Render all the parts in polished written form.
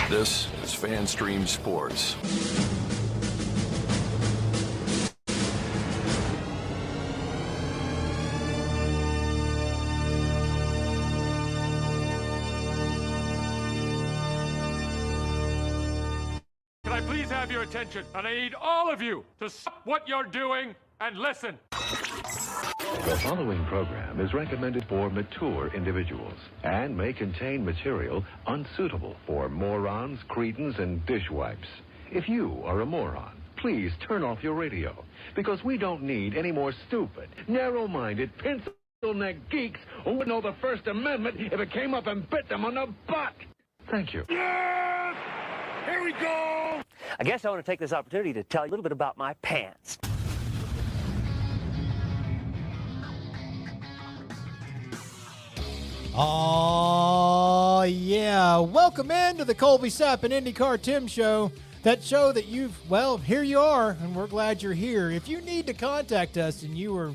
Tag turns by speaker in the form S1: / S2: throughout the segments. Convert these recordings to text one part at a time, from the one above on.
S1: This is FanStream Sports.
S2: Can I please have your attention? And I need all of you to stop what you're doing and listen.
S3: The following program is recommended for mature individuals and may contain material unsuitable for morons, cretins, and dishwipes. If you are a moron, please turn off your radio, because we don't need any more stupid, narrow-minded, pencil-neck geeks who would know the First Amendment if it came up and bit them on the butt. Thank you.
S2: Yes! Here we go!
S4: I guess I want to take this opportunity to tell you a little bit about my pants.
S5: Oh, yeah. Welcome into the Colby Sapp IndyCarTim show. That show that here you are, and we're glad you're here. If you need to contact us and you are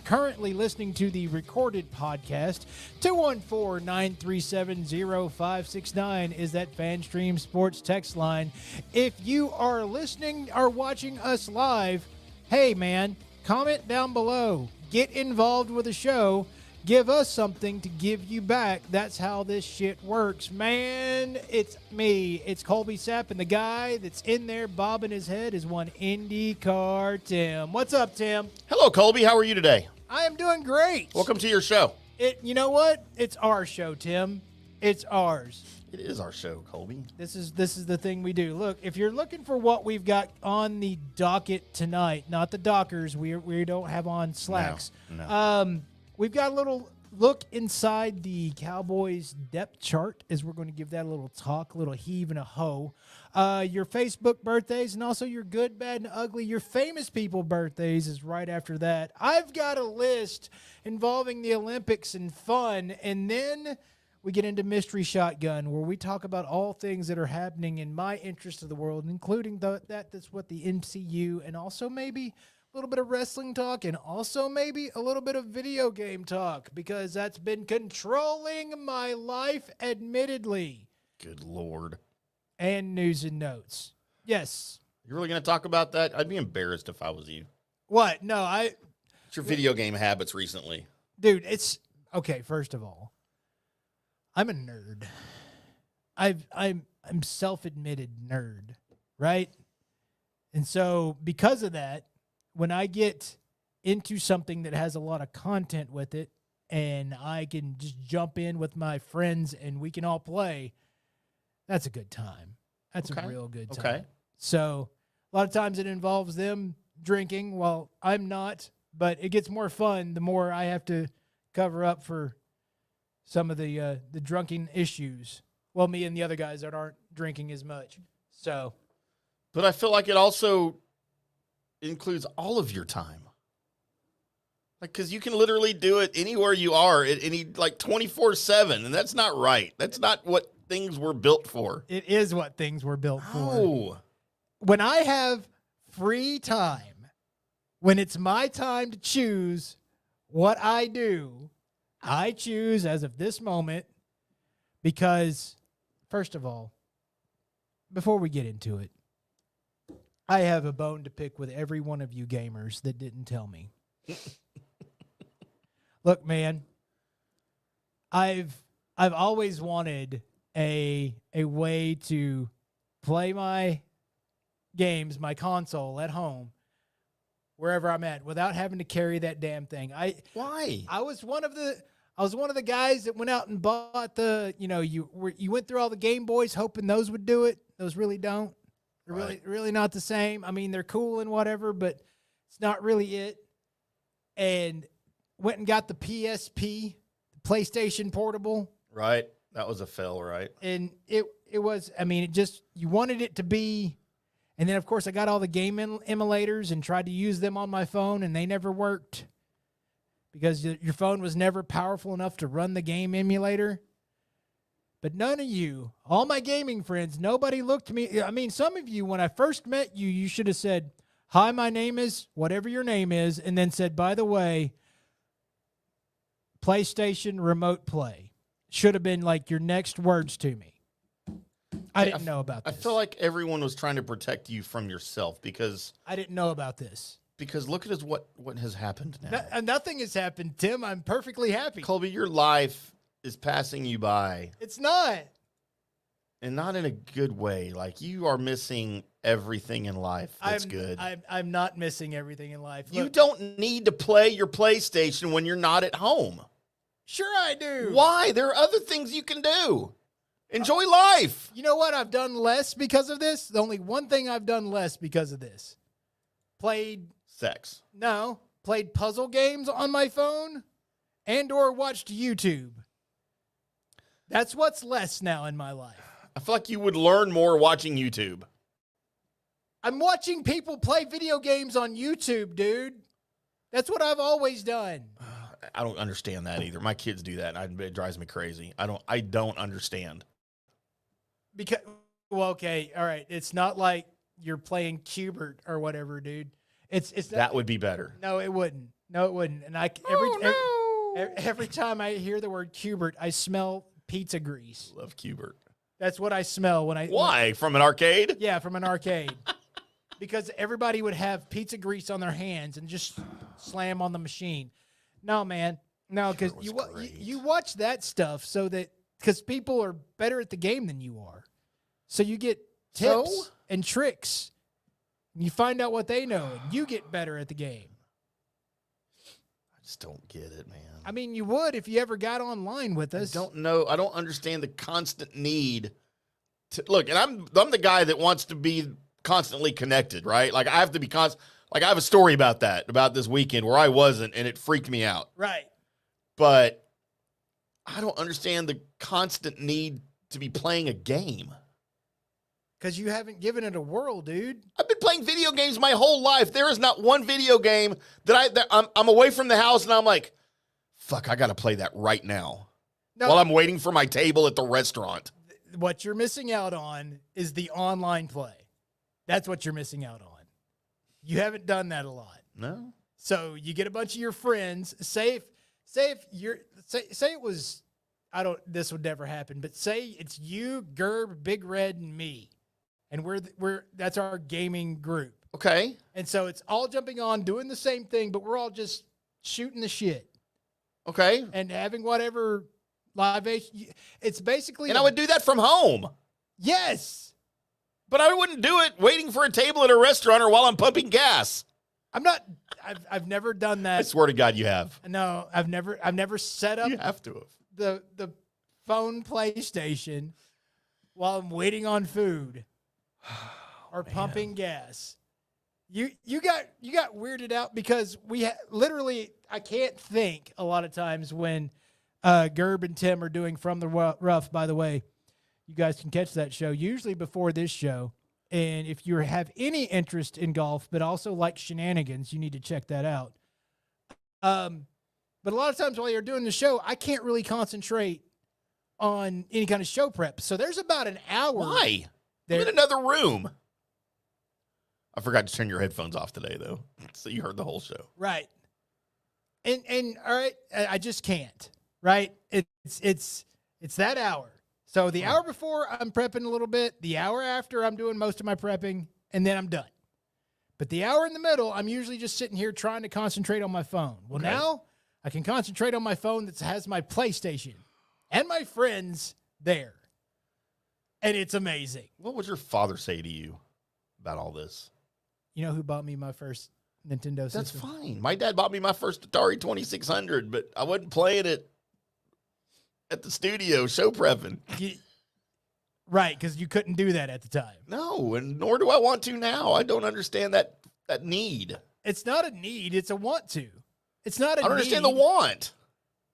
S5: currently listening to the recorded podcast, 214-937-0569 is that FanStream Sports text line. If you are listening or watching us live, hey, man, comment down below. Get involved with the show. Give us something to give you back. That's how this shit works. Man, it's me. It's Colby Sapp, and the guy that's in there bobbing his head is one IndyCarTim. What's up, Tim?
S6: Hello, Colby. How are you today?
S5: I am doing great.
S6: Welcome to your show.
S5: You know what? It's our show, Tim. It's ours.
S6: It is our show, Colby.
S5: This is the thing we do. Look, if you're looking for what we've got on the docket tonight, not the Dockers, we don't have on slacks.
S6: No.
S5: We've got a little look inside the Cowboys depth chart, as we're going to give that a little talk, a little heave and a ho. Your Facebook birthdays, and also your good, bad, and ugly, your famous people birthdays is right after that. I've got a list involving the Olympics and fun, and then we get into Mystery Shotgun, where we talk about all things that are happening in my interest of the world, including that's what the MCU, and also maybe a little bit of wrestling talk, and also maybe a little bit of video game talk, because that's been controlling my life, admittedly.
S6: Good Lord.
S5: And news and notes. Yes.
S6: You're really going to talk about that? I'd be embarrassed if I was you.
S5: What? No,
S6: It's your video game habits recently.
S5: Dude, it's... Okay, first of all, I'm a nerd. I'm self-admitted nerd, right? And so, because of that, when I get into something that has a lot of content with it, and I can just jump in with my friends and we can all play, that's a good time. That's a real good time.
S6: Okay.
S5: So a lot of times it involves them drinking. Well, I'm not, but it gets more fun the more I have to cover up for some of the drunken issues. Well, me and the other guys that aren't drinking as much. So,
S6: But I feel like it also includes all of your time. Because you can literally do it anywhere you are at any, 24/7, and that's not right. That's not what things were built for.
S5: it is what things were built for.
S6: Oh.
S5: When I have free time, when it's my time to choose what I do, I choose as of this moment, because, first of all, before we get into it, I have a bone to pick with every one of you gamers that didn't tell me. Look, man, I've always wanted a way to play my games, my console at home, wherever I'm at, without having to carry that damn thing.
S6: Why?
S5: I was one of the guys that went out and bought you went through all the Game Boys hoping those would do it. Those really don't. They're really not the same. I mean, they're cool and whatever, but it's not really it. And went and got the PSP, the PlayStation Portable.
S6: Right. That was a fail, right?
S5: And it was, I mean, you wanted it to be. And then, of course, I got all the game emulators and tried to use them on my phone, and they never worked because your phone was never powerful enough to run the game emulator. But none of you, all my gaming friends, nobody looked at me. I mean, some of you, when I first met you, you should have said, "Hi, my name is," whatever your name is, and then said, "By the way, PlayStation Remote Play." should have been like your next words to me. I didn't know about this.
S6: I feel like everyone was trying to protect you from yourself because
S5: I didn't know about this.
S6: Because look at what has happened now.
S5: Nothing has happened, Tim. I'm perfectly happy.
S6: Colby, your life is passing you by.
S5: It's not.
S6: And not in a good way. Like, you are missing everything in life that's good.
S5: I'm not missing everything in life.
S6: You
S5: Look,
S6: don't need to play your PlayStation when you're not at home.
S5: Sure I do.
S6: Why? There are other things you can do. Enjoy life.
S5: You know what? I've done less because of this. The only one thing I've done less because of this. Played puzzle games on my phone and or watched YouTube. That's what's less now in my life.
S6: I feel like you would learn more watching YouTube.
S5: I'm watching people play video games on YouTube, dude. That's what I've always done.
S6: I don't understand that either. My kids do that, and it drives me crazy. I don't understand.
S5: Because, well, okay, all right. It's not like you're playing Cubert or whatever, dude. It's
S6: that would be better.
S5: No, it wouldn't. No, it wouldn't. And every time I hear the word Cubert, I smell pizza grease.
S6: Love Cubert.
S5: That's what I smell when I.
S6: Why? From an arcade?
S5: Yeah, from an arcade. Because everybody would have pizza grease on their hands and just slam on the machine. No, man. No, because you watch that stuff so that because people are better at the game than you are. So you get tips and tricks. And you find out what they know, and you get better at the game.
S6: I just don't get it, man.
S5: I mean, you would if you ever got online with us.
S6: I don't know. I don't understand the constant need to look. And I'm the guy that wants to be constantly connected, right? Like I have to be like I have a story about this weekend where I wasn't, and it freaked me out.
S5: Right.
S6: But I don't understand the constant need to be playing a game.
S5: Because you haven't given it a whirl, dude.
S6: I've been playing video games my whole life. There is not one video game that I'm away from the house and I'm like, fuck, I got to play that right now. No, while I'm waiting for my table at the restaurant.
S5: What you're missing out on is the online play. That's what you're missing out on. You haven't done that a lot.
S6: No.
S5: So you get a bunch of your friends. Say it was, this would never happen, but say it's you, Gerb, Big Red, and me. And that's our gaming group.
S6: Okay.
S5: And so it's all jumping on, doing the same thing, but we're all just shooting the shit.
S6: Okay.
S5: And having whatever libation. It's basically.
S6: And I would do that from home.
S5: Yes.
S6: But I wouldn't do it waiting for a table at a restaurant or while I'm pumping gas.
S5: I've never done that.
S6: I swear to God you have.
S5: No, I've never set up.
S6: You have to have.
S5: The phone PlayStation while I'm waiting on food. Or pumping gas. You got weirded out because literally I can't think a lot of times when Gerb and Tim are doing From the Rough. By the way, you guys can catch that show usually before this show. And if you have any interest in golf, but also like shenanigans, you need to check that out. But a lot of times while you're doing the show, I can't really concentrate on any kind of show prep. So there's about an hour.
S6: Why? I'm in another room. I forgot to turn your headphones off today, though, so you heard the whole show.
S5: Right. And all right, I just can't. Right. It's that hour. So the hour before I'm prepping a little bit, the hour after I'm doing most of my prepping, and then I'm done. But the hour in the middle, I'm usually just sitting here trying to concentrate on my phone. Well, now I can concentrate on my phone that has my PlayStation and my friends there. And it's amazing.
S6: What would your father say to you about all this?
S5: You know who bought me my first Nintendo system?
S6: That's fine. My dad bought me my first Atari 2600, but I wasn't playing it at the studio show prepping.
S5: Right, because you couldn't do that at the time.
S6: No, and nor do I want to now. I don't understand that need.
S5: It's not a need. It's a want to. It's not a need.
S6: I don't understand the want.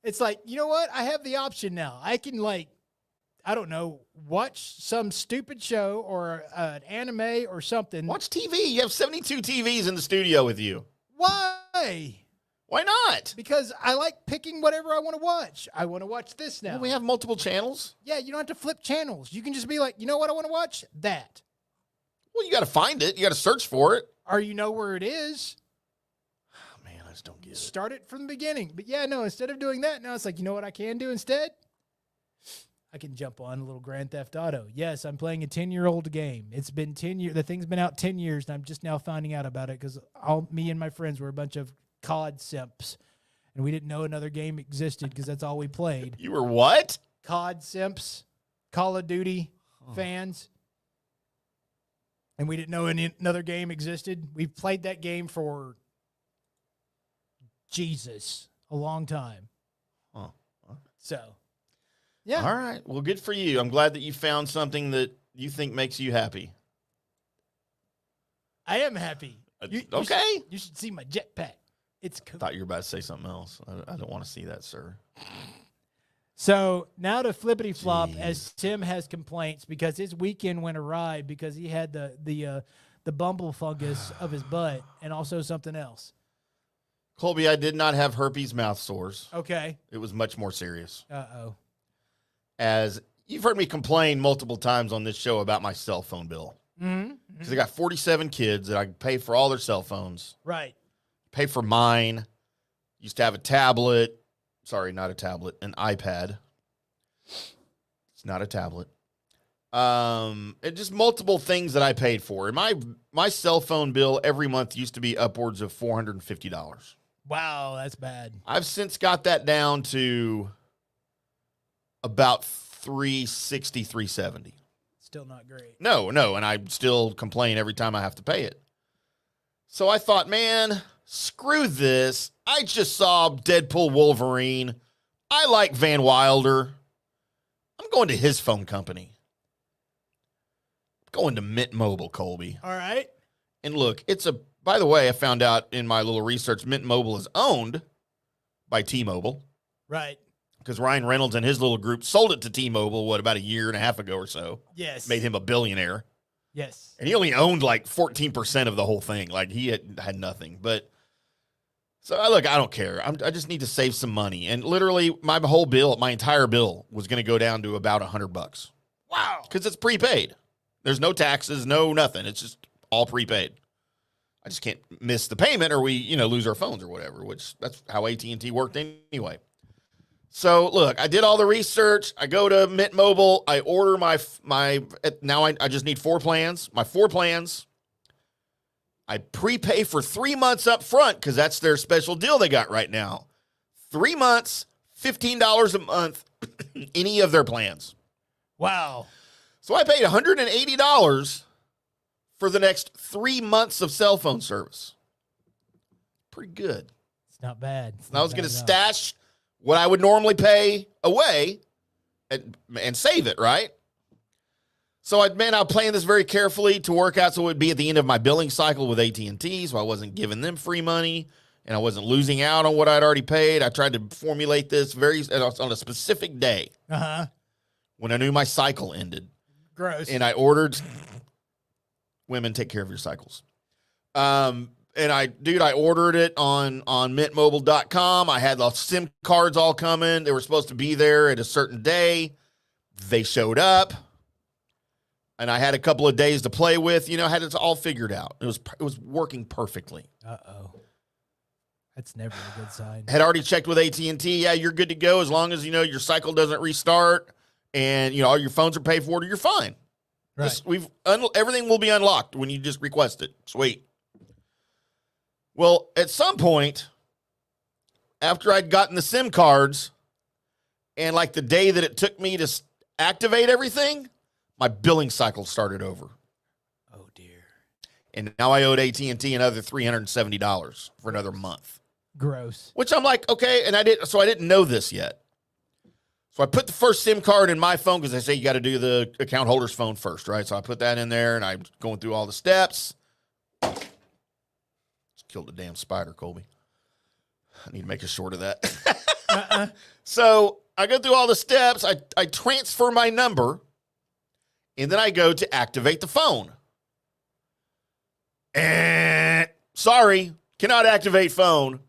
S5: It's like, you know what? I have the option now. I can, I don't know, watch some stupid show or an anime or something.
S6: Watch TV. You have 72 TVs in the studio with you.
S5: Why?
S6: Why not?
S5: Because I like picking whatever I want to watch. I want to watch this now.
S6: Well, we have multiple channels.
S5: Yeah, you don't have to flip channels. You can just be like, you know what I want to watch? That.
S6: Well, you got to find it. You got to search for it.
S5: Or you know where it is.
S6: Oh, man, I just don't get it.
S5: Start it from the beginning. But yeah, no, instead of doing that, now it's like, you know what I can do instead? I can jump on a little Grand Theft Auto. Yes, I'm playing a 10-year-old game. It's been 10 years. The thing's been out 10 years, and I'm just now finding out about it because me and my friends were a bunch of COD simps, and we didn't know another game existed because that's all we played.
S6: You were what?
S5: COD simps, Call of Duty fans, and we didn't know another game existed. We've played that game for a long time.
S6: Oh.
S5: So, yeah.
S6: All right. Well, good for you. I'm glad that you found something that you think makes you happy.
S5: I am happy.
S6: Okay.
S5: You should see my jetpack. It's cool.
S6: I thought you were about to say something else. I don't want to see that, sir.
S5: So now to flippity flop, as Tim has complaints because his weekend went awry because he had the bumble fungus of his butt and also something else.
S6: Colby, I did not have herpes mouth sores.
S5: Okay.
S6: It was much more serious.
S5: Uh-oh.
S6: As you've heard me complain multiple times on this show about my cell phone bill.
S5: Mm-hmm.
S6: Because I got 47 kids that I pay for all their cell phones.
S5: Right.
S6: Pay for mine. Used to have a tablet. Sorry, not a tablet. An iPad. It's not a tablet. And just multiple things that I paid for. And my cell phone bill every month used to be upwards of $450.
S5: Wow, that's bad.
S6: I've since got that down to about $360, $370.
S5: Still not great.
S6: No, and I still complain every time I have to pay it. So I thought, man, screw this. I just saw Deadpool Wolverine. I like Van Wilder. I'm going to his phone company. I'm going to Mint Mobile, Colby.
S5: All right.
S6: And look, by the way, I found out in my little research, Mint Mobile is owned by T-Mobile.
S5: Right.
S6: Because Ryan Reynolds and his little group sold it to T-Mobile, about a year and a half ago or so.
S5: Yes.
S6: Made him a billionaire.
S5: Yes.
S6: And he only owned like 14% of the whole thing. Like he had nothing. But so look, I don't care. I just need to save some money. And literally my whole bill, my entire bill was going to go down to about $100.
S5: Wow.
S6: Because it's prepaid. There's no taxes, no nothing. It's just all prepaid. I just can't miss the payment or we, lose our phones or whatever, which that's how AT&T worked anyway. So look, I did all the research. I go to Mint Mobile. I order now I just need 4 plans. My 4 plans. I prepay for 3 months up front because that's their special deal they got right now. 3 months, $15 a month, any of their plans.
S5: Wow.
S6: So I paid $180 for the next 3 months of cell phone service. Pretty good.
S5: It's not bad.
S6: And I was going to stash what I would normally pay away and save it, right? So I'm playing this very carefully to work out so it would be at the end of my billing cycle with AT&T, so I wasn't giving them free money, and I wasn't losing out on what I'd already paid. I tried to formulate this on a specific day when I knew my cycle ended.
S5: Gross.
S6: And I ordered women take care of your cycles. And I ordered it on mintmobile.com. I had the SIM cards all coming. They were supposed to be there at a certain day. They showed up. And I had a couple of days to play with. I had it all figured out. It was working perfectly.
S5: Uh-oh. That's never a good sign.
S6: Had already checked with AT&T. Yeah, you're good to go as long as, your cycle doesn't restart and, all your phones are paid for. You're fine.
S5: Right.
S6: Everything will be unlocked when you just request it. Sweet. Well, at some point, after I'd gotten the SIM cards and like the day that it took me to activate everything, my billing cycle started over.
S5: Oh, dear.
S6: And now I owed AT&T another $370 for another month.
S5: Gross.
S6: Which I'm like, okay, and I didn't know this yet. So I put the first SIM card in my phone because they say you got to do the account holder's phone first, right? So I put that in there and I'm going through all the steps. Killed a damn spider, Colby. I need to make a short of that. So I go through all the steps. I transfer my number, and then I go to activate the phone. And sorry, cannot activate phone.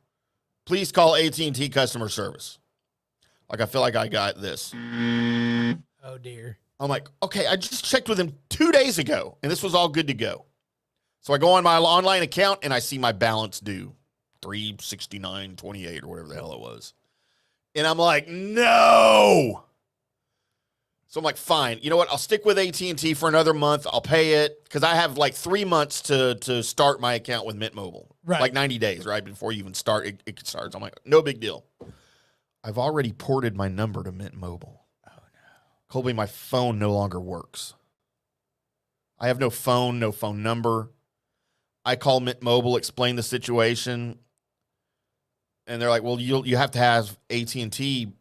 S6: Please call AT&T customer service. Like I feel like I got this.
S5: Oh, dear.
S6: I'm like, okay, I just checked with them 2 days ago, and this was all good to go. So I go on my online account and I see my balance due, $369.28 or whatever the hell it was. And I'm like, no. So I'm like, fine. You know what? I'll stick with AT&T for another month. I'll pay it because I have like 3 months to start my account with Mint Mobile.
S5: Right.
S6: Like 90 days, right? Before you even start, it starts. I'm like, no big deal. I've already ported my number to Mint Mobile. Oh, no. Colby, my phone no longer works. I have no phone number. I call Mint Mobile, explain the situation. And they're like, well, you have to have AT&T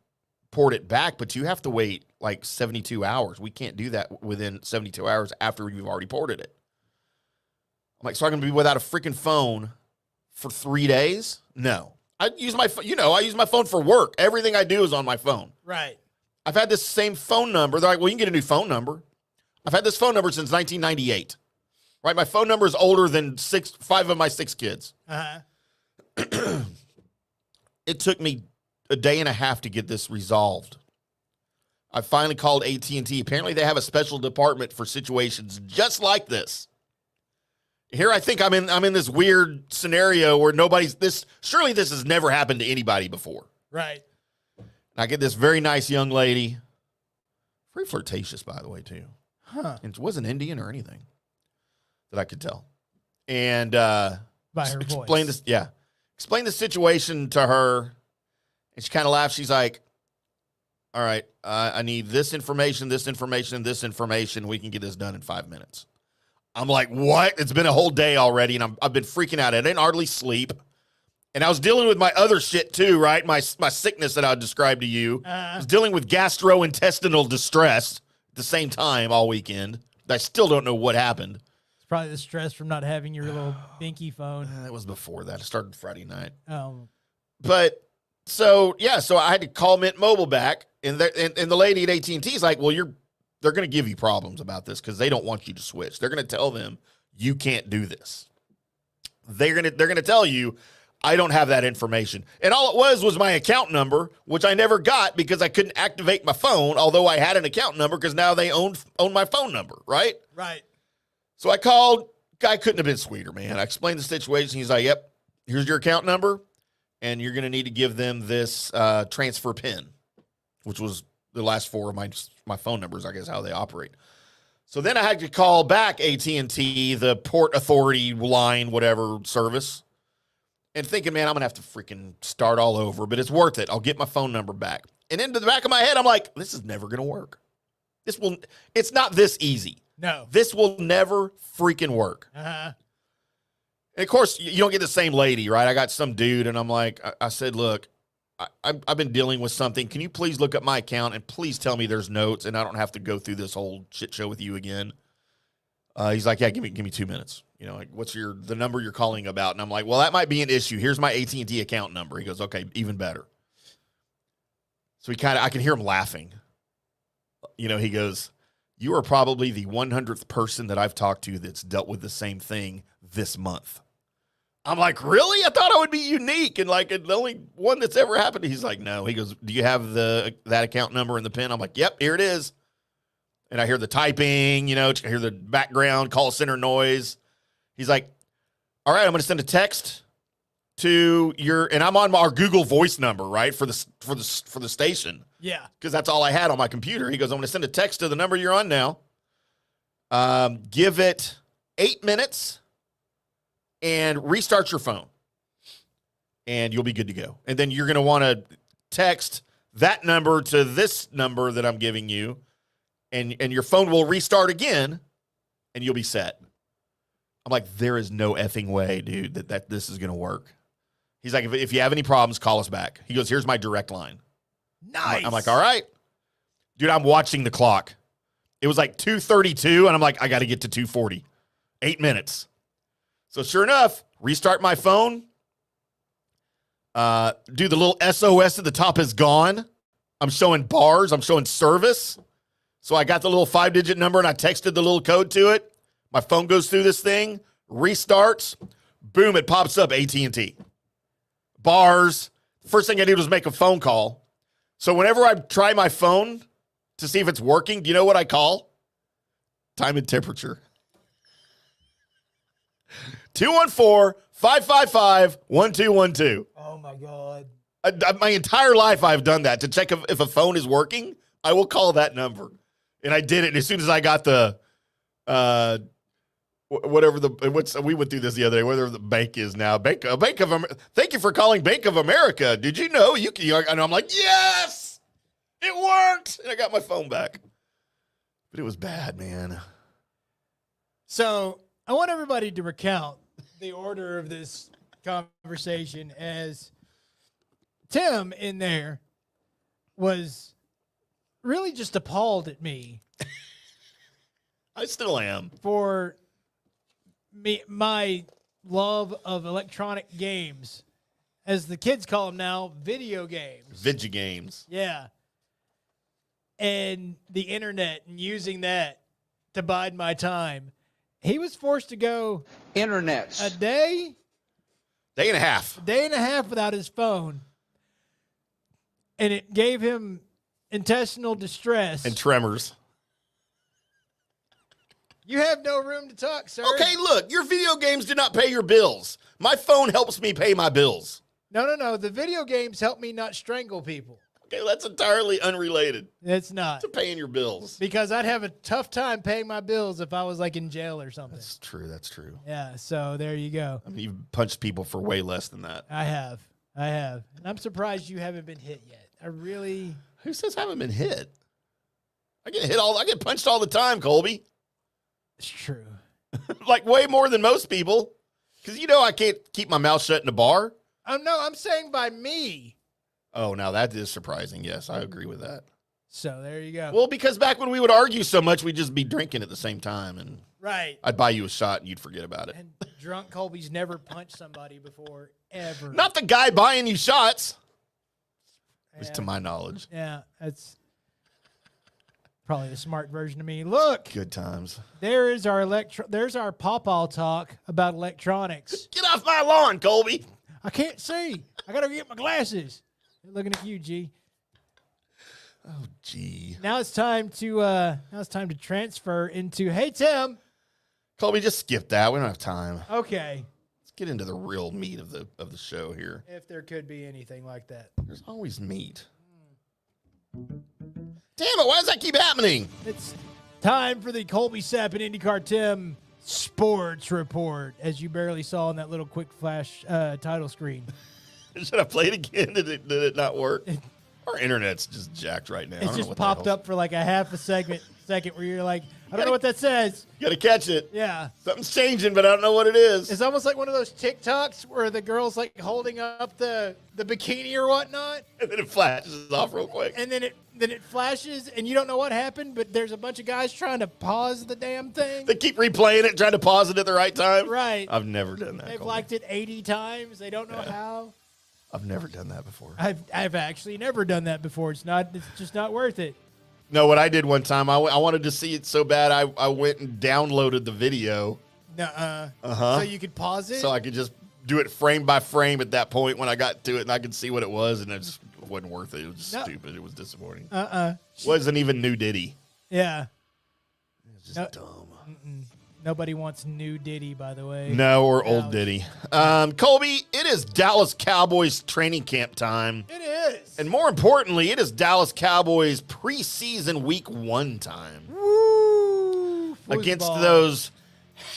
S6: port it back, but you have to wait like 72 hours. We can't do that within 72 hours after you've already ported it. I'm like, so I'm going to be without a freaking phone for 3 days? No. I use my phone for work. Everything I do is on my phone.
S5: Right.
S6: I've had this same phone number. They're like, well, you can get a new phone number. I've had this phone number since 1998. Right? My phone number is older than 5 of my 6 kids.
S5: Uh-huh.
S6: It took me a day and a half to get this resolved. I finally called AT&T. Apparently they have a special department for situations just like this. Here I think I'm in this weird scenario where surely this has never happened to anybody before.
S5: Right.
S6: And I get this very nice young lady, very flirtatious, by the way, too.
S5: Huh.
S6: And it wasn't Indian or anything that I could tell. And
S5: By her
S6: explain
S5: voice.
S6: this, yeah. Explain the situation to her, and she kind of laughs. She's like, all right, I need this information, this information, this information. We can get this done in 5 minutes. I'm like, what? It's been a whole day already, and I've been freaking out. I didn't hardly sleep. And I was dealing with my other shit too, right? My sickness that I described to you. I was dealing with gastrointestinal distress at the same time all weekend. I still don't know what happened.
S5: It's probably the stress from not having your little binky phone.
S6: That was before that. It started Friday night.
S5: But
S6: so I had to call Mint Mobile back, and the lady at AT&T is like, well, they're going to give you problems about this because they don't want you to switch. They're going to tell them you can't do this. They're going to tell you I don't have that information. And all it was my account number, which I never got because I couldn't activate my phone, although I had an account number because now they own my phone number, right?
S5: right.
S6: So I called. Guy couldn't have been sweeter, man. I explained the situation. He's like, yep, here's your account number, and you're going to need to give them this transfer PIN, which was the last 4 of my phone numbers, I guess, how they operate. So then I had to call back AT&T, the Port Authority line, whatever service, and thinking, man, I'm going to have to freaking start all over, but it's worth it. I'll get my phone number back. And into the back of my head, I'm like, this is never going to work. It's not this easy.
S5: No.
S6: This will never freaking work.
S5: Uh-huh.
S6: And of course, you don't get the same lady, right? I got some dude, and I'm like, I said, look, I've been dealing with something. Can you please look up my account and please tell me there's notes and I don't have to go through this whole shit show with you again? He's like, yeah, give me 2 minutes. You know, like, what's the number you're calling about? And I'm like, well, that might be an issue. Here's my AT&T account number. He goes, okay, even better. So I can hear him laughing. You know, he goes, you are probably the 100th person that I've talked to that's dealt with the same thing this month. I'm like, really? I thought I would be unique and like the only one that's ever happened. He's like, no. He goes, do you have that account number and the PIN? I'm like, yep, here it is. And I hear the typing, I hear the background call center noise. He's like, all right, I'm going to send a text to and I'm on our Google Voice number, right, for the station.
S5: Yeah.
S6: Because that's all I had on my computer. He goes, I'm going to send a text to the number you're on now. Give it 8 minutes and restart your phone. And you'll be good to go. And then you're going to want to text that number to this number that I'm giving you. And your phone will restart again, and you'll be set. I'm like, there is no effing way, dude, that this is going to work. He's like, if you have any problems, call us back. He goes, here's my direct line.
S5: Nice.
S6: I'm like, all right. Dude, I'm watching the clock. It was like 2:32, and I'm like, I got to get to 2:40. 8 minutes. So sure enough, restart my phone. Dude, the little SOS at the top is gone. I'm showing bars. I'm showing service. So I got the little 5-digit number, and I texted the little code to it. My phone goes through this thing, restarts. Boom, it pops up AT&T. Bars. First thing I did was make a phone call. So whenever I try my phone to see if it's working, do you know what I call? Time and temperature. 214-555-1212.
S5: Oh, my God.
S6: My entire life I've done that. To check if a phone is working, I will call that number. And I did it. And as soon as I got the, we went through this the other day, whatever the bank is now. Bank of America. Thank you for calling Bank of America. Did you know you can? And I'm like, yes, it worked. And I got my phone back. But it was bad, man.
S5: So I want everybody to recount the order of this conversation, as Tim in there was really just appalled at me.
S6: I still am.
S5: For my love of electronic games, as the kids call them now, video games.
S6: Video games.
S5: Yeah. And the internet and using that to bide my time. He was forced to go
S7: Internets.
S5: a day
S6: and a half
S5: without his phone. And it gave him intestinal distress.
S6: And tremors.
S5: You have no room to talk, sir.
S6: Okay, look, your video games do not pay your bills. My phone helps me pay my bills.
S5: No. The video games help me not strangle people.
S6: Okay, that's entirely unrelated
S5: It's not.
S6: to paying your bills.
S5: Because I'd have a tough time paying my bills if I was like in jail or something.
S6: That's true.
S5: Yeah, so there you go.
S6: I mean, you've punched people for way less than that.
S5: I have. And I'm surprised you haven't been hit yet.
S6: Who says I haven't been hit? I get punched all the time, Colby.
S5: It's true.
S6: Like way more than most people. Because I can't keep my mouth shut in a bar.
S5: No, I'm saying by me.
S6: Oh, now that is surprising. Yes, I agree with that.
S5: So there you go.
S6: Well, because back when we would argue so much, we'd just be drinking at the same time. And
S5: right.
S6: I'd buy you a shot and you'd forget about it.
S5: And drunk Colby's never punched somebody before, ever.
S6: Not the guy buying you shots. At least to my knowledge.
S5: Yeah, that's probably the smart version of me. Look.
S6: Good times.
S5: There's our pawpaw talk about electronics.
S6: Get off my lawn, Colby.
S5: I can't see. I got to get my glasses. Looking at you, G.
S6: Oh, gee.
S5: Now it's time to transfer into. Hey, Tim.
S6: Colby, just skip that. We don't have time.
S5: Okay.
S6: Let's get into the real meat of the show here.
S5: If there could be anything like that.
S6: There's always meat. Damn it! Why does that keep happening?
S5: It's time for the Colby Sapp IndyCarTim Sports Report, as you barely saw on that little quick flash title screen.
S6: Should I play it again? Did it not work? Our internet's just jacked right now.
S5: It's just popped up for like a half a second where you're like, I don't know what that says.
S6: You got to catch it.
S5: Yeah.
S6: Something's changing, but I don't know what it is.
S5: It's almost like one of those TikToks where the girl's like holding up the bikini or whatnot.
S6: And then it flashes off real quick.
S5: And then it flashes and you don't know what happened, but there's a bunch of guys trying to pause the damn thing.
S6: They keep replaying it, trying to pause it at the right time.
S5: Right.
S6: I've never done that.
S5: They've liked it 80 times. They don't know how.
S6: I've never done that before.
S5: I've actually never done that before. It's just not worth it.
S6: No, what I did one time, I wanted to see it so bad, I went and downloaded the video.
S5: Nuh-uh.
S6: Uh-huh.
S5: So you could pause it?
S6: So I could just do it frame by frame at that point when I got to it, and I could see what it was, and it just wasn't worth it. It was just stupid. It was disappointing. Wasn't even new Diddy.
S5: Yeah.
S6: It was just dumb.
S5: Nobody wants new Diddy, by the way.
S6: No, or old Diddy. Colby, it is Dallas Cowboys training camp time.
S5: It is.
S6: And more importantly, it is Dallas Cowboys preseason week 1 time.
S5: Woo!
S6: Against
S5: Football.
S6: those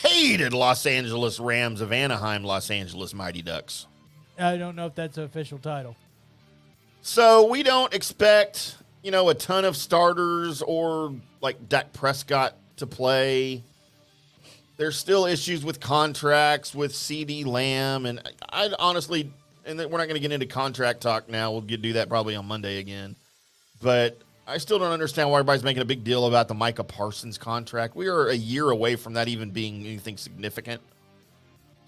S6: hated Los Angeles Rams of Anaheim, Los Angeles Mighty Ducks.
S5: I don't know if that's an official title.
S6: So we don't expect, a ton of starters or like Dak Prescott to play. There's still issues with contracts with CD Lamb, and I honestly, and we're not going to get into contract talk now. We'll do that probably on Monday again. But I still don't understand why everybody's making a big deal about the Micah Parsons contract. We are a year away from that even being anything significant.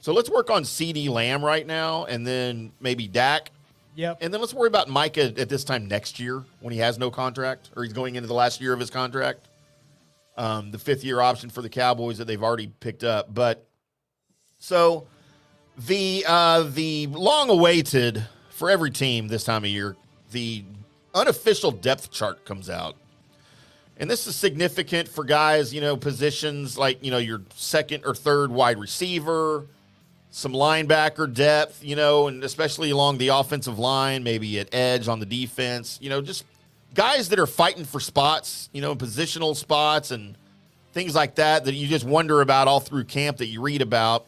S6: So let's work on CD Lamb right now, and then maybe Dak.
S5: Yep.
S6: And then let's worry about Micah at this time next year when he has no contract, or he's going into the last year of his contract. The 5th-year option for the Cowboys that they've already picked up. But so the long-awaited, for every team this time of year, the unofficial depth chart comes out. And this is significant for guys, positions like, your second or third wide receiver, some linebacker depth, and especially along the offensive line, maybe at edge on the defense, just guys that are fighting for spots, positional spots and things like that you just wonder about all through camp that you read about.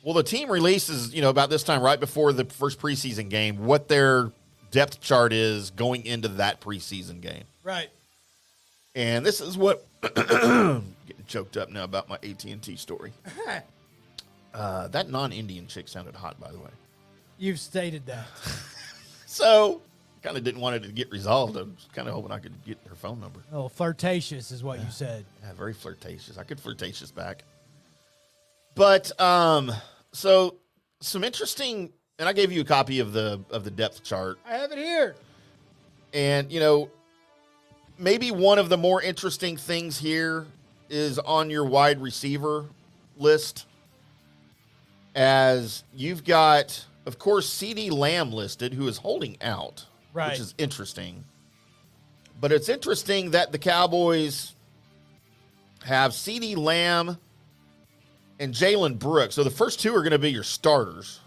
S6: Well, the team releases, about this time right before the first preseason game, what their depth chart is going into that preseason game.
S5: Right.
S6: And this is what getting choked up now about my AT&T story. That non-Indian chick sounded hot, by the way.
S5: You've stated that.
S6: So, kind of didn't want it to get resolved. I was kind of hoping I could get her phone number.
S5: Oh, flirtatious is what you said.
S6: Yeah, very flirtatious. I could flirtatious back. But so some interesting, and I gave you a copy of the depth chart.
S5: I have it here.
S6: And maybe one of the more interesting things here is on your wide receiver list, as you've got, of course, CeeDee Lamb listed, who is holding out,
S5: right,
S6: which is interesting. But it's interesting that the Cowboys have CeeDee Lamb and Jalen Brooks. So the first two are going to be your starters.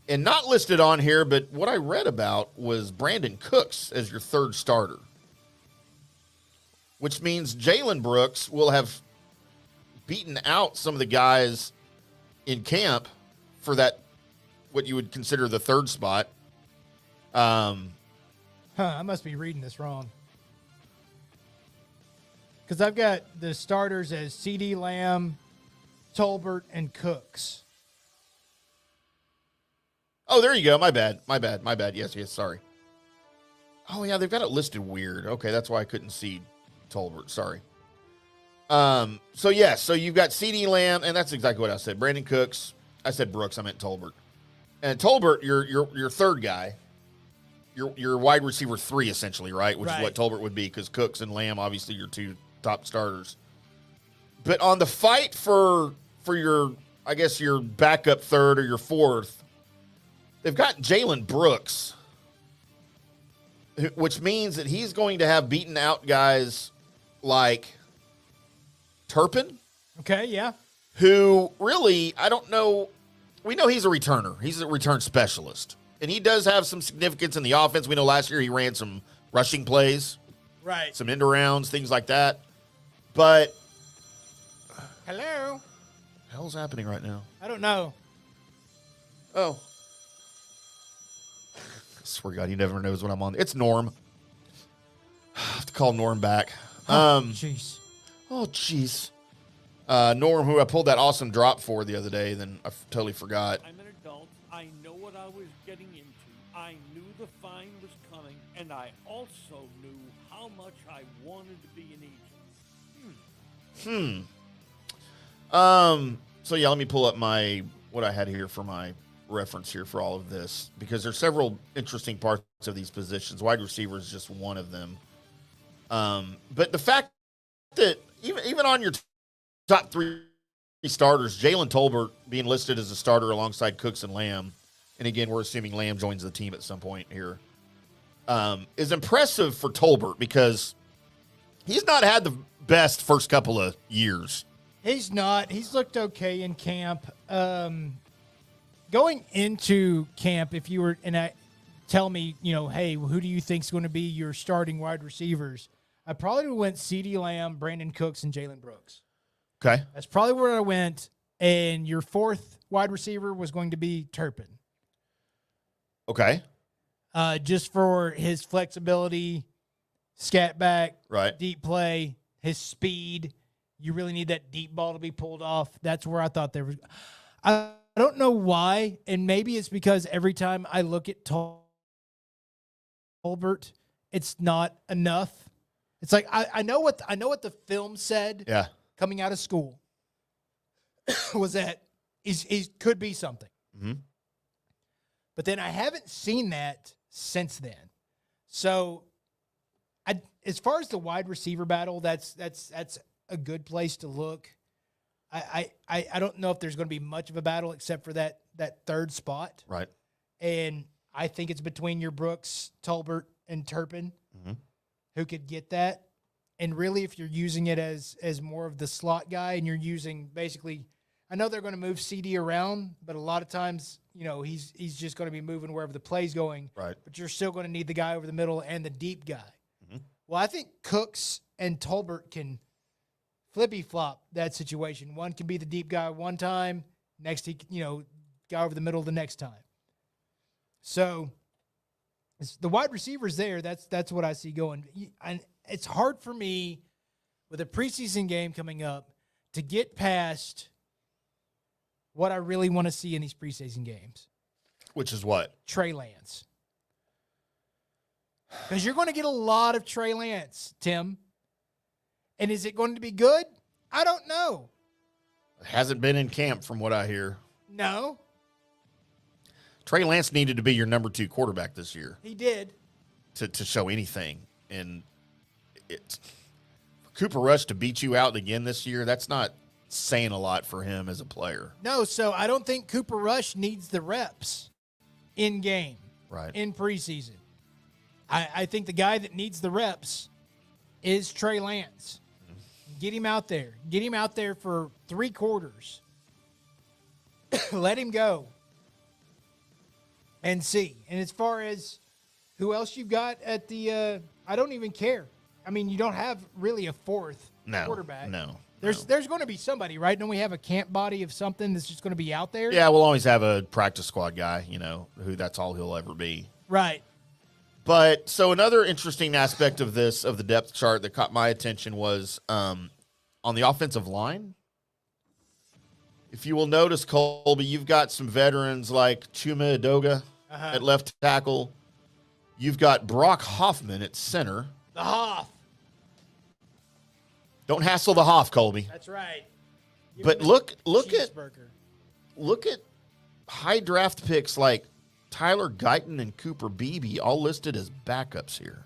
S6: And not listed on here, but what I read about was Brandon Cooks as your third starter, which means Jalen Brooks will have beaten out some of the guys in camp for that, what you would consider the third spot.
S5: I must be reading this wrong. Because I've got the starters as CeeDee Lamb, Tolbert, and Cooks.
S6: Oh, there you go. My bad. Yes, sorry. Oh, yeah, they've got it listed weird. Okay, that's why I couldn't see Tolbert. Sorry. So you've got CeeDee Lamb, and that's exactly what I said. Brandon Cooks. I said Brooks. I meant Tolbert. And Tolbert, your third guy, your wide receiver 3, essentially, right? Which is what Tolbert would be, because Cooks and Lamb, obviously, your two top starters. But on the fight for your, I guess, your backup third or your fourth, they've got Jalen Brooks, which means that he's going to have beaten out guys like Turpin.
S5: Okay, yeah.
S6: Who really, I don't know. We know he's a returner. He's a return specialist. And he does have some significance in the offense. We know last year he ran some rushing plays.
S5: Right.
S6: Some end arounds, things like that. But.
S5: Hello?
S6: What the hell's happening right now?
S5: I don't know.
S6: Oh. I swear to God, he never knows when I'm on. It's Norm. I have to call Norm back.
S5: Jeez.
S6: Oh, jeez. Norm, who I pulled that awesome drop for the other day, then I totally forgot.
S7: I'm an adult. I know what I was getting into. I knew the fine was coming, and I also knew how much I wanted to be an agent.
S6: So yeah, let me pull up what I had here for my reference here for all of this, because there's several interesting parts of these positions. Wide receiver is just one of them. But the fact that even on your top 3 starters, Jalen Tolbert being listed as a starter alongside Cooks and Lamb, and again, we're assuming Lamb joins the team at some point here, is impressive for Tolbert, because he's not had the best first couple of years.
S5: He's not. He's looked okay in camp. Going into camp, if you were tell me, hey, who do you think is going to be your starting wide receivers? I probably went CeeDee Lamb, Brandon Cooks, and Jalen Brooks.
S6: Okay.
S5: That's probably where I went. And your fourth wide receiver was going to be Turpin.
S6: Okay.
S5: Just for his flexibility, scat back,
S6: right,
S5: deep play, his speed. You really need that deep ball to be pulled off. That's where I thought there was. I don't know why, and maybe it's because every time I look at Tolbert, it's not enough. It's like I know what the film said.
S6: Yeah.
S5: Coming out of school was that he could be something.
S6: Mm-hmm.
S5: But then I haven't seen that since then. So, as far as the wide receiver battle, that's a good place to look. I don't know if there's going to be much of a battle except for that third spot.
S6: Right.
S5: And I think it's between your Brooks, Tolbert, and Turpin, who could get that. And really, if you're using it as more of the slot guy, and you're using basically I know they're going to move CD around, but a lot of times, he's just going to be moving wherever the play's going.
S6: Right.
S5: But you're still going to need the guy over the middle and the deep guy. Mm-hmm. Well, I think Cooks and Tolbert can flippy-flop that situation. One can be the deep guy one time, next he, guy over the middle the next time. So the wide receivers there, that's what I see going. And it's hard for me with a preseason game coming up to get past what I really want to see in these preseason games.
S6: Which is what?
S5: Trey Lance. Because you're going to get a lot of Trey Lance, Tim. And is it going to be good? I don't know.
S6: It hasn't been in camp from what I hear.
S5: No.
S6: Trey Lance needed to be your number 2 quarterback this year.
S5: He did.
S6: To show anything. And it's Cooper Rush to beat you out again this year, that's not saying a lot for him as a player.
S5: No, so I don't think Cooper Rush needs the reps in game,
S6: right,
S5: in preseason. I think the guy that needs the reps is Trey Lance. Get him out there. Get him out there for 3 quarters. Let him go and see. And as far as who else you've got at the I don't even care. I mean, you don't have really a 4th quarterback.
S6: No.
S5: There's going to be somebody, right? Don't we have a camp body of something that's just going to be out there?
S6: Yeah, we'll always have a practice squad guy, who that's all he'll ever be.
S5: Right.
S6: But so another interesting aspect of the depth chart that caught my attention was on the offensive line. If you will notice, Colby, you've got some veterans like Chuma Edoga at left tackle. You've got Brock Hoffman at center.
S5: The Hoff.
S6: Don't hassle the Hoff, Colby.
S5: That's right.
S6: But look at high draft picks like Tyler Guyton and Cooper Beebe, all listed as backups here.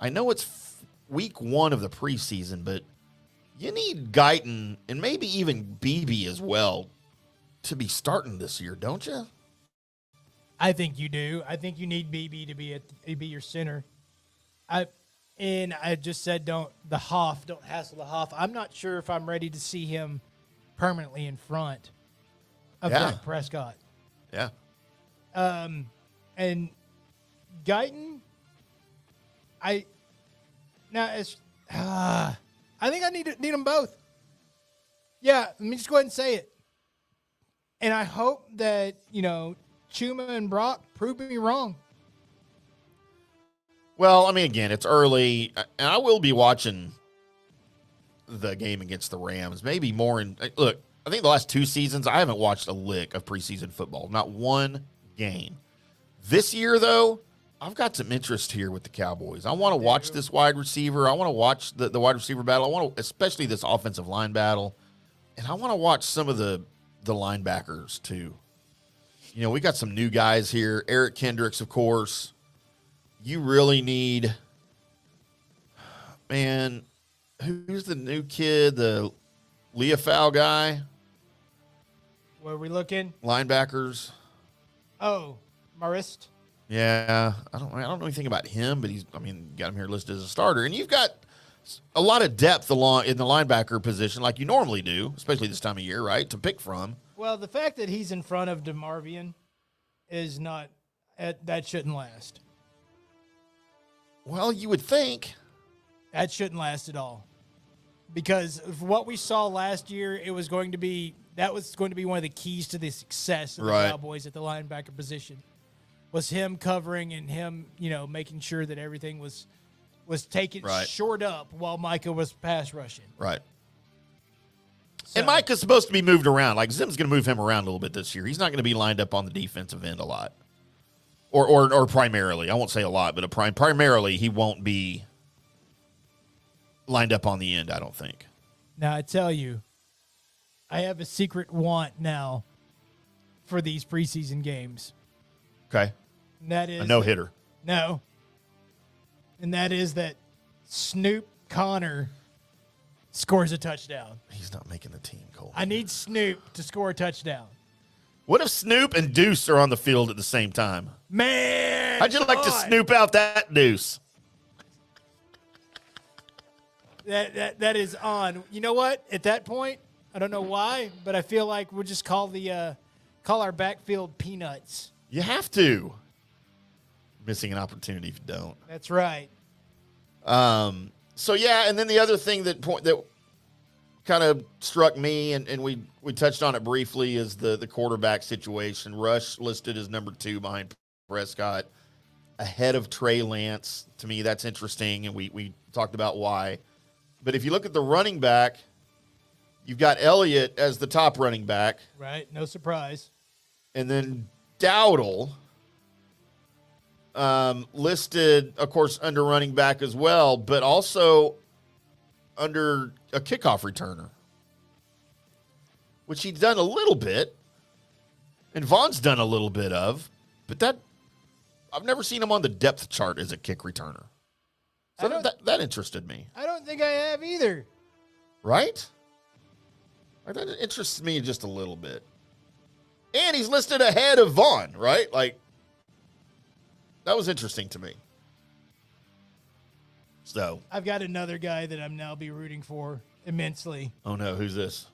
S6: I know it's week 1 of the preseason, but you need Guyton and maybe even Beebe as well to be starting this year, don't you?
S5: I think you do. I think you need Beebe to be your center. I just said don't hassle the Hoff. I'm not sure if I'm ready to see him permanently in front of Dak Prescott.
S6: Yeah.
S5: And Guyton, I think I need them both. Yeah, let me just go ahead and say it. And I hope that, Chuma and Brock prove me wrong.
S6: Well, I mean, again, it's early, and I will be watching the game against the Rams. Maybe more look, I think the last 2 seasons, I haven't watched a lick of preseason football. Not one game. This year, though, I've got some interest here with the Cowboys. I want to watch this wide receiver. I want to watch the wide receiver battle. I want to, especially this offensive line battle. And I want to watch some of the linebackers, too. We got some new guys here. Eric Kendricks, of course. You really need, man, who's the new kid, the Leafau guy?
S5: Where are we looking?
S6: Linebackers.
S5: Oh, Marist.
S6: Yeah, I don't know anything about him, but got him here listed as a starter. And you've got a lot of depth in the linebacker position, like you normally do, especially this time of year, right, to pick from.
S5: Well, the fact that he's in front of DeMarvion is not that shouldn't last.
S6: Well, you would think.
S5: That shouldn't last at all. Because of what we saw last year, that was going to be one of the keys to the success of the Cowboys at the linebacker position. Was him covering and him, making sure that everything was taken short up while Micah was pass rushing.
S6: Right.
S5: So,
S6: and Micah's supposed to be moved around. Like Zim's going to move him around a little bit this year. He's not going to be lined up on the defensive end a lot. Or primarily. I won't say a lot, but primarily he won't be lined up on the end, I don't think.
S5: Now, I tell you, I have a secret want now for these preseason games.
S6: Okay.
S5: And that is
S6: a no-hitter.
S5: No. And that is that Snoop Connor scores a touchdown.
S6: He's not making the team, Cole.
S5: I need Snoop to score a touchdown.
S6: What if Snoop and Deuce are on the field at the same time?
S5: Man!
S6: How'd you like to snoop out that Deuce?
S5: That is on. You know what? At that point, I don't know why, but I feel like we'll just call our backfield Peanuts.
S6: You have to. Missing an opportunity if you don't.
S5: That's right.
S6: So yeah, and then the other thing that kind of struck me, and we touched on it briefly, is the quarterback situation. Rush listed as number 2 behind Prescott, ahead of Trey Lance. To me, that's interesting, and we talked about why. But if you look at the running back, you've got Elliott as the top running back.
S5: Right, no surprise.
S6: And then Dowdle listed, of course, under running back as well, but also under a kickoff returner, which he's done a little bit, and Vaughn's done a little bit of, but that I've never seen him on the depth chart as a kick returner. So that interested me.
S5: I don't think I have either.
S6: Right? That interests me just a little bit. And he's listed ahead of Vaughn, right? Like, that was interesting to me. So
S5: I've got another guy that I'm now be rooting for immensely.
S6: Oh no, who's this?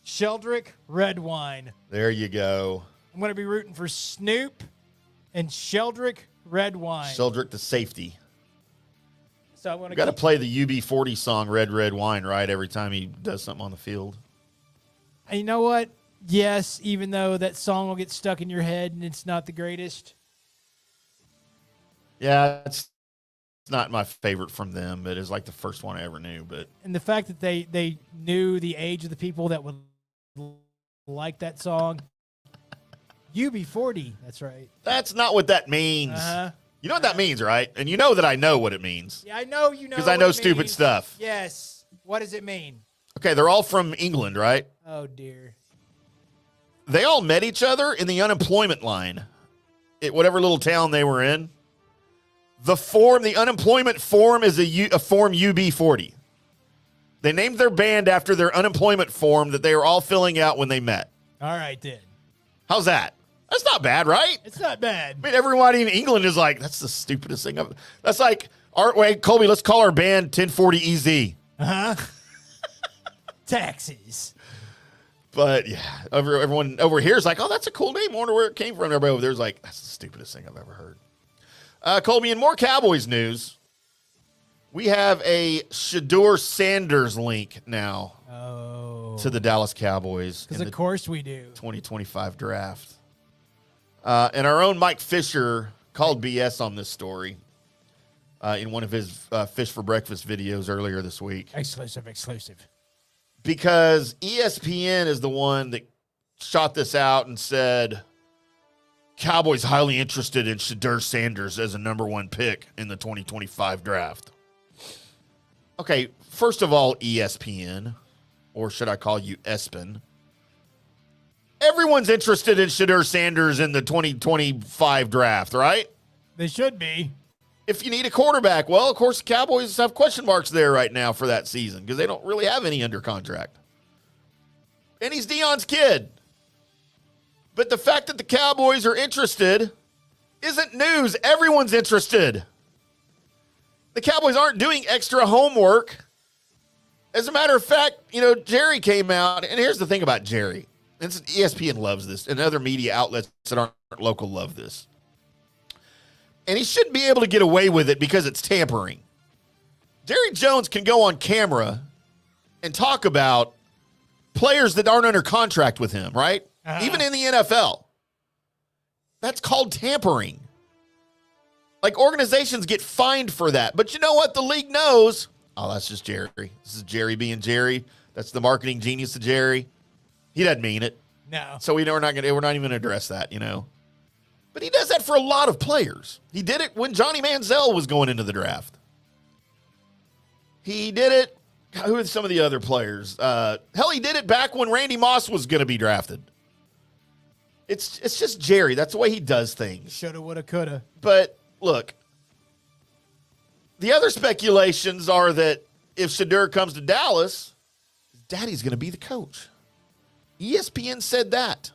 S5: Sheldrick Redwine.
S6: There you go.
S5: I'm going to be rooting for Snoop and Sheldrick Redwine.
S6: Sheldrick the safety.
S5: So I want to
S6: got to play the UB40 song "Red Red Wine" right every time he does something on the field.
S5: And you know what? Yes, even though that song will get stuck in your head and it's not the greatest.
S6: Yeah, it's not my favorite from them, but it's like the first one I ever knew. But
S5: And the fact that they knew the age of the people that would like that song. UB40, that's right.
S6: That's not what that means.
S5: Uh-huh.
S6: You know what that means, right? And you know that I know what it means.
S5: Yeah, I know you know.
S6: Because I know stupid
S5: means.
S6: stuff.
S5: Yes. What does it mean?
S6: Okay, they're all from England, right?
S5: Oh, dear.
S6: They all met each other in the unemployment line at whatever little town they were in. The unemployment form is a form UB40. They named their band after their unemployment form that they were all filling out when they met.
S5: All right, then.
S6: How's that? That's not bad, right?
S5: It's not bad.
S6: I mean, everybody in England is like, that's the stupidest thing ever. That's like, wait, Colby, let's call our band 1040 EZ.
S5: Uh-huh. Taxes.
S6: But, yeah, everyone over here is like, oh, that's a cool name. I wonder where it came from. Everybody over there is like, that's the stupidest thing I've ever heard. Colby, in more Cowboys news, we have a Shedeur Sanders link now to the Dallas Cowboys.
S5: Because, of course, we do.
S6: 2025 draft. And our own Mike Fisher called BS on this story in one of his Fish for Breakfast videos earlier this week.
S5: Exclusive.
S6: Because ESPN is the one that shot this out and said, Cowboys highly interested in Shedeur Sanders as a number 1 pick in the 2025 draft. Okay, first of all, ESPN, or should I call you ESPN? Everyone's interested in Shedeur Sanders in the 2025 draft, right?
S5: They should be.
S6: If you need a quarterback, well, of course, the Cowboys have question marks there right now for that season because they don't really have any under contract. And he's Deion's kid. But the fact that the Cowboys are interested isn't news. Everyone's interested. The Cowboys aren't doing extra homework. As a matter of fact, Jerry came out, and here's the thing about Jerry. ESPN loves this, and other media outlets that aren't local love this. And he shouldn't be able to get away with it because it's tampering. Jerry Jones can go on camera and talk about players that aren't under contract with him, right? Even in the NFL. That's called tampering. Like, organizations get fined for that. But you know what? The league knows. Oh, that's just Jerry. This is Jerry being Jerry. That's the marketing genius of Jerry. He doesn't mean it.
S5: No.
S6: So we're not even going to address that, But he does that for a lot of players. He did it when Johnny Manziel was going into the draft. He did it. Who are some of the other players? Hell, he did it back when Randy Moss was going to be drafted. It's just Jerry. That's the way he does things.
S5: Shoulda, woulda, coulda.
S6: But look, the other speculations are that if Shedeur comes to Dallas, Daddy's going to be the coach. ESPN said that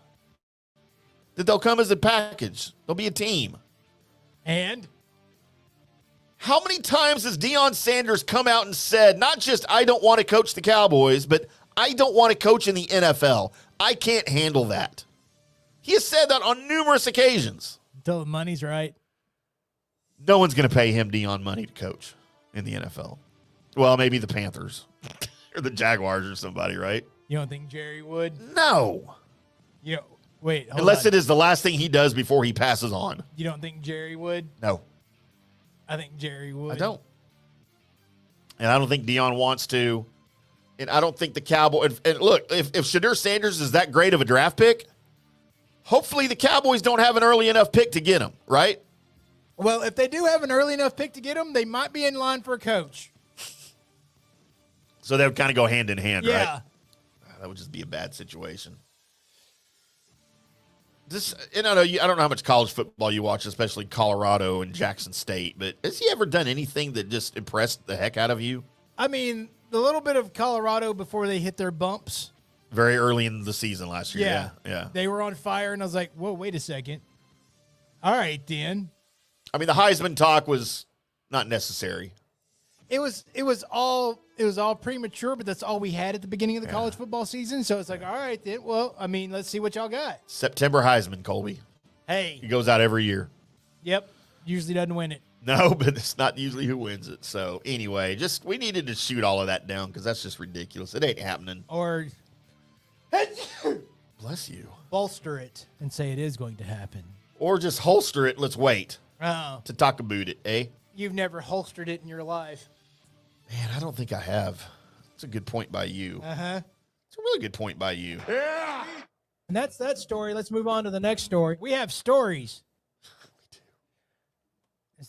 S6: they'll come as a package. They'll be a team.
S5: And?
S6: How many times has Deion Sanders come out and said, not just I don't want to coach the Cowboys, but I don't want to coach in the NFL. I can't handle that. He has said that on numerous occasions.
S5: Until the money's right.
S6: No one's going to pay him Dion money to coach in the NFL. Well, maybe the Panthers or the Jaguars or somebody, right?
S5: You don't think Jerry would?
S6: No.
S5: You know, wait, hold
S6: Unless
S5: on.
S6: it is the last thing he does before he passes on.
S5: You don't think Jerry would?
S6: No.
S5: I think Jerry would.
S6: I don't. And I don't think Dion wants to. And I don't think the Cowboys. And look, if Shadur Sanders is that great of a draft pick, hopefully the Cowboys don't have an early enough pick to get him, right?
S5: Well, if they do have an early enough pick to get him, they might be in line for a coach.
S6: So they would kind of go hand in hand,
S5: Yeah.
S6: right? That would just be a bad situation. And I don't know how much college football you watch, especially Colorado and Jackson State, but has he ever done anything that just impressed the heck out of you?
S5: I mean, the little bit of Colorado before they hit their bumps.
S6: Very early in the season last year. Yeah.
S5: They were on fire, and I was like, whoa, wait a second. All right, then.
S6: I mean, the Heisman talk was not necessary.
S5: It was all premature, but that's all we had at the beginning of the college football season. So it's like, all right, then. Well, I mean, let's see what y'all got.
S6: September Heisman, Colby.
S5: Hey.
S6: He goes out every year.
S5: Yep. Usually doesn't win it.
S6: No, but it's not usually who wins it. So anyway, we needed to shoot all of that down because that's just ridiculous. It ain't happening.
S5: Or
S6: Bless you.
S5: bolster it and say it is going to happen.
S6: Or just holster it. Let's wait
S5: Oh,
S6: to talk about it, eh?
S5: you've never holstered it in your life.
S6: Man, I don't think I have. It's a good point by you.
S5: Uh-huh.
S6: It's a really good point by you.
S5: And that's that story. Let's move on to the next story. We have stories.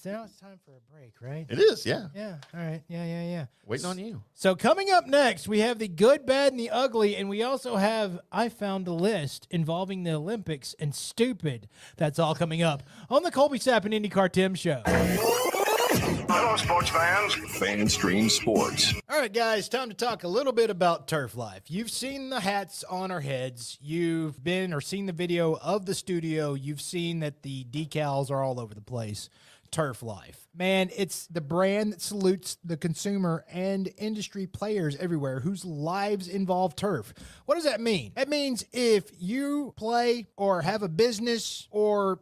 S5: Now it's time for a break, right?
S6: It is, yeah.
S5: Yeah. All right. Yeah.
S6: Waiting on you.
S5: So coming up next, we have the good, bad, and the ugly, and we also have I found a list involving the Olympics and stupid. That's all coming up on the Colby Sapp IndyCarTim show.
S8: Hello, sports fans.
S1: FanStream Sports.
S5: All right, guys, time to talk a little bit about turf life. You've seen the hats on our heads. You've been or seen the video of the studio. You've seen that the decals are all over the place. Turf Life. Man, it's the brand that salutes the consumer and industry players everywhere whose lives involve turf. What does that mean? That means if you play or have a business or,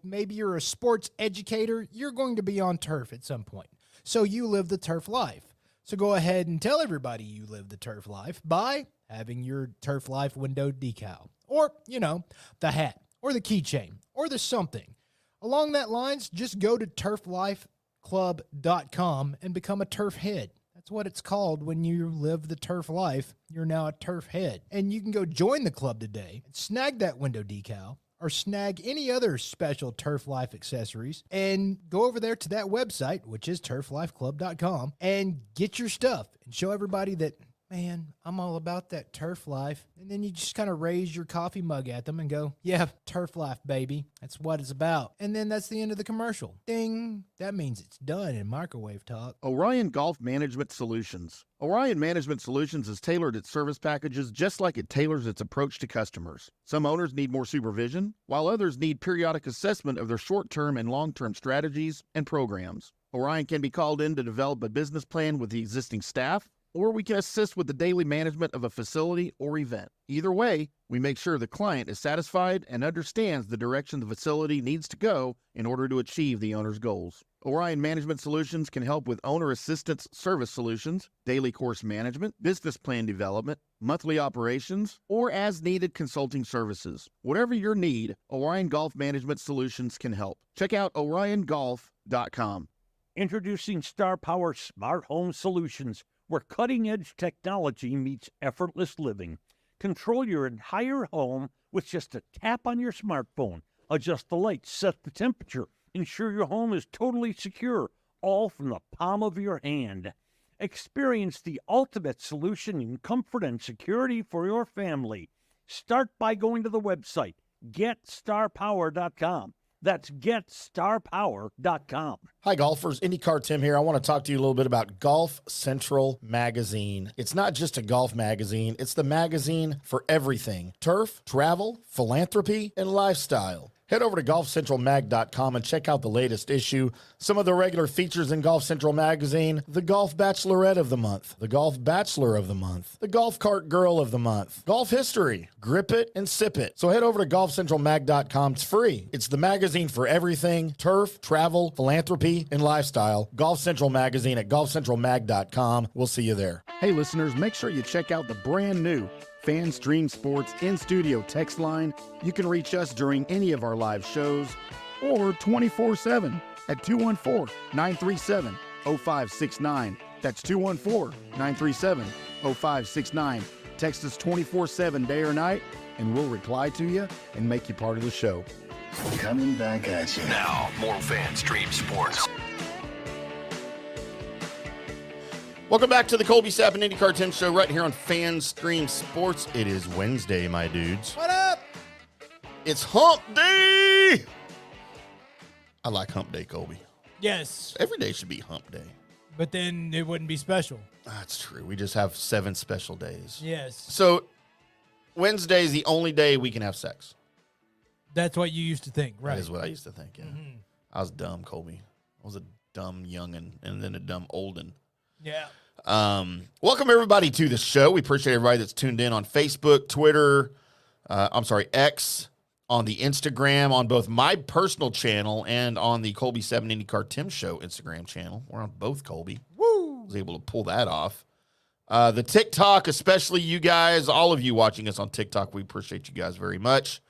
S5: maybe you're a sports educator, you're going to be on turf at some point. So you live the turf life. So go ahead and tell everybody you live the turf life by having your Turf Life window decal or, the hat or the keychain or the something. Along that lines, just go to turflifeclub.com and become a turf head. That's what it's called when you live the turf life. You're now a turf head. And you can go join the club today, snag that window decal, or snag any other special Turf Life accessories, and go over there to that website, which is turflifeclub.com, and get your stuff and show everybody that, man, I'm all about that turf life. And then you just kind of raise your coffee mug at them and go, yeah, turf life, baby. That's what it's about. And then that's the end of the commercial. Ding. That means it's done in microwave talk.
S9: Orion Golf Management Solutions. Orion Management Solutions has tailored its service packages just like it tailors its approach to customers. Some owners need more supervision, while others need periodic assessment of their short-term and long-term strategies and programs. Orion can be called in to develop a business plan with the existing staff, or we can assist with the daily management of a facility or event. Either way, we make sure the client is satisfied and understands the direction the facility needs to go in order to achieve the owner's goals. Orion Management Solutions can help with owner assistance service solutions, daily course management, business plan development, monthly operations, or as-needed consulting services. Whatever your need, Orion Golf Management Solutions can help. Check out oriongolf.com.
S7: Introducing Star Power Smart Home Solutions, where cutting-edge technology meets effortless living. Control your entire home with just a tap on your smartphone. Adjust the lights, set the temperature, ensure your home is totally secure, all from the palm of your hand. Experience the ultimate solution in comfort and security for your family. Start by going to the website, GetStarPower.com. That's GetStarPower.com.
S6: Hi, golfers. IndyCarTim here. I want to talk to you a little bit about Golf Central Magazine. It's not just a golf magazine. It's the magazine for everything. Turf, travel, philanthropy, and lifestyle. Head over to golfcentralmag.com and check out the latest issue. Some of the regular features in Golf Central Magazine: the Golf Bachelorette of the Month, the Golf Bachelor of the Month, the Golf Cart Girl of the Month, Golf History, Grip It and Sip It. So head over to golfcentralmag.com. It's free. It's the magazine for everything: turf, travel, philanthropy, and lifestyle. Golf Central Magazine at golfcentralmag.com. We'll see you there.
S9: Hey, listeners, make sure you check out the brand new FanStream Sports in-studio text line. You can reach us during any of our live shows or 24/7 at 214-937-0569. That's 214-937-0569. Text us 24/7 day or night, and we'll reply to you and make you part of the show.
S1: Coming back at you. Now, more FanStream Sports.
S6: Welcome back to the Colby Sapp and IndyCarTim show right here on FanStream Sports. It is Wednesday, my dudes.
S5: What up?
S6: It's Hump Day. I like Hump Day, Colby.
S5: Yes,
S6: Every day should be Hump Day.
S5: but then it wouldn't be special.
S6: That's true. We just have 7 special days.
S5: Yes,
S6: So Wednesday is the only day we can have sex.
S5: that's what you used to think, right?
S6: That is what I used to think, yeah. I was dumb, Colby. I was a dumb youngin' and then a dumb oldin'.
S5: Yeah.
S6: Welcome everybody to the show. We appreciate everybody that's tuned in on Facebook, Twitter, X, on the Instagram, on both my personal channel and on the Colby Sapp IndyCarTim show Instagram channel. We're on both, Colby. Woo! I was able to pull that off. The TikTok, especially you guys, all of you watching us on TikTok, we appreciate you guys very much.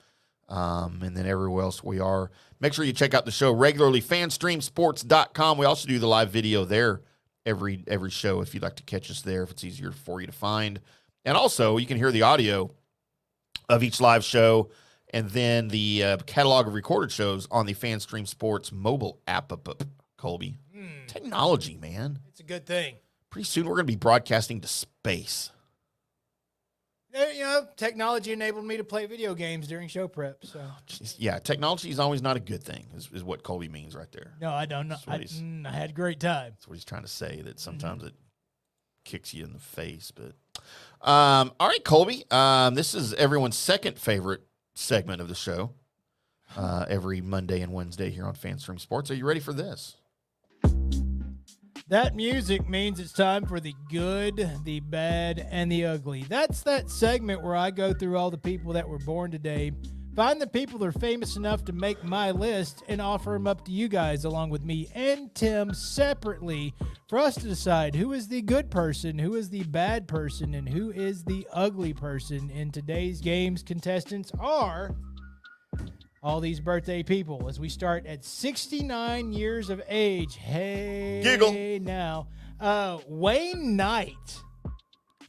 S6: And then everywhere else we are. Make sure you check out the show regularly, fanstreamsports.com. We also do the live video there every show if you'd like to catch us there, if it's easier for you to find. And also, you can hear the audio of each live show and then the catalog of recorded shows on the FanStream Sports mobile app, Colby. Technology, man.
S5: It's a good thing.
S6: Pretty soon we're going to be broadcasting to space.
S5: You know, technology enabled me to play video games during show prep. So
S6: Jeez, yeah, technology is always not a good thing, is what Colby means right there.
S5: no, I don't know. I had a great time.
S6: That's what he's trying to say, that sometimes it kicks you in the face. But all right, Colby, this is everyone's second favorite segment of the show every Monday and Wednesday here on FanStream Sports. Are you ready for this?
S5: That music means it's time for the good, the bad, and the ugly. That's that segment where I go through all the people that were born today, find the people that are famous enough to make my list, and offer them up to you guys along with me and Tim separately for us to decide who is the good person, who is the bad person, and who is the ugly person. In today's game's contestants are all these birthday people, as we start at 69 years of age. Hey,
S6: Giggle.
S5: Now, Wayne Knight,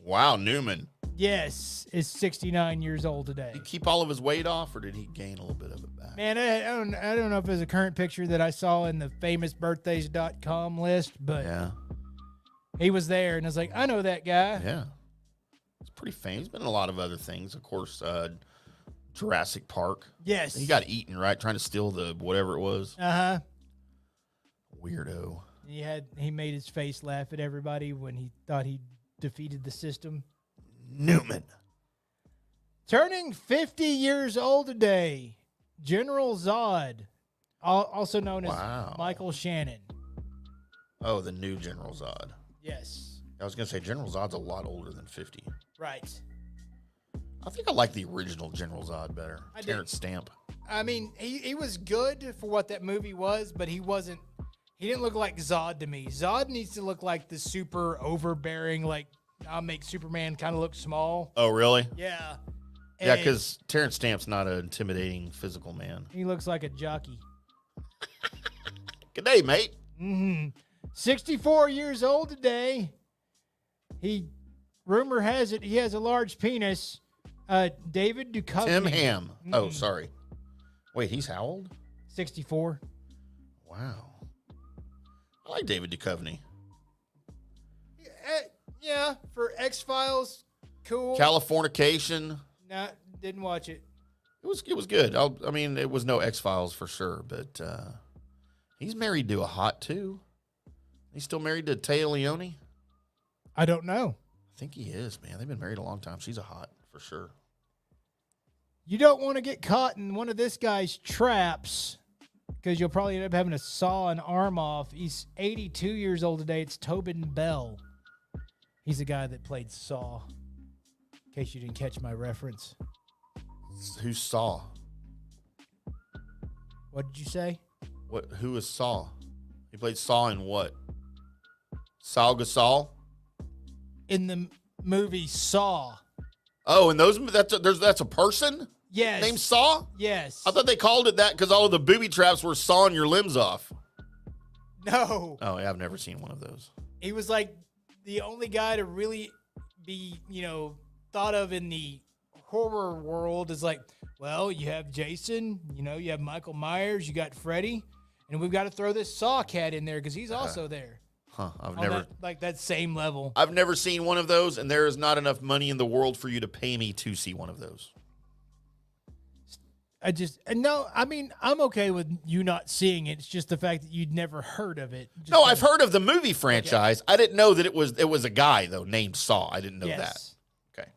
S6: Wow, Newman.
S5: yes, is 69 years old today.
S6: Did he keep all of his weight off, or did he gain a little bit of it back?
S5: Man, I don't know if there's a current picture that I saw in the famousbirthdays.com list, but
S6: Yeah.
S5: he was there, and I was like, I know that guy.
S6: Yeah. He's pretty famous. He's been in a lot of other things. Of course, Jurassic Park.
S5: Yes.
S6: He got eaten, right? Trying to steal the whatever it was.
S5: Uh-huh.
S6: Weirdo.
S5: He made his face laugh at everybody when he thought he defeated the system.
S6: Newman.
S5: Turning 50 years old today, General Zod, also known as
S6: Wow.
S5: Michael Shannon.
S6: Oh, the new General Zod.
S5: Yes.
S6: I was going to say General Zod's a lot older than 50.
S5: Right.
S6: I think I like the original General Zod better.
S5: I did.
S6: Terrence Stamp.
S5: I mean, he was good for what that movie was, but he didn't look like Zod to me. Zod needs to look like the super overbearing, like, I'll make Superman kind of look small.
S6: Oh, really?
S5: Yeah.
S6: Yeah,
S5: And
S6: because Terrence Stamp's not an intimidating physical man.
S5: he looks like a jockey.
S6: Good day, mate.
S5: 64 years old today. Rumor has it he has a large penis. David Duchovny.
S6: Tim Ham. Oh, sorry. Wait, he's how old?
S5: 64.
S6: Wow. I like David Duchovny.
S5: Yeah, for X-Files, cool.
S6: Californication.
S5: Nah, didn't watch it.
S6: It was good. I mean, it was no X-Files for sure, but he's married to a hot too. He's still married to Taya Leone?
S5: I don't know.
S6: I think he is, man. They've been married a long time. She's a hot for sure.
S5: You don't want to get caught in one of this guy's traps because you'll probably end up having to saw an arm off. He's 82 years old today. It's Tobin Bell. He's the guy that played Saw. In case you didn't catch my reference.
S6: Who's Saw?
S5: What did you say?
S6: Who is Saw? He played Saw in what? Saul Gasol?
S5: In the movie Saw.
S6: Oh, and that's a person?
S5: Yes.
S6: Named Saw?
S5: Yes.
S6: I thought they called it that because all of the booby traps were sawing your limbs off.
S5: No.
S6: Oh, yeah, I've never seen one of those.
S5: He was like the only guy to really be, thought of in the horror world is like, well, you have Jason, you have Michael Myers, you got Freddy, and we've got to throw this Saw cat in there because he's also there.
S6: Huh,
S5: that same level.
S6: I've never seen one of those, and there is not enough money in the world for you to pay me to see one of those.
S5: I'm okay with you not seeing it. It's just the fact that you'd never heard of it.
S6: No, I've heard of the movie franchise. Okay. I didn't know that it was a guy though named Saw. I didn't know that. Okay,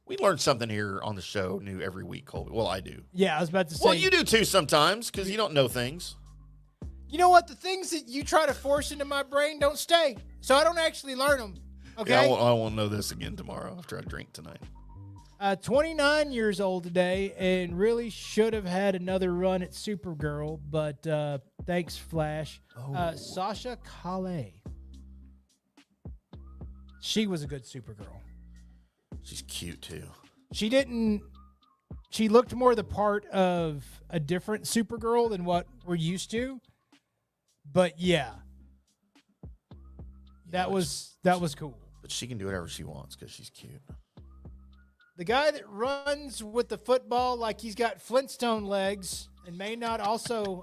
S6: we learn something here on the show new every week, Colby. Well, I do.
S5: Yeah, I was about to say.
S6: Well, you do too sometimes because you don't know things.
S5: You know what? The things that you try to force into my brain don't stay, so I don't actually learn them. Okay.
S6: Yeah, I won't know this again tomorrow after I drink tonight.
S5: 29 years old today, and really should have had another run at Supergirl, but thanks, Flash. Sasha Calais. She was a good Supergirl.
S6: She's cute too.
S5: She looked more the part of a different Supergirl than what we're used to. But yeah, that was cool.
S6: But she can do whatever she wants because she's cute.
S5: The guy that runs with the football like he's got Flintstone legs and may not also,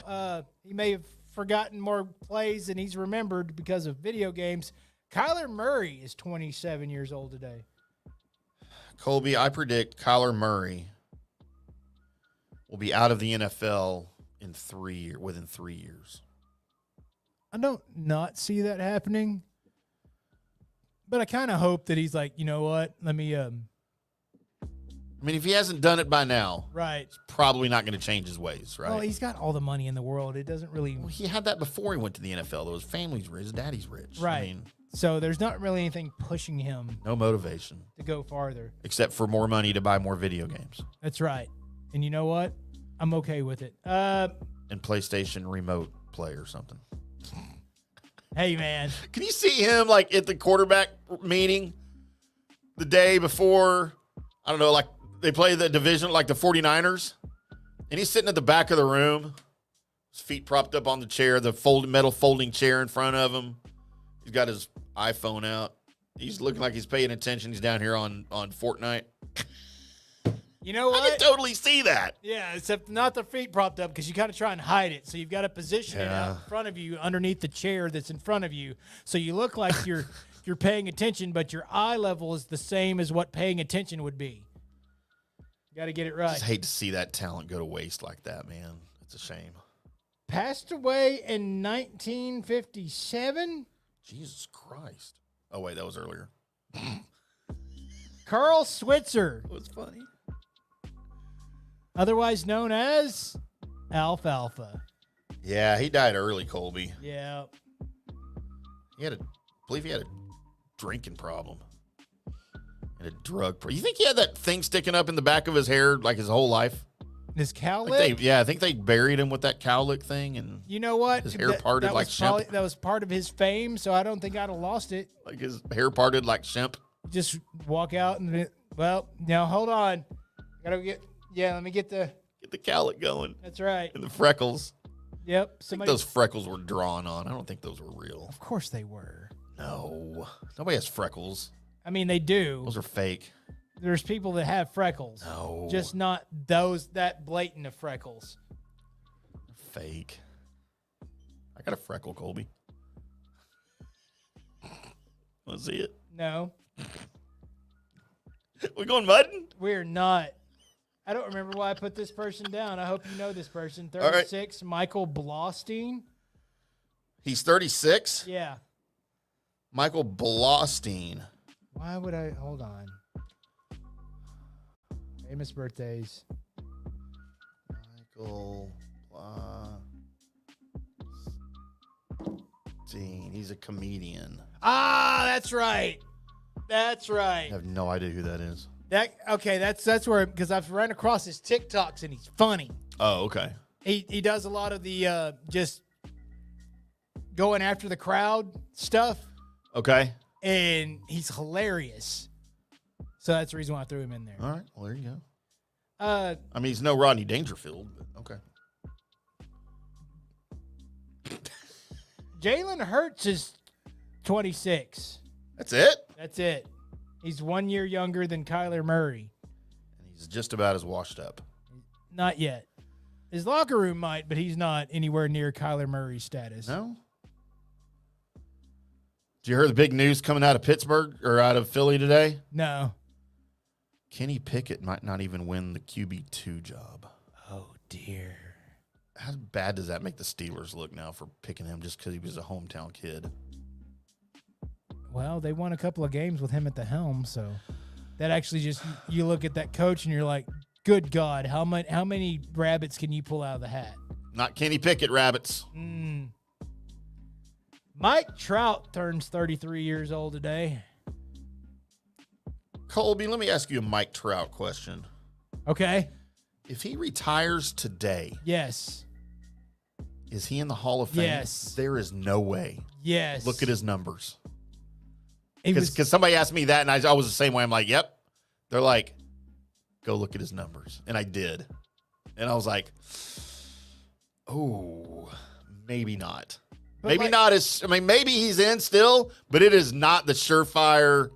S5: he may have forgotten more plays than he's remembered because of video games. Kyler Murray is 27 years old today.
S6: Colby, I predict Kyler Murray will be out of the NFL within 3 years.
S5: I don't not see that happening, but I kind of hope that he's like, you know what? Let me.
S6: I mean, if he hasn't done it by now,
S5: right,
S6: he's probably not going to change his ways, right?
S5: Well, he's got all the money in the world. It doesn't really.
S6: Well, he had that before he went to the NFL. Though his family's rich, his daddy's rich,
S5: right?
S6: I mean,
S5: so there's not really anything pushing him.
S6: No motivation
S5: to go farther,
S6: except for more money to buy more video games.
S5: That's right, and you know what? I'm okay with it.
S6: And PlayStation Remote Play or something.
S5: Hey, man.
S6: Can you see him like at the quarterback meeting the day before, I don't know, like they play the division, like the 49ers, and he's sitting at the back of the room, his feet propped up on the chair, the metal folding chair in front of him. He's got his iPhone out. He's looking like he's paying attention. He's down here on Fortnite.
S5: You know what?
S6: I can totally see that.
S5: Yeah, except not the feet propped up because you got to try and hide it. So you've got to position it out in front of you underneath the chair that's in front of you. So you look like you're paying attention, but your eye level is the same as what paying attention would be. You got to get it right.
S6: I just hate to see that talent go to waste like that, man. It's a shame.
S5: Passed away in 1957?
S6: Jesus Christ. Oh, wait, that was earlier.
S5: Carl Switzer.
S6: That was funny.
S5: Otherwise known as Alfalfa.
S6: Yeah, he died early, Colby.
S5: Yeah.
S6: I believe he had a drinking problem and a drug problem. You think he had that thing sticking up in the back of his hair like his whole life?
S5: His cowlick?
S6: I think they buried him with that cowlick thing, and
S5: you know what?
S6: His hair parted like Shemp.
S5: That was part of his fame, so I don't think I'd have lost it.
S6: Like his hair parted like Shemp.
S5: Just walk out and now hold on. Gotta let me get the
S6: cowlick going.
S5: That's right.
S6: And the freckles.
S5: Yep.
S6: I think those freckles were drawn on. I don't think those were real.
S5: Of course they were.
S6: No. Nobody has freckles.
S5: I mean, they do.
S6: Those are fake.
S5: There's people that have freckles.
S6: No.
S5: Just not that blatant of freckles.
S6: Fake. I got a freckle, Colby. Want to see it?
S5: No.
S6: We going mudding?
S5: We're not. I don't remember why I put this person down. I hope you know this person. 36, right. Michael Blostein.
S6: He's 36?
S5: Yeah.
S6: Michael Blostein.
S5: Why would I? Hold on. Famous birthdays.
S6: Michael Dean. He's a comedian.
S5: Ah, that's right. That's right.
S6: I have no idea who that is.
S5: That's where, because I've run across his TikToks and he's funny.
S6: Oh, okay.
S5: He does a lot of the just going after the crowd stuff.
S6: Okay.
S5: And he's hilarious. So that's the reason why I threw him in there.
S6: All right. Well, there you go.
S5: Uh,
S6: I mean, he's no Rodney Dangerfield, but okay.
S5: Jalen Hurts is 26.
S6: That's it?
S5: That's it. He's 1 year younger than Kyler Murray.
S6: And he's just about as washed up.
S5: Not yet. His locker room might, but he's not anywhere near Kyler Murray's status.
S6: No? Did you hear the big news coming out of Pittsburgh or out of Philly today?
S5: No.
S6: Kenny Pickett might not even win the QB2 job.
S5: Oh, dear.
S6: How bad does that make the Steelers look now for picking him just because he was a hometown kid?
S5: Well, they won a couple of games with him at the helm, so that actually just, you look at that coach and you're like, good God, how many rabbits can you pull out of the hat?
S6: Not Kenny Pickett rabbits.
S5: Mike Trout turns 33 years old today.
S6: Colby, let me ask you a Mike Trout question.
S5: Okay.
S6: If he retires today,
S5: Yes.
S6: is he in the Hall of Fame?
S5: Yes.
S6: There is no way.
S5: Yes.
S6: Look at his numbers.
S5: He was-
S6: Because somebody asked me that, and I was the same way. I'm like, yep. They're like, go look at his numbers. And I did. And I was like, oh, maybe not.
S5: But
S6: maybe
S5: like-
S6: not as, I mean, maybe he's in still, but it is not the surefire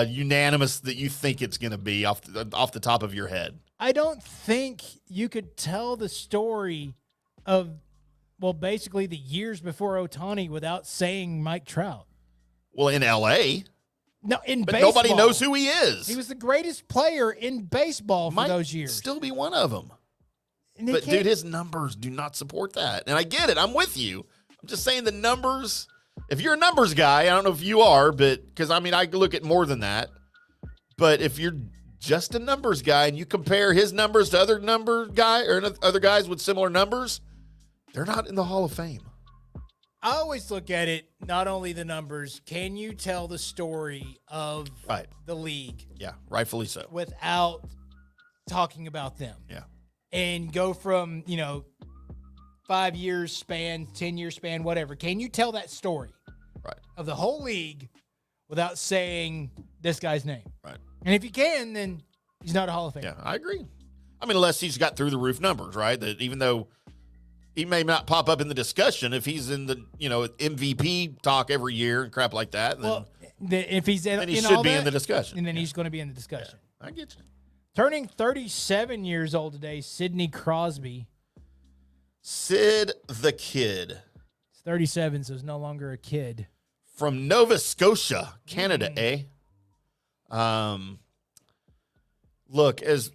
S6: unanimous that you think it's going to be off the top of your head.
S5: I don't think you could tell the story of, well, basically the years before Ohtani without saying Mike Trout.
S6: Well, in L.A.,
S5: No, in
S6: but
S5: baseball.
S6: nobody knows who he is.
S5: He was the greatest player in baseball for
S6: Might
S5: those years.
S6: still be one of them.
S5: And they
S6: But,
S5: can't-
S6: dude, his numbers do not support that. And I get it. I'm with you. I'm just saying the numbers. If you're a numbers guy, I don't know if you are, but because, I mean, I look at more than that. But if you're just a numbers guy and you compare his numbers to other number guy or other guys with similar numbers, they're not in the Hall of Fame.
S5: I always look at it, not only the numbers, can you tell the story of
S6: Right.
S5: the league
S6: Yeah, rightfully so.
S5: without talking about them?
S6: Yeah.
S5: And go from, 5 years span, 10-year span, whatever. Can you tell that story
S6: Right.
S5: of the whole league without saying this guy's name?
S6: Right.
S5: And if you can, then he's not a Hall of Famer.
S6: Yeah, I agree. I mean, unless he's got through the roof numbers, right? That even though he may not pop up in the discussion, if he's in the MVP talk every year and crap like that, then,
S5: Well, if he's in,
S6: then he
S5: in
S6: should
S5: all
S6: be
S5: that,
S6: in the discussion.
S5: and then he's going to be in the discussion.
S6: I get you.
S5: Turning 37 years old today, Sidney Crosby.
S6: Sid the Kid
S5: He's 37, so he's no longer a kid.
S6: from Nova Scotia, Canada, eh? Look, as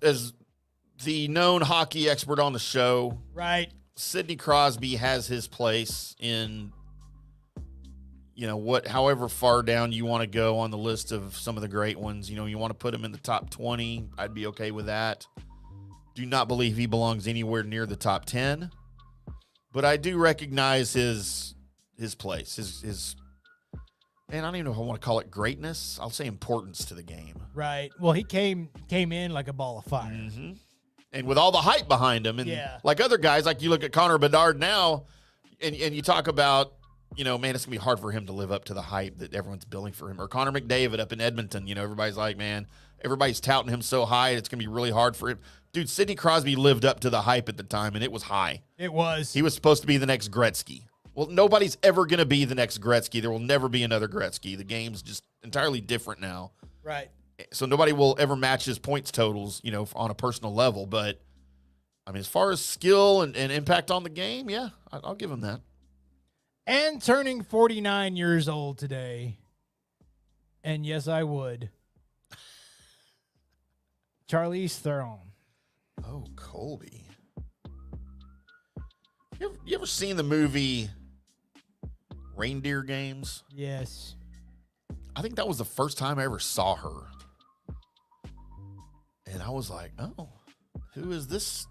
S6: the known hockey expert on the show,
S5: Right.
S6: Sidney Crosby has his place in, however far down you want to go on the list of some of the great ones. You want to put him in the top 20, I'd be okay with that. Do not believe he belongs anywhere near the top 10, but I do recognize his place, his man, I don't even know if I want to call it greatness. I'll say importance to the game.
S5: Right. Well, he came in like a ball of fire.
S6: Mm-hmm. And with all the hype behind him, and
S5: Yeah.
S6: like other guys, like you look at Connor Bedard now, and you talk about, man, it's gonna be hard for him to live up to the hype that everyone's building for him. Or Connor McDavid up in Edmonton, everybody's like, man, everybody's touting him so high, it's gonna be really hard for him. Dude, Sidney Crosby lived up to the hype at the time, and it was high.
S5: It was.
S6: He was supposed to be the next Gretzky. Well, nobody's ever gonna be the next Gretzky. There will never be another Gretzky. The game's just entirely different now.
S5: Right.
S6: So nobody will ever match his points totals, on a personal level. But, I mean, as far as skill and impact on the game, yeah, I'll give him that.
S5: And turning 49 years old today. And yes, I would. Charlize Theron.
S6: Oh, Colby. You ever seen the movie Reindeer Games?
S5: Yes.
S6: I think that was the first time I ever saw her. And I was like, oh, who is this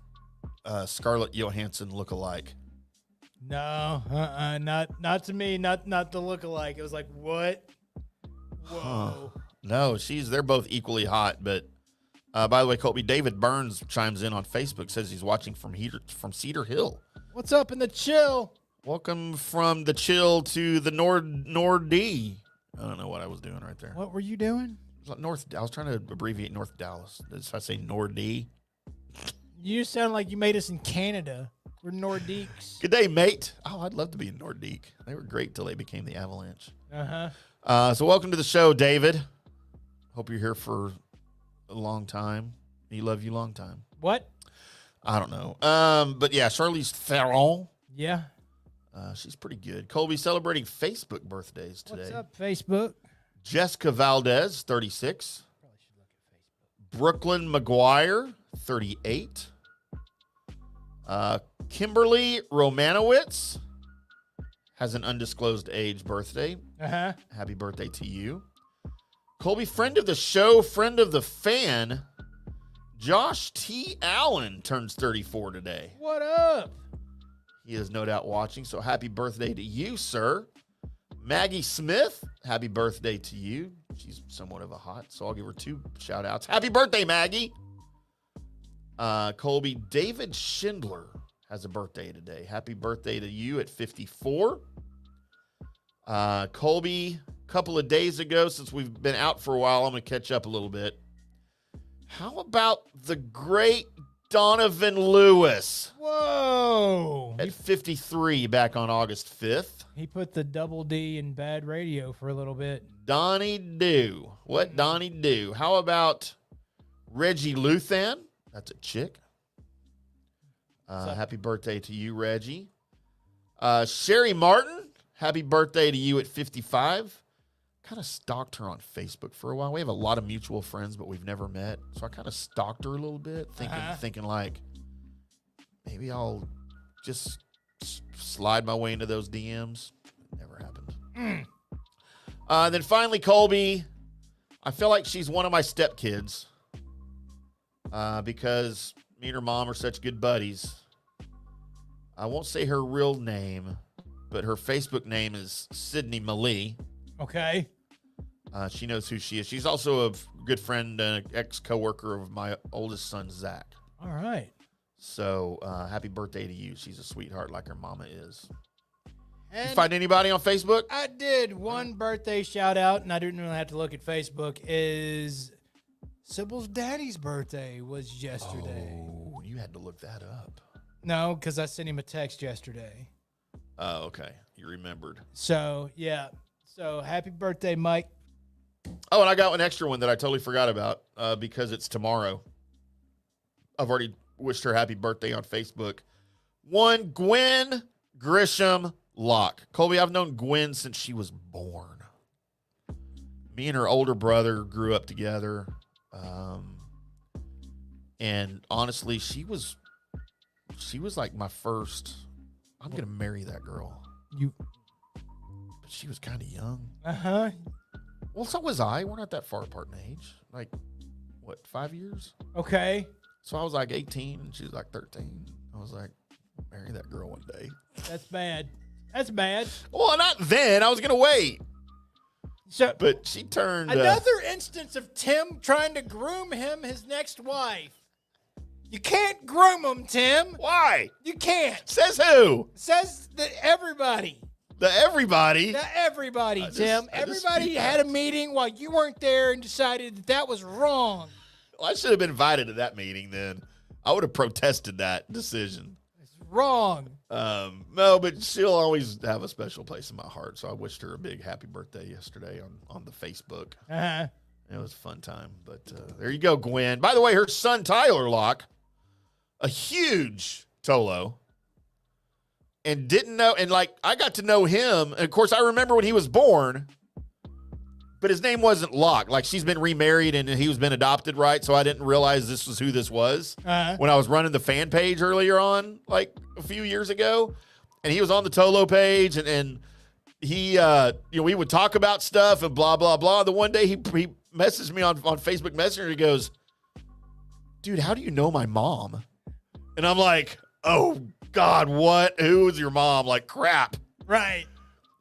S6: Scarlett Johansson look-alike.
S5: No, not to me, not the look-alike. It was like, what? Whoa.
S6: No, they're both equally hot. But by the way, Colby, David Burns chimes in on Facebook, says he's watching from Cedar Hill.
S5: What's up in the chill?
S6: Welcome from the chill to the Nord-D. I don't know what I was doing right there.
S5: What were you doing?
S6: I was trying to abbreviate North Dallas. Did I say Nord-D?
S5: You sound like you made us in Canada. We're Nordiques.
S6: Good day, mate. Oh, I'd love to be in Nordique. They were great till they became the Avalanche. So welcome to the show, David. Hope you're here for a long time. You love you long time.
S5: What?
S6: I don't know. But yeah, Charlize Theron.
S5: Yeah.
S6: She's pretty good. Colby celebrating Facebook birthdays today.
S5: What's up, Facebook?
S6: Jessica Valdez, 36.
S5: Probably should look at Facebook.
S6: Brooklyn McGuire, 38. Kimberly Romanowitz has an undisclosed age birthday. Happy birthday to you. Colby, friend of the show, friend of the fan, Josh T. Allen turns 34 today.
S5: What up?
S6: He is no doubt watching, so happy birthday to you, sir. Maggie Smith, happy birthday to you. She's somewhat of a hot, so I'll give her 2 shout-outs. Happy birthday, Maggie. Colby, David Schindler has a birthday today. Happy birthday to you at 54. Colby, a couple of days ago, since we've been out for a while, I'm going to catch up a little bit. How about the great Donovan Lewis?
S5: Whoa.
S6: At 53 back on August 5th.
S5: He put the double D in bad radio for a little bit.
S6: Donnie do. What Donnie do? How about Reggie Luthan? That's a chick. Happy birthday to you, Reggie. Sherry Martin, happy birthday to you at 55. Kind of stalked her on Facebook for a while. We have a lot of mutual friends, but we've never met. So I kind of stalked her a little bit, thinking like, maybe I'll just slide my way into those DMs. It never happened. Then finally, Colby, I feel like she's one of my stepkids because me and her mom are such good buddies. I won't say her real name, but her Facebook name is Sydney Malee.
S5: Okay.
S6: She knows who she is. She's also a good friend and ex-coworker of my oldest son, Zach.
S5: All right.
S6: So happy birthday to you. She's a sweetheart like her mama is.
S5: And
S6: you find anybody on Facebook?
S5: I did. One birthday shout out, and I didn't really have to look at Facebook, is Sybil's daddy's birthday was yesterday.
S6: Oh, you had to look that up.
S5: No, because I sent him a text yesterday.
S6: Oh, okay. You remembered.
S5: So, yeah. So, happy birthday, Mike.
S6: Oh, and I got an extra one that I totally forgot about because it's tomorrow. I've already wished her happy birthday on Facebook. One, Gwen Grisham Locke. Colby, I've known Gwen since she was born. Me and her older brother grew up together. And honestly, she was like my first, I'm going to marry that girl. But she was kind of young.
S5: Uh-huh.
S6: Well, so was I. We're not that far apart in age. Like, what, 5 years?
S5: Okay.
S6: So I was like 18 and she was like 13. I was like, marry that girl one day.
S5: That's bad. That's bad.
S6: Well, not then. I was going to wait.
S5: So,
S6: but she turned.
S5: Another instance of Tim trying to groom his next wife. You can't groom him, Tim.
S6: Why?
S5: You can't.
S6: Says who?
S5: Says everybody.
S6: The everybody?
S5: The everybody, Tim. Everybody had a meeting while you weren't there and decided that was wrong.
S6: Well, I should have been invited to that meeting then. I would have protested that decision.
S5: It's wrong.
S6: No, but she'll always have a special place in my heart. So I wished her a big happy birthday yesterday on the Facebook.
S5: Uh-huh.
S6: It was a fun time. But there you go, Gwen. By the way, her son, Tyler Locke, a huge Tolo. And didn't know, and like I got to know him. And of course, I remember when he was born, but his name wasn't Locke. Like she's been remarried and he was been adopted, right? So I didn't realize this was who this was when I was running the fan page earlier on, like a few years ago. And he was on the Tolo page, and he, we would talk about stuff and blah blah blah. The one day he messaged me on Facebook Messenger. He goes, "Dude, how do you know my mom?" And I'm like, oh, God, what? Who is your mom? Like, crap.
S5: Right.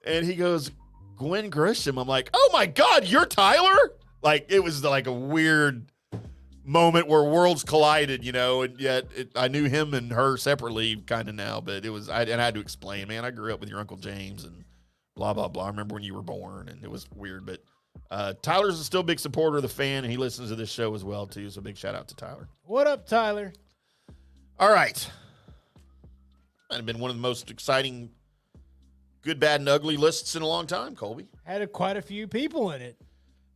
S6: And he goes, Gwen Grisham. I'm like, oh, my God, you're Tyler? Like, it was like a weird moment where worlds collided, you know, and yet I knew him and her separately kind of now, but it was, and I had to explain, man, I grew up with your Uncle James and blah, blah, blah. I remember when you were born, and it was weird, but Tyler's still a big supporter of the fan, and he listens to this show as well, too, so big shout out to Tyler.
S5: What up, Tyler?
S6: All right. Might have been one of the most exciting good, bad, and ugly lists in a long time, Colby.
S5: Had quite a few people in it.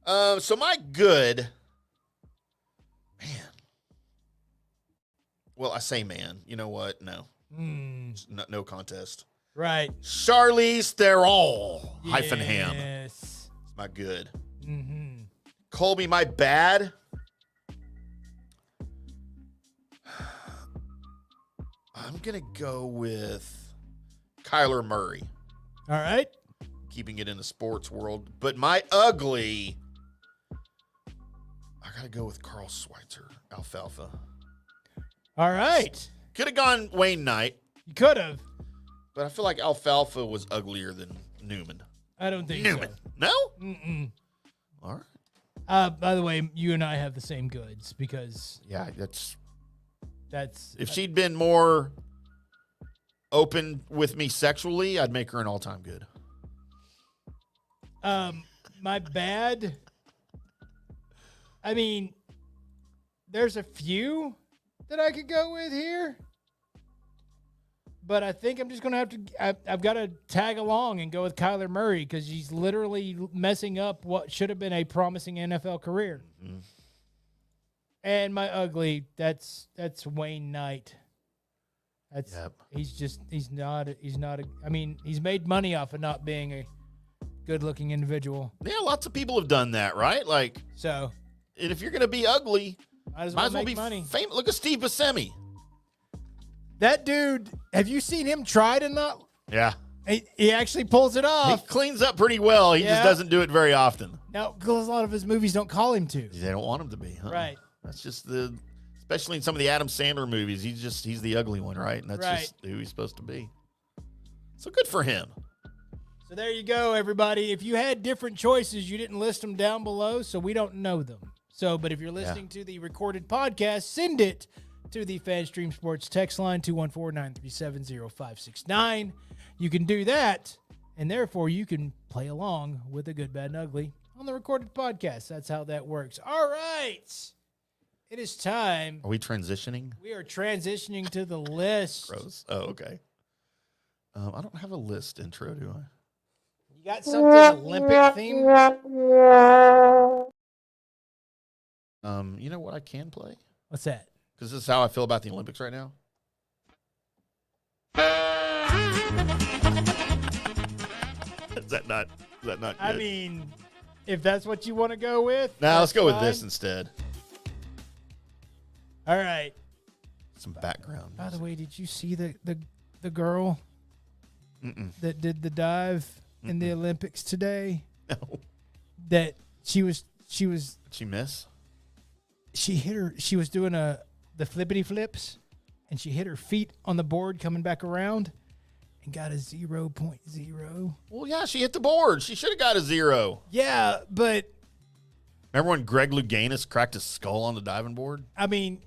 S6: So my good, man. Well, I say man. You know what? No. No contest.
S5: Right.
S6: Charlize Theron -ham.
S5: Yes.
S6: It's my good.
S5: Mm-hmm.
S6: Colby, my bad. I'm going to go with Kyler Murray.
S5: All right.
S6: Keeping it in the sports world. But my ugly, I got to go with Carl Schweitzer, Alfalfa.
S5: All right.
S6: Could have gone Wayne Knight.
S5: You could have.
S6: But I feel like Alfalfa was uglier than Newman.
S5: I don't think
S6: Newman.
S5: so.
S6: No?
S5: Mm-mm.
S6: All right.
S5: By the way, you and I have the same goods because
S6: Yeah,
S5: that's
S6: if she'd been more open with me sexually, I'd make her an all-time good.
S5: my bad. I mean, there's a few that I could go with here, but I think I'm just going to have to, I've got to tag along and go with Kyler Murray because he's literally messing up what should have been a promising NFL career. Mm-hmm. And my ugly, that's Wayne Knight. That's he's not I mean, he's made money off of not being a good-looking individual.
S6: Yeah, lots of people have done that, right? Like,
S5: so,
S6: and if you're going to be ugly,
S5: might as
S6: well
S5: make
S6: be
S5: money.
S6: Famous. Look at Steve Buscemi.
S5: That dude, have you seen him try to not?
S6: Yeah.
S5: He actually pulls it off.
S6: He cleans up pretty well. He just doesn't do it very often.
S5: No, because a lot of his movies don't call him to.
S6: They don't want him to be, huh?
S5: Right.
S6: That's just especially in some of the Adam Sandler movies, he's the ugly one, right? And that's just who he's supposed to be. So good for him.
S5: So there you go, everybody. If you had different choices, you didn't list them down below, so we don't know them. So, but if you're listening to the recorded podcast, send it to the FanStream Sports text line, 214-937-0569. You can do that, and therefore you can play along with the Good, Bad, and Ugly on the recorded podcast. That's how that works. All right. It is time.
S6: Are we transitioning?
S5: We are transitioning to the list.
S6: Gross. Oh, okay. I don't have a list intro, do I?
S5: You got something Olympic themed?
S6: You know what I can play?
S5: What's that?
S6: Because this is how I feel about the Olympics right now. Is that not good?
S5: I mean, if that's what you want to go with.
S6: Now let's go
S5: fine.
S6: with this instead.
S5: All right.
S6: Some background.
S5: By the way, did you see the girl that did the dive in the Olympics today?
S6: No.
S5: That she was.
S6: Did she miss?
S5: She hit her. She was doing the flippity flips, and she hit her feet on the board coming back around, and got a 0.0.
S6: Well, yeah, she hit the board. She should have got a 0.
S5: Yeah, but
S6: remember when Greg Louganis cracked his skull on the diving board?
S5: I mean,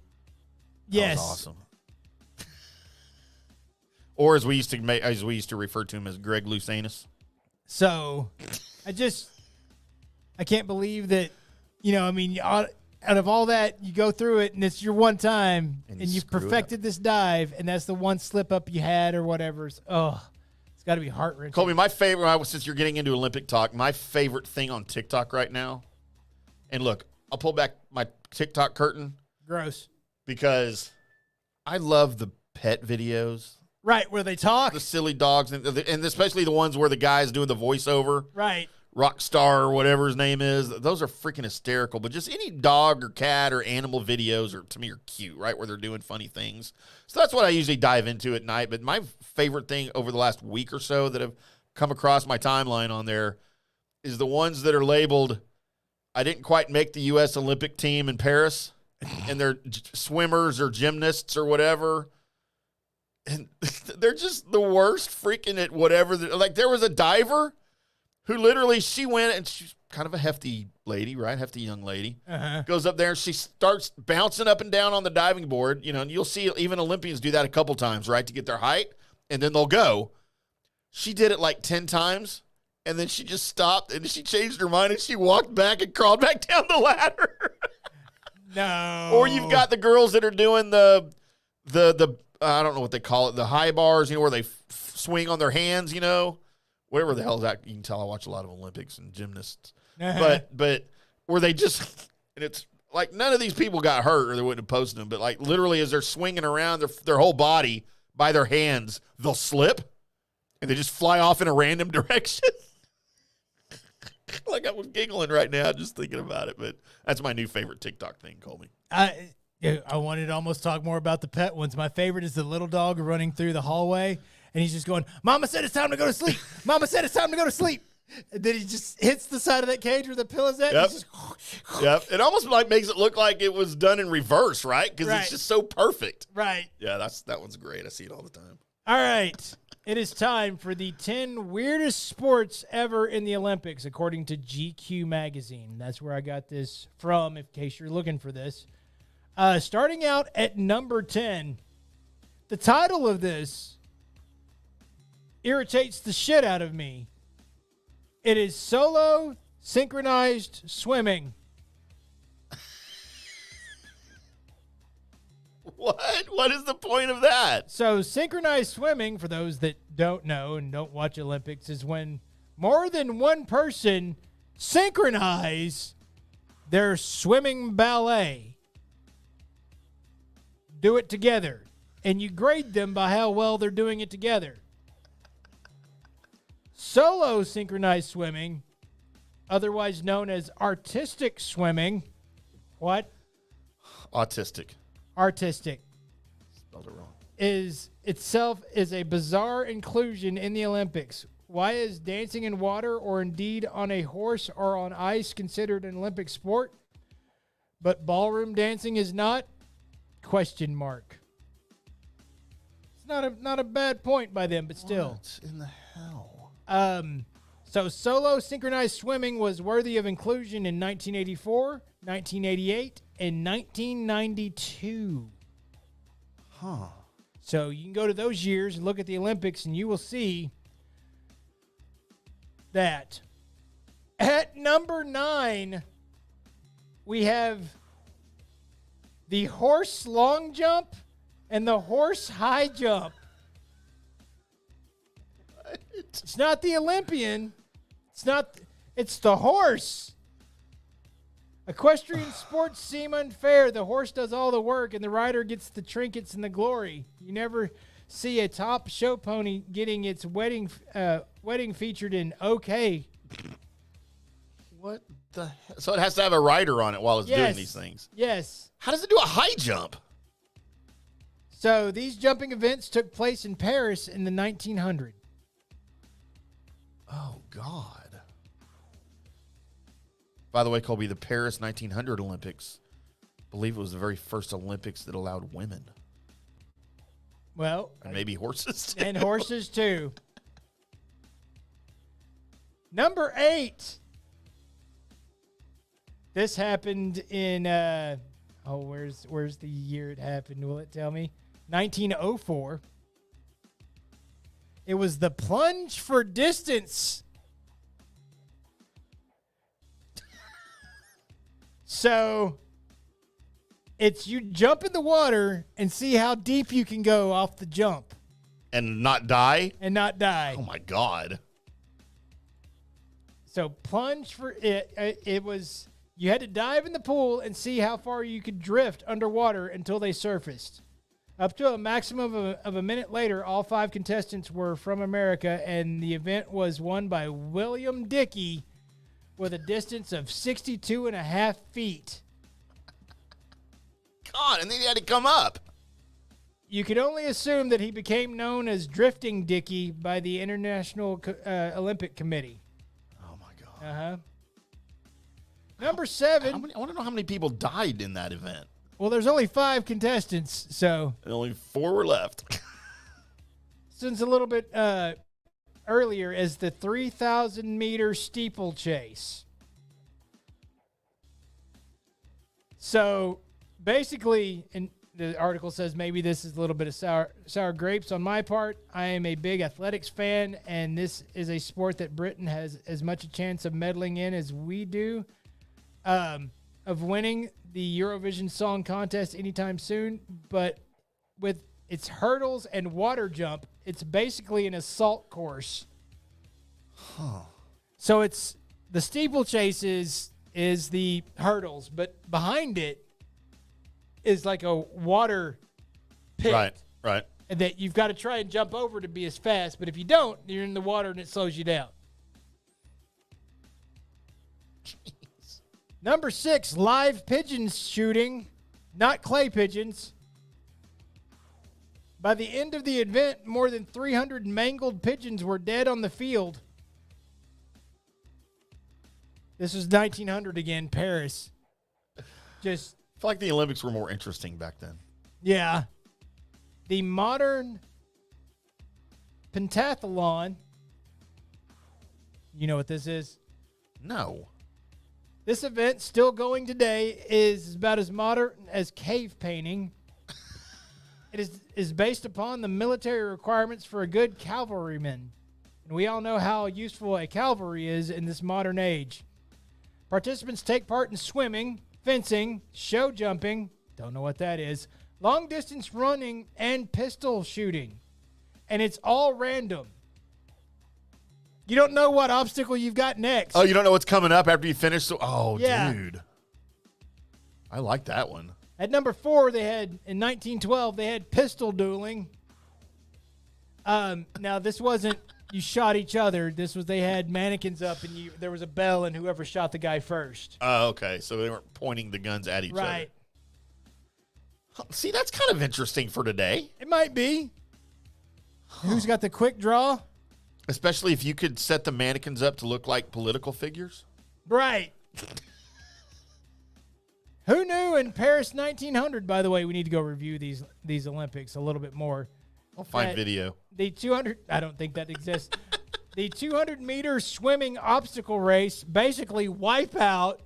S5: yes,
S6: that was awesome. Or as we used to refer to him as Greg Lousanis.
S5: So, I can't believe that. I mean, out of all that, you go through it, and it's your one time, and you've perfected this dive, and that's the one slip up you had or whatever. Oh, it's got to be heart-wrenching.
S6: Colby, my favorite, since you're getting into Olympic talk, my favorite thing on TikTok right now, and look, I'll pull back my TikTok curtain.
S5: Gross.
S6: Because I love the pet videos.
S5: Right, where they talk.
S6: The silly dogs, and especially the ones where the guy's doing the voiceover.
S5: Right.
S6: Rockstar or whatever his name is. Those are freaking hysterical. But just any dog or cat or animal videos to me are cute, right? Where they're doing funny things. So that's what I usually dive into at night. But my favorite thing over the last week or so that have come across my timeline on there is the ones that are labeled, I didn't quite make the U.S. Olympic team in Paris. And they're swimmers or gymnasts or whatever. And they're just the worst freaking at whatever. Like, there was a diver who literally, she went, and she's kind of a hefty lady, right? Hefty young lady. Goes up there, and she starts bouncing up and down on the diving board. You know, and you'll see even Olympians do that a couple times, right, to get their height, and then they'll go. She did it like 10 times, and then she just stopped, and she changed her mind, and she walked back and crawled back down the ladder.
S5: No.
S6: Or you've got the girls that are doing the I don't know what they call it, the high bars, you know, where they swing on their hands, you know, whatever the hell is that. You can tell I watch a lot of Olympics and gymnasts, but where they just, and it's like none of these people got hurt or they wouldn't have posted them, but like literally as they're swinging around their whole body by their hands, they'll slip and they just fly off in a random direction. Like, I was giggling right now just thinking about it, but that's my new favorite TikTok thing, Colby.
S5: I wanted to almost talk more about the pet ones. My favorite is the little dog running through the hallway, and he's just going, "Mama said it's time to go to sleep. Mama said it's time to go to sleep." And then he just hits the side of that cage where the pillow's at.
S6: Yep.
S5: Just
S6: Yep. It almost like makes it look like it was done in reverse, right? Because
S5: Right.
S6: it's just so perfect.
S5: Right.
S6: Yeah, that one's great. I see it all the time.
S5: All right. It is time for the 10 weirdest sports ever in the Olympics, according to GQ magazine. That's where I got this from, in case you're looking for this. Starting out at number 10, the title of this irritates the shit out of me. It is solo synchronized swimming.
S6: What? What is the point of that?
S5: So synchronized swimming, for those that don't know and don't watch Olympics, is when more than one person synchronize their swimming ballet. Do it together. And you grade them by how well they're doing it together. Solo synchronized swimming, otherwise known as artistic swimming. What?
S6: Autistic.
S5: Artistic.
S6: Spelled it wrong.
S5: Is itself is a bizarre inclusion in the Olympics. Why is dancing in water or indeed on a horse or on ice considered an Olympic sport, but ballroom dancing is not? Question mark. It's not a bad point by them, but still.
S6: What in the hell?
S5: So solo synchronized swimming was worthy of inclusion in 1984, 1988, and 1992.
S6: Huh.
S5: So you can go to those years and look at the Olympics, and you will see that at number 9, we have the horse long jump and the horse high jump.
S6: What?
S5: It's not the Olympian. It's the horse. Equestrian sports seem unfair. The horse does all the work, and the rider gets the trinkets and the glory. You never see a top show pony getting its wedding featured in OK.
S6: What the hell? So it has to have a rider on it while it's doing these things.
S5: Yes.
S6: How does it do a high jump?
S5: So these jumping events took place in Paris in the 1900s.
S6: Oh, God. By the way, Colby, the Paris 1900 Olympics, I believe it was the very first Olympics that allowed women.
S5: Well,
S6: And maybe horses, too.
S5: and horses too. Number 8. This happened in where's the year it happened? Will it tell me? 1904. It was the plunge for distance. So it's you jump in the water and see how deep you can go off the jump
S6: And not die?
S5: and not die.
S6: Oh, my God.
S5: So plunge for it. It was you had to dive in the pool and see how far you could drift underwater until they surfaced. Up to a maximum of a minute later, all 5 contestants were from America, and the event was won by William Dickey with a distance of 62.5 feet.
S6: God, and then he had to come up.
S5: You could only assume that he became known as Drifting Dickey by the International Olympic Committee.
S6: Oh, my God.
S5: Uh-huh. Number 7.
S6: I want to know how many people died in that event.
S5: Well, there's only 5 contestants, so...
S6: And only 4 were left.
S5: since a little bit earlier is the 3,000 meter steeplechase. So basically, and the article says maybe this is a little bit of sour grapes on my part. I am a big athletics fan, and this is a sport that Britain has as much a chance of meddling in as we do, of winning the Eurovision Song Contest anytime soon. But with its hurdles and water jump, it's basically an assault course. So it's the steeplechase is the hurdles, but behind it is like a water pit.
S6: Right.
S5: And that you've got to try and jump over to be as fast. But if you don't, you're in the water and it slows you down.
S6: Jeez.
S5: Number 6, live pigeon shooting, not clay pigeons. By the end of the event, more than 300 mangled pigeons were dead on the field. This was 1900 again, Paris. Just...
S6: I feel like the Olympics were more interesting back then.
S5: Yeah. The modern pentathlon. You know what this is?
S6: No.
S5: This event, still going today, is about as modern as cave painting. It is based upon the military requirements for a good cavalryman. And we all know how useful a cavalry is in this modern age. Participants take part in swimming, fencing, show jumping, don't know what that is, long distance running, and pistol shooting. And it's all random. You don't know what obstacle you've got next.
S6: Oh, you don't know what's coming up after you finish?
S5: Yeah.
S6: Dude. I like that one.
S5: At number 4, they had, in 1912, they had pistol dueling. Now, this wasn't you shot each other. This was they had mannequins up, and there was a bell, and whoever shot the guy first.
S6: Oh, okay. So they weren't pointing the guns at each other.
S5: Right.
S6: See, that's kind of interesting for today.
S5: It might be. Who's got the quick draw?
S6: Especially if you could set the mannequins up to look like political figures.
S5: Right. Who knew in Paris 1900, by the way, we need to go review these Olympics a little bit more.
S6: I'll find video.
S5: The 200, I don't think that exists. The 200-meter swimming obstacle race, basically wipeout,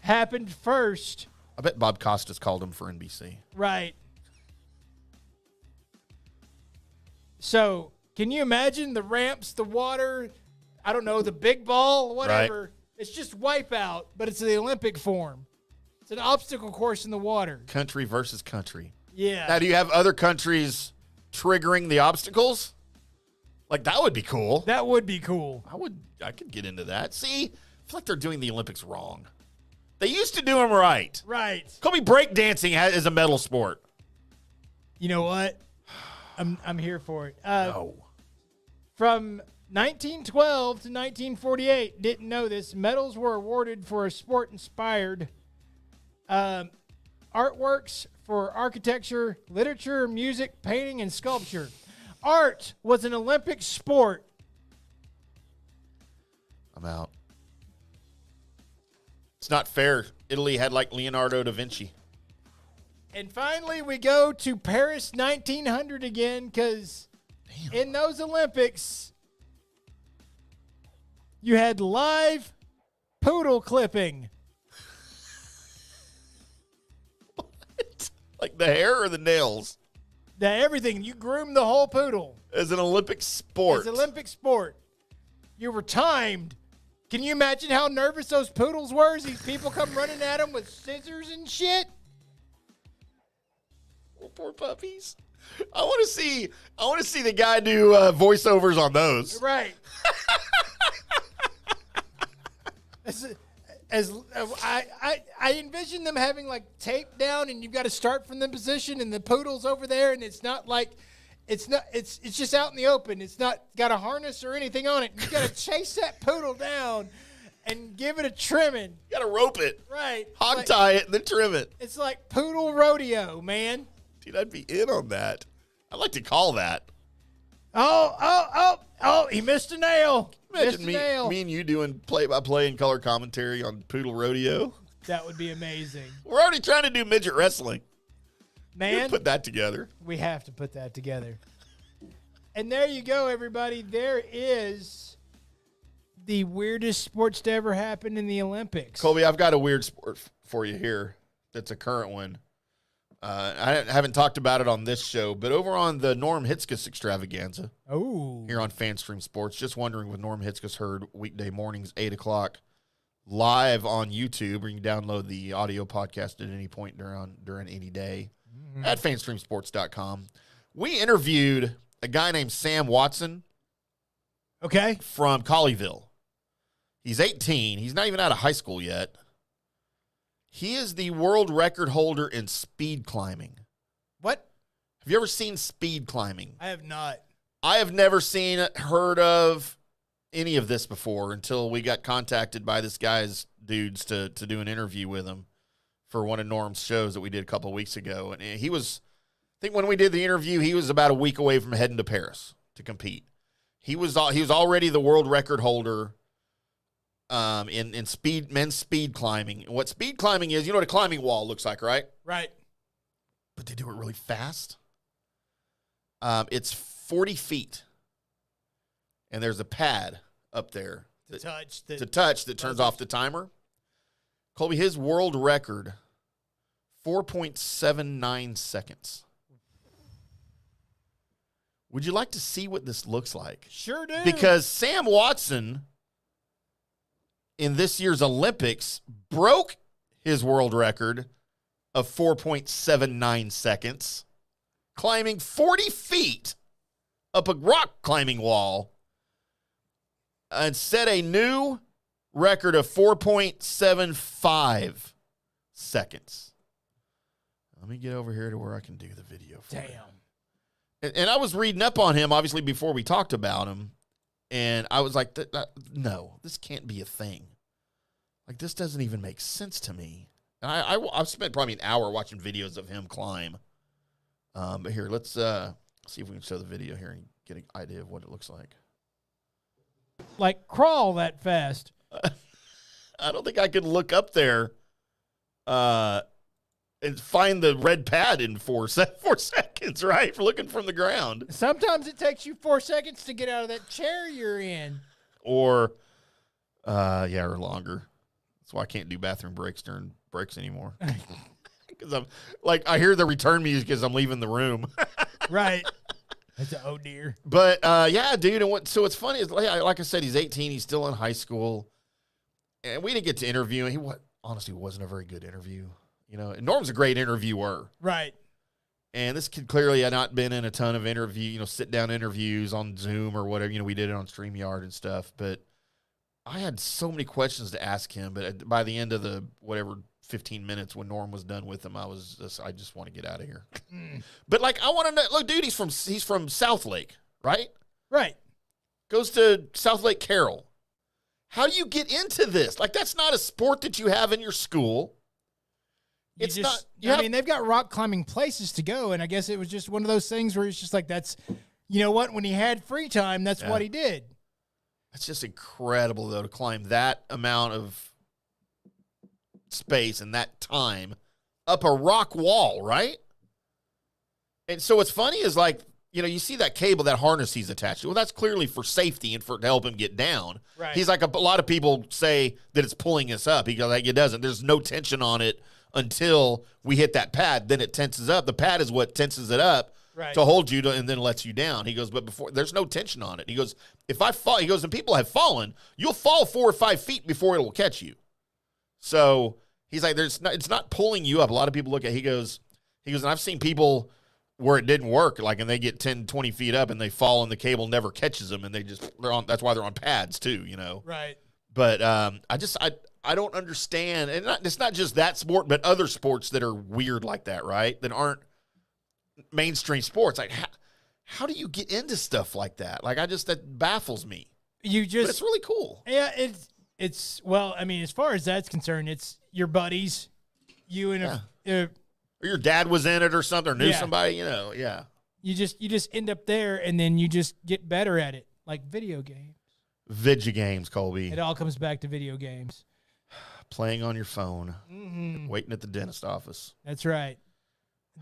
S5: happened first.
S6: I bet Bob Costas called him for NBC.
S5: Right. So, can you imagine the ramps, the water, I don't know, the big ball, whatever. Right. It's just wipeout, but it's the Olympic form. It's an obstacle course in the water.
S6: Country versus country.
S5: Yeah.
S6: Now, do you have other countries triggering the obstacles? Like, that would be cool.
S5: That would be cool.
S6: I could get into that. See, I feel like they're doing the Olympics wrong. They used to do them right.
S5: Right.
S6: Colby, breakdancing is a medal sport.
S5: You know what? I'm here for it.
S6: No.
S5: From 1912 to 1948, didn't know this, medals were awarded for a sport-inspired artworks for architecture, literature, music, painting, and sculpture. Art was an Olympic sport.
S6: I'm out. It's not fair. Italy had like Leonardo da Vinci.
S5: And finally, we go to Paris 1900 again, because in those Olympics, you had live poodle clipping.
S6: What? Like the hair or the nails?
S5: Everything. You groomed the whole poodle.
S6: As an Olympic sport.
S5: As an Olympic sport. You were timed. Can you imagine how nervous those poodles were as these people come running at them with scissors and shit?
S6: Oh, poor puppies. I want to see the guy do voiceovers on those.
S5: Right. I envision them having like tape down, and you've got to start from the position, and the poodle's over there, and it's not like it's just out in the open. It's not got a harness or anything on it. You got to chase that poodle down and give it a trimming.
S6: You got to rope it.
S5: Right.
S6: Hog tie it and then trim it.
S5: It's like poodle rodeo, man.
S6: Dude, I'd be in on that. I'd like to call that.
S5: Oh, he missed a nail.
S6: Imagine me and you doing play-by-play and color commentary on Poodle Rodeo.
S5: That would be amazing.
S6: We're already trying to do midget wrestling.
S5: Man.
S6: Put that together.
S5: We have to put that together. And there you go, everybody. There is the weirdest sports to ever happen in the Olympics.
S6: Colby, I've got a weird sport for you here. That's a current one. I haven't talked about it on this show, but over on the Norm Hitzkus extravaganza.
S5: Oh.
S6: Here on FanStream Sports. Just wondering with Norm Hitzkus heard weekday mornings, 8 o'clock, live on YouTube, or you can download the audio podcast at any point during any day at fanstreamsports.com. We interviewed a guy named Sam Watson.
S5: Okay.
S6: From Colleyville. He's 18. He's not even out of high school yet. He is the world record holder in speed climbing.
S5: What?
S6: Have you ever seen speed climbing?
S5: I have not.
S6: I have never heard of any of this before until we got contacted by this guy's dudes to do an interview with him for one of Norm's shows that we did a couple of weeks ago. And he was, I think when we did the interview, he was about a week away from heading to Paris to compete. He was already the world record holder in men's speed climbing. And what speed climbing is, you know what a climbing wall looks like, right?
S5: Right.
S6: But they do it really fast. It's 40 feet. And there's a pad up there to touch that turns off the timer. Colby, his world record, 4.79 seconds. Would you like to see what this looks like?
S5: Sure do.
S6: Because Sam Watson, in this year's Olympics, broke his world record of 4.79 seconds, climbing 40 feet up a rock climbing wall, and set a new record of 4.75 seconds. Let me get over here to where I can do the video for you. And I was reading up on him, obviously, before we talked about him. And I was like, no, this can't be a thing. Like, this doesn't even make sense to me. And I've spent probably an hour watching videos of him climb. But here, let's see if we can show the video here and get an idea of what it looks like.
S5: Like, crawl that fast.
S6: I don't think I could look up there and find the red pad in 4 seconds, right? For looking from the ground.
S5: Sometimes it takes you 4 seconds to get out of that chair you're in.
S6: Or longer. That's why I can't do bathroom breaks during breaks anymore. Because I'm like, I hear the return music as I'm leaving the room.
S5: Right. That's a oh dear.
S6: But yeah, dude. And so what's funny is, like I said, he's 18. He's still in high school, and we didn't get to interview him. He honestly wasn't a very good interview. You know, and Norm's a great interviewer.
S5: Right.
S6: And this kid clearly had not been in a ton of sit-down interviews on Zoom or whatever. We did it on StreamYard and stuff. But I had so many questions to ask him. But by the end of the 15 minutes when Norm was done with him, I just want to get out of here. But like, I want to know. Look, dude, he's from South Lake, right?
S5: Right.
S6: Goes to South Lake Carroll. How do you get into this? Like, that's not a sport that you have in your school. It's not.
S5: I mean, they've got rock climbing places to go, and I guess it was just one of those things where it's just like, that's, you know what? When he had free time, that's what he did.
S6: It's just incredible, though, to climb that amount of space and that time up a rock wall, right? And so what's funny is, like, you see that cable, that harness he's attached to. Well, that's clearly for safety and to help him get down.
S5: Right.
S6: He's like, a lot of people say that it's pulling us up. He goes, like, it doesn't. There's no tension on it until we hit that pad. Then it tenses up. The pad is what tenses it up to hold you and then lets you down. He goes, but before, there's no tension on it. He goes, if I fall, he goes, and people have fallen, you'll fall 4 or 5 feet before it will catch you. So he's like, it's not pulling you up. A lot of people look at, he goes, and I've seen people where it didn't work, like, and they get 10, 20 feet up and they fall and the cable never catches them, and that's why they're on pads too,
S5: Right.
S6: But I don't understand, and it's not just that sport, but other sports that are weird like that, right? That aren't mainstream sports. Like, how do you get into stuff like that? Like, that baffles me. But it's really cool.
S5: Yeah, it's well, I mean, as far as that's concerned, it's your buddies, you and
S6: or your dad was in it or something, or knew somebody, yeah.
S5: You just end up there, and then you just get better at it, like video games.
S6: Video games, Colby.
S5: It all comes back to video games.
S6: Playing on your phone, waiting at the dentist office.
S5: That's right.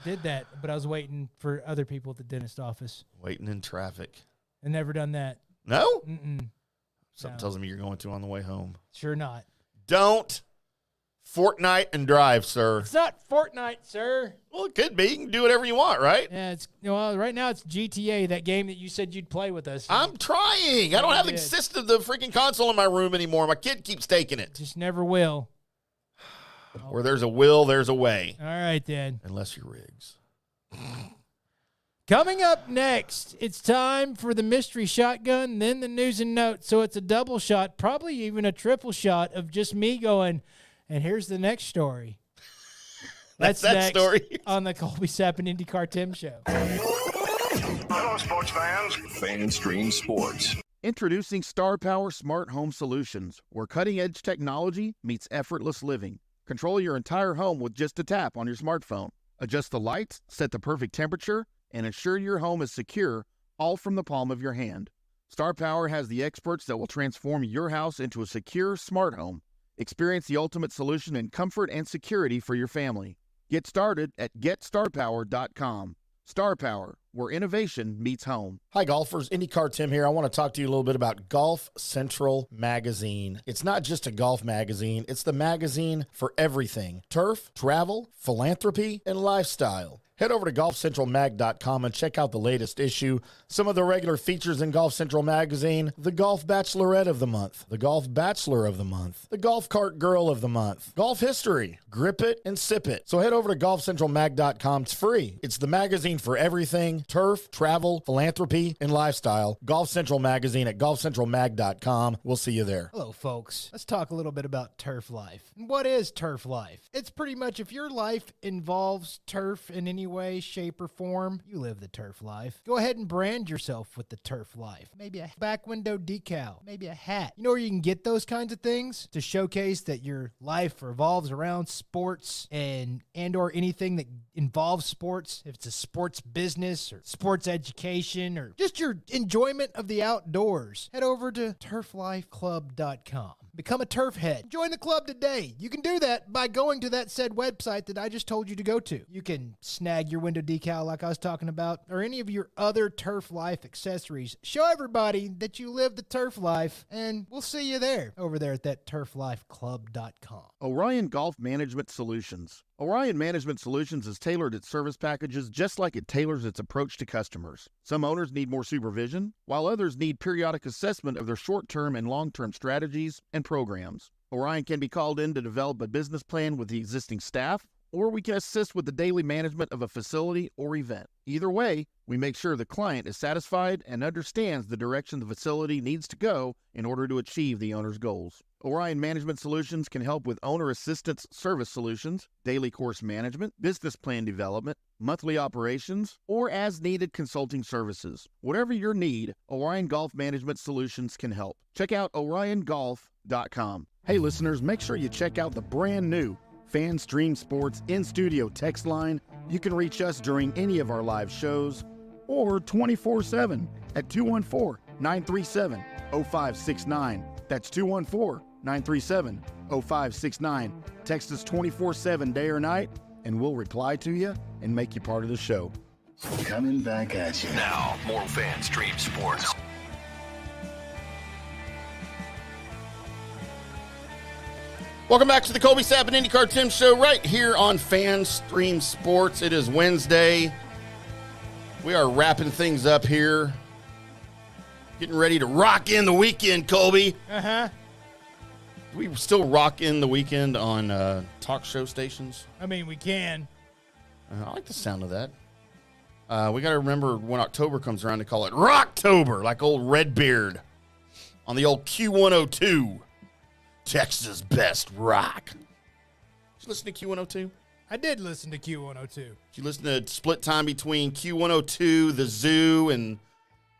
S5: did that, but I was waiting for other people at the dentist office.
S6: Waiting in traffic.
S5: I never done that.
S6: No?
S5: Mm-mm.
S6: Something
S5: No.
S6: tells me you're going to on the way home.
S5: Sure not.
S6: Don't Fortnite and drive, sir.
S5: It's not Fortnite, sir.
S6: Well, it could be. You can do whatever you want, right?
S5: Yeah, right now it's GTA, that game that you said you'd play with us.
S6: I'm trying. I don't have the system, the freaking console in my room anymore. My kid keeps taking it.
S5: Just never will.
S6: Where there's a will, there's a way.
S5: All right, then.
S6: Unless you're Riggs.
S5: Coming up next, it's time for the mystery shotgun, then the news and notes. So it's a double shot, probably even a triple shot of just me going, and here's the next story. That's
S6: that
S5: next
S6: story
S5: on the Colby Sapp IndyCarTim show.
S8: Hello, sports fans.
S1: FanStream Sports.
S9: Introducing Star Power Smart Home Solutions, where cutting-edge technology meets effortless living. Control your entire home with just a tap on your smartphone. Adjust the lights, set the perfect temperature, and ensure your home is secure, all from the palm of your hand. Star Power has the experts that will transform your house into a secure, smart home. Experience the ultimate solution in comfort and security for your family. Get started at GetStarPower.com. Star Power, where innovation meets home.
S6: Hi, golfers. IndyCarTim here. I want to talk to you a little bit about Golf Central Magazine. It's not just a golf magazine. It's the magazine for everything. Turf, travel, philanthropy, and lifestyle. Head over to golfcentralmag.com and check out the latest issue. Some of the regular features in Golf Central Magazine: the Golf Bachelorette of the Month, the Golf Bachelor of the Month, the Golf Cart Girl of the Month, Golf History, Grip It and Sip It. So head over to golfcentralmag.com. It's free. It's the magazine for everything: turf, travel, philanthropy, and lifestyle. Golf Central Magazine at golfcentralmag.com. We'll see you there.
S5: Hello, folks. Let's talk a little bit about turf life. What is turf life? It's pretty much if your life involves turf in any way, shape, or form, you live the turf life. Go ahead and brand yourself with the turf life. Maybe a back window decal, maybe a hat. You know where you can get those kinds of things to showcase that your life revolves around sports and or anything that involves sports. If it's a sports business or sports education or just your enjoyment of the outdoors, head over to turflifeclub.com. Become a turf head. Join the club today. You can do that by going to that said website that I just told you to go to. You can snag your window decal like I was talking about, or any of your other turf life accessories. Show everybody that you live the turf life, and we'll see you there, over there at that turflifeclub.com.
S9: Orion Golf Management Solutions. Orion Management Solutions has tailored its service packages just like it tailors its approach to customers. Some owners need more supervision, while others need periodic assessment of their short-term and long-term strategies and programs. Orion can be called in to develop a business plan with the existing staff, or we can assist with the daily management of a facility or event. Either way, we make sure the client is satisfied and understands the direction the facility needs to go in order to achieve the owner's goals. Orion Management Solutions can help with owner assistance service solutions, daily course management, business plan development, monthly operations, or as-needed consulting services. Whatever your need, Orion Golf Management Solutions can help. Check out oriongolf.com. Hey listeners, make sure you check out the brand new FanStream Sports in-studio text line. You can reach us during any of our live shows or 24/7 at 214-937-0569. That's 214-937-0569. Text us 24/7 day or night, and we'll reply to you and make you part of the show.
S1: Coming back at you. Now, more FanStream Sports.
S6: Welcome back to the Colby Sapp IndyCarTim show right here on FanStream Sports. It is Wednesday. We are wrapping things up here. Getting ready to rock in the weekend, Colby.
S5: Uh-huh.
S6: Do we still rock in the weekend on talk show stations?
S5: I mean, we can.
S6: I like the sound of that. We got to remember when October comes around to call it Rocktober, like old Redbeard on the old Q102. Texas best rock. Did you listen to Q102?
S5: I did listen to Q102.
S6: Did you listen to split time between Q102, the Zoo, and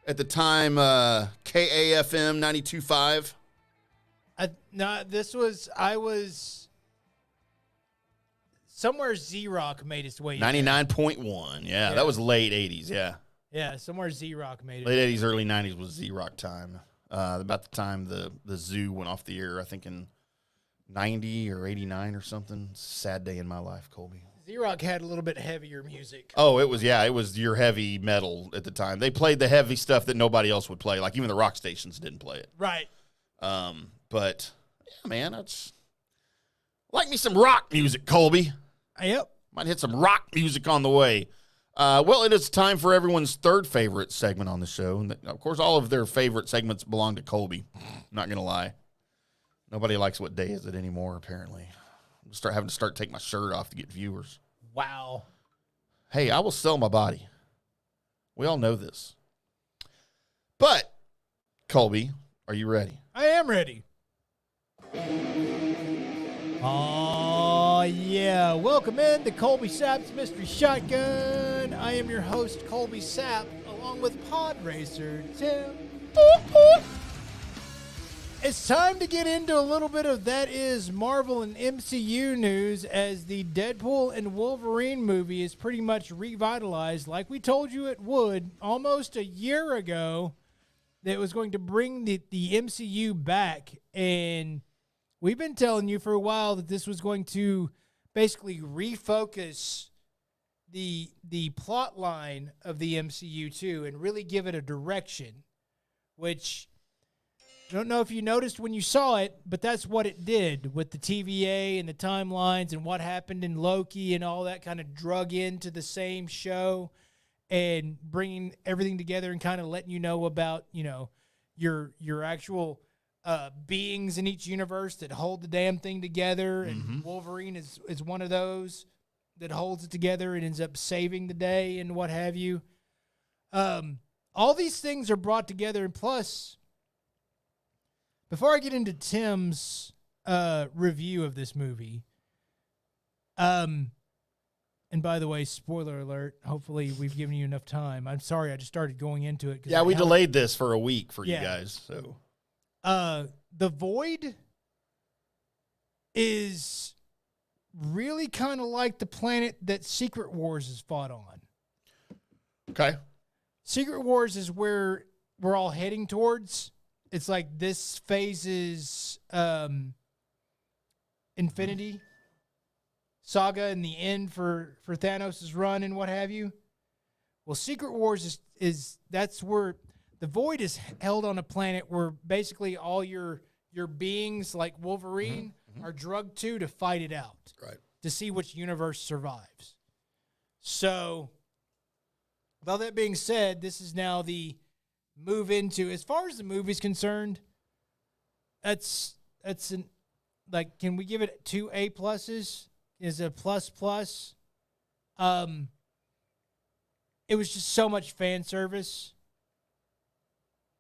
S6: at the time KAFM 92.5?
S5: I was somewhere Z-Rock made its way.
S6: 99.1. Yeah, that was late 80s, yeah.
S5: Yeah, somewhere Z-Rock made it.
S6: Late 80s, early 90s was Z-Rock time. About the time the Zoo went off the air, I think in 90 or 89 or something. Sad day in my life, Colby.
S5: Z-Rock had a little bit heavier music.
S6: Oh, it was your heavy metal at the time. They played the heavy stuff that nobody else would play. Like even the rock stations didn't play it.
S5: Right.
S6: But yeah, man, that's like me some rock music, Colby.
S5: Yep.
S6: Might hit some rock music on the way. Well, it is time for everyone's third favorite segment on the show. And of course, all of their favorite segments belong to Colby. I'm not going to lie. Nobody likes What Day Is It anymore, apparently. I'm having to take my shirt off to get viewers.
S5: Wow.
S6: Hey, I will sell my body. We all know this. But, Colby, are you ready?
S5: I am ready. Oh, yeah. Welcome in to Colby Sapp's Mystery Shotgun. I am your host, Colby Sapp, along with Pod Racer Tim. It's time to get into a little bit of that is Marvel and MCU news, as the Deadpool and Wolverine movie is pretty much revitalized like we told you it would almost a year ago, that it was going to bring the MCU back. And we've been telling you for a while that this was going to basically refocus the plot line of the MCU too and really give it a direction, which I don't know if you noticed when you saw it, but that's what it did with the TVA and the timelines and what happened in Loki and all that kind of drug into the same show and bringing everything together and kind of letting you know about, your actual beings in each universe that hold the damn thing together. And Wolverine is one of those that holds it together and ends up saving the day and what have you. All these things are brought together, and plus, before I get into Tim's review of this movie, and by the way, spoiler alert, hopefully we've given you enough time. I'm sorry, I just started going into it.
S6: Yeah, we delayed this for a week for you guys. So,
S5: The Void is really kind of like the planet that Secret Wars is fought on.
S6: Okay.
S5: Secret Wars is where we're all heading towards. It's like this phase's Infinity Saga and the end for Thanos' run and what have you. Well, Secret Wars is that's where the Void is held on a planet where basically all your beings like Wolverine are drugged to fight it out.
S6: Right.
S5: To see which universe survives. So, with all that being said, this is now the move into, as far as the movie's concerned, that's can we give it 2 A pluses? Is a plus plus? It was just so much fan service,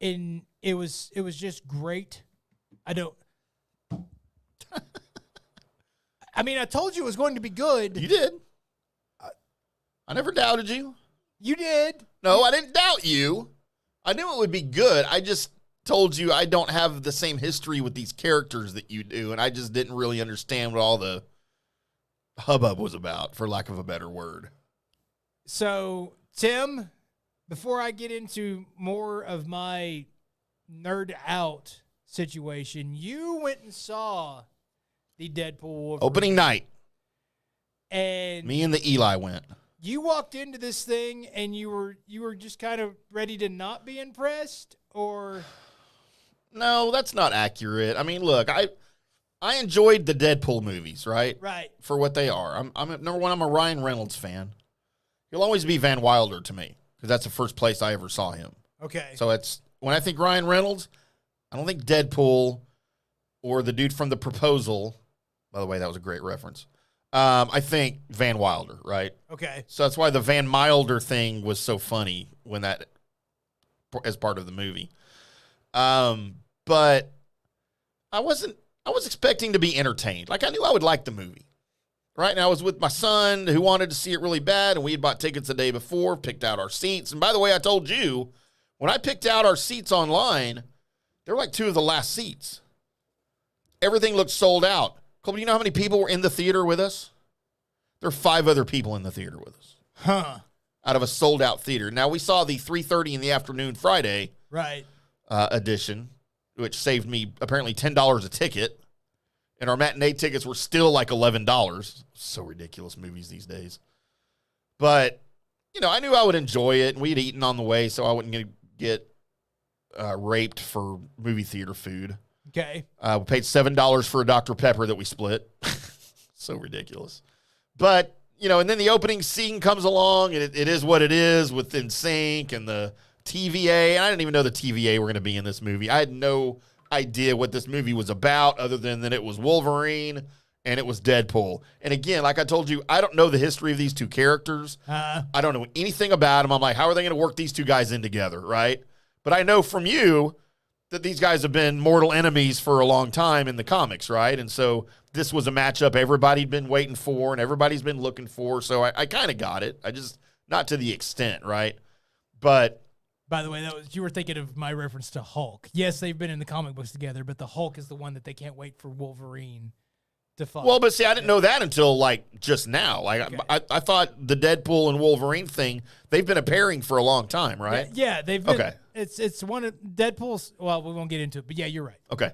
S5: and it was just great. I told you it was going to be good.
S6: You did. I never doubted you.
S5: You did.
S6: No, I didn't doubt you. I knew it would be good. I just told you I don't have the same history with these characters that you do, and I just didn't really understand what all the hubbub was about, for lack of a better word.
S5: So, Tim, before I get into more of my nerd out situation, you went and saw the Deadpool Wolverine
S6: opening night,
S5: and
S6: me and the Eli went.
S5: You walked into this thing and you were just kind of ready to not be impressed, or
S6: no, that's not accurate. I mean, look, I enjoyed the Deadpool movies, right?
S5: Right.
S6: For what they are. I'm number one, I'm a Ryan Reynolds fan. He'll always be Van Wilder to me, because that's the first place I ever saw him.
S5: Okay.
S6: So it's when I think Ryan Reynolds, I don't think Deadpool or the dude from The Proposal. By the way, that was a great reference. I think Van Wilder, right?
S5: Okay.
S6: So that's why the Van Wilder thing was so funny when that, as part of the movie. But I was expecting to be entertained. Like, I knew I would like the movie, right? And I was with my son who wanted to see it really bad, and we had bought tickets the day before, picked out our seats. And by the way, I told you, when I picked out our seats online, they were like 2 of the last seats. Everything looked sold out. Colby, you know how many people were in the theater with us? There are 5 other people in the theater with us.
S5: Huh.
S6: Out of a sold-out theater. Now, we saw the 3:30 in the afternoon Friday
S5: right
S6: edition, which saved me apparently $10 a ticket And our matinee tickets were still like $11. So ridiculous movies these days. But, you know, I knew I would enjoy it, and we had eaten on the way, so I wouldn't get raped for movie theater food.
S5: Okay.
S6: We paid $7 for a Dr. Pepper that we split. So ridiculous. But, you know, and then the opening scene comes along, and it is what it is with NSYNC and the TVA. And I didn't even know the TVA were going to be in this movie. I had no idea what this movie was about other than that it was Wolverine and it was Deadpool. And again, like I told you, I don't know the history of these two characters. I don't know anything about them. I'm like, how are they going to work these two guys in together, right? But I know from you that these guys have been mortal enemies for a long time in the comics, right? And so this was a matchup everybody'd been waiting for and everybody's been looking for. So I kind of got it. I just, not to the extent, right? But
S5: by the way, you were thinking of my reference to Hulk. Yes, they've been in the comic books together, but the Hulk is the one that they can't wait for Wolverine to fight.
S6: Well, but see, I didn't know that until like just now. Like okay. I thought the Deadpool and Wolverine thing, they've been a pairing for a long time, right?
S5: Yeah, they've been. Okay. It's one of Deadpool's. Well, we won't get into it, but yeah, you're right.
S6: Okay.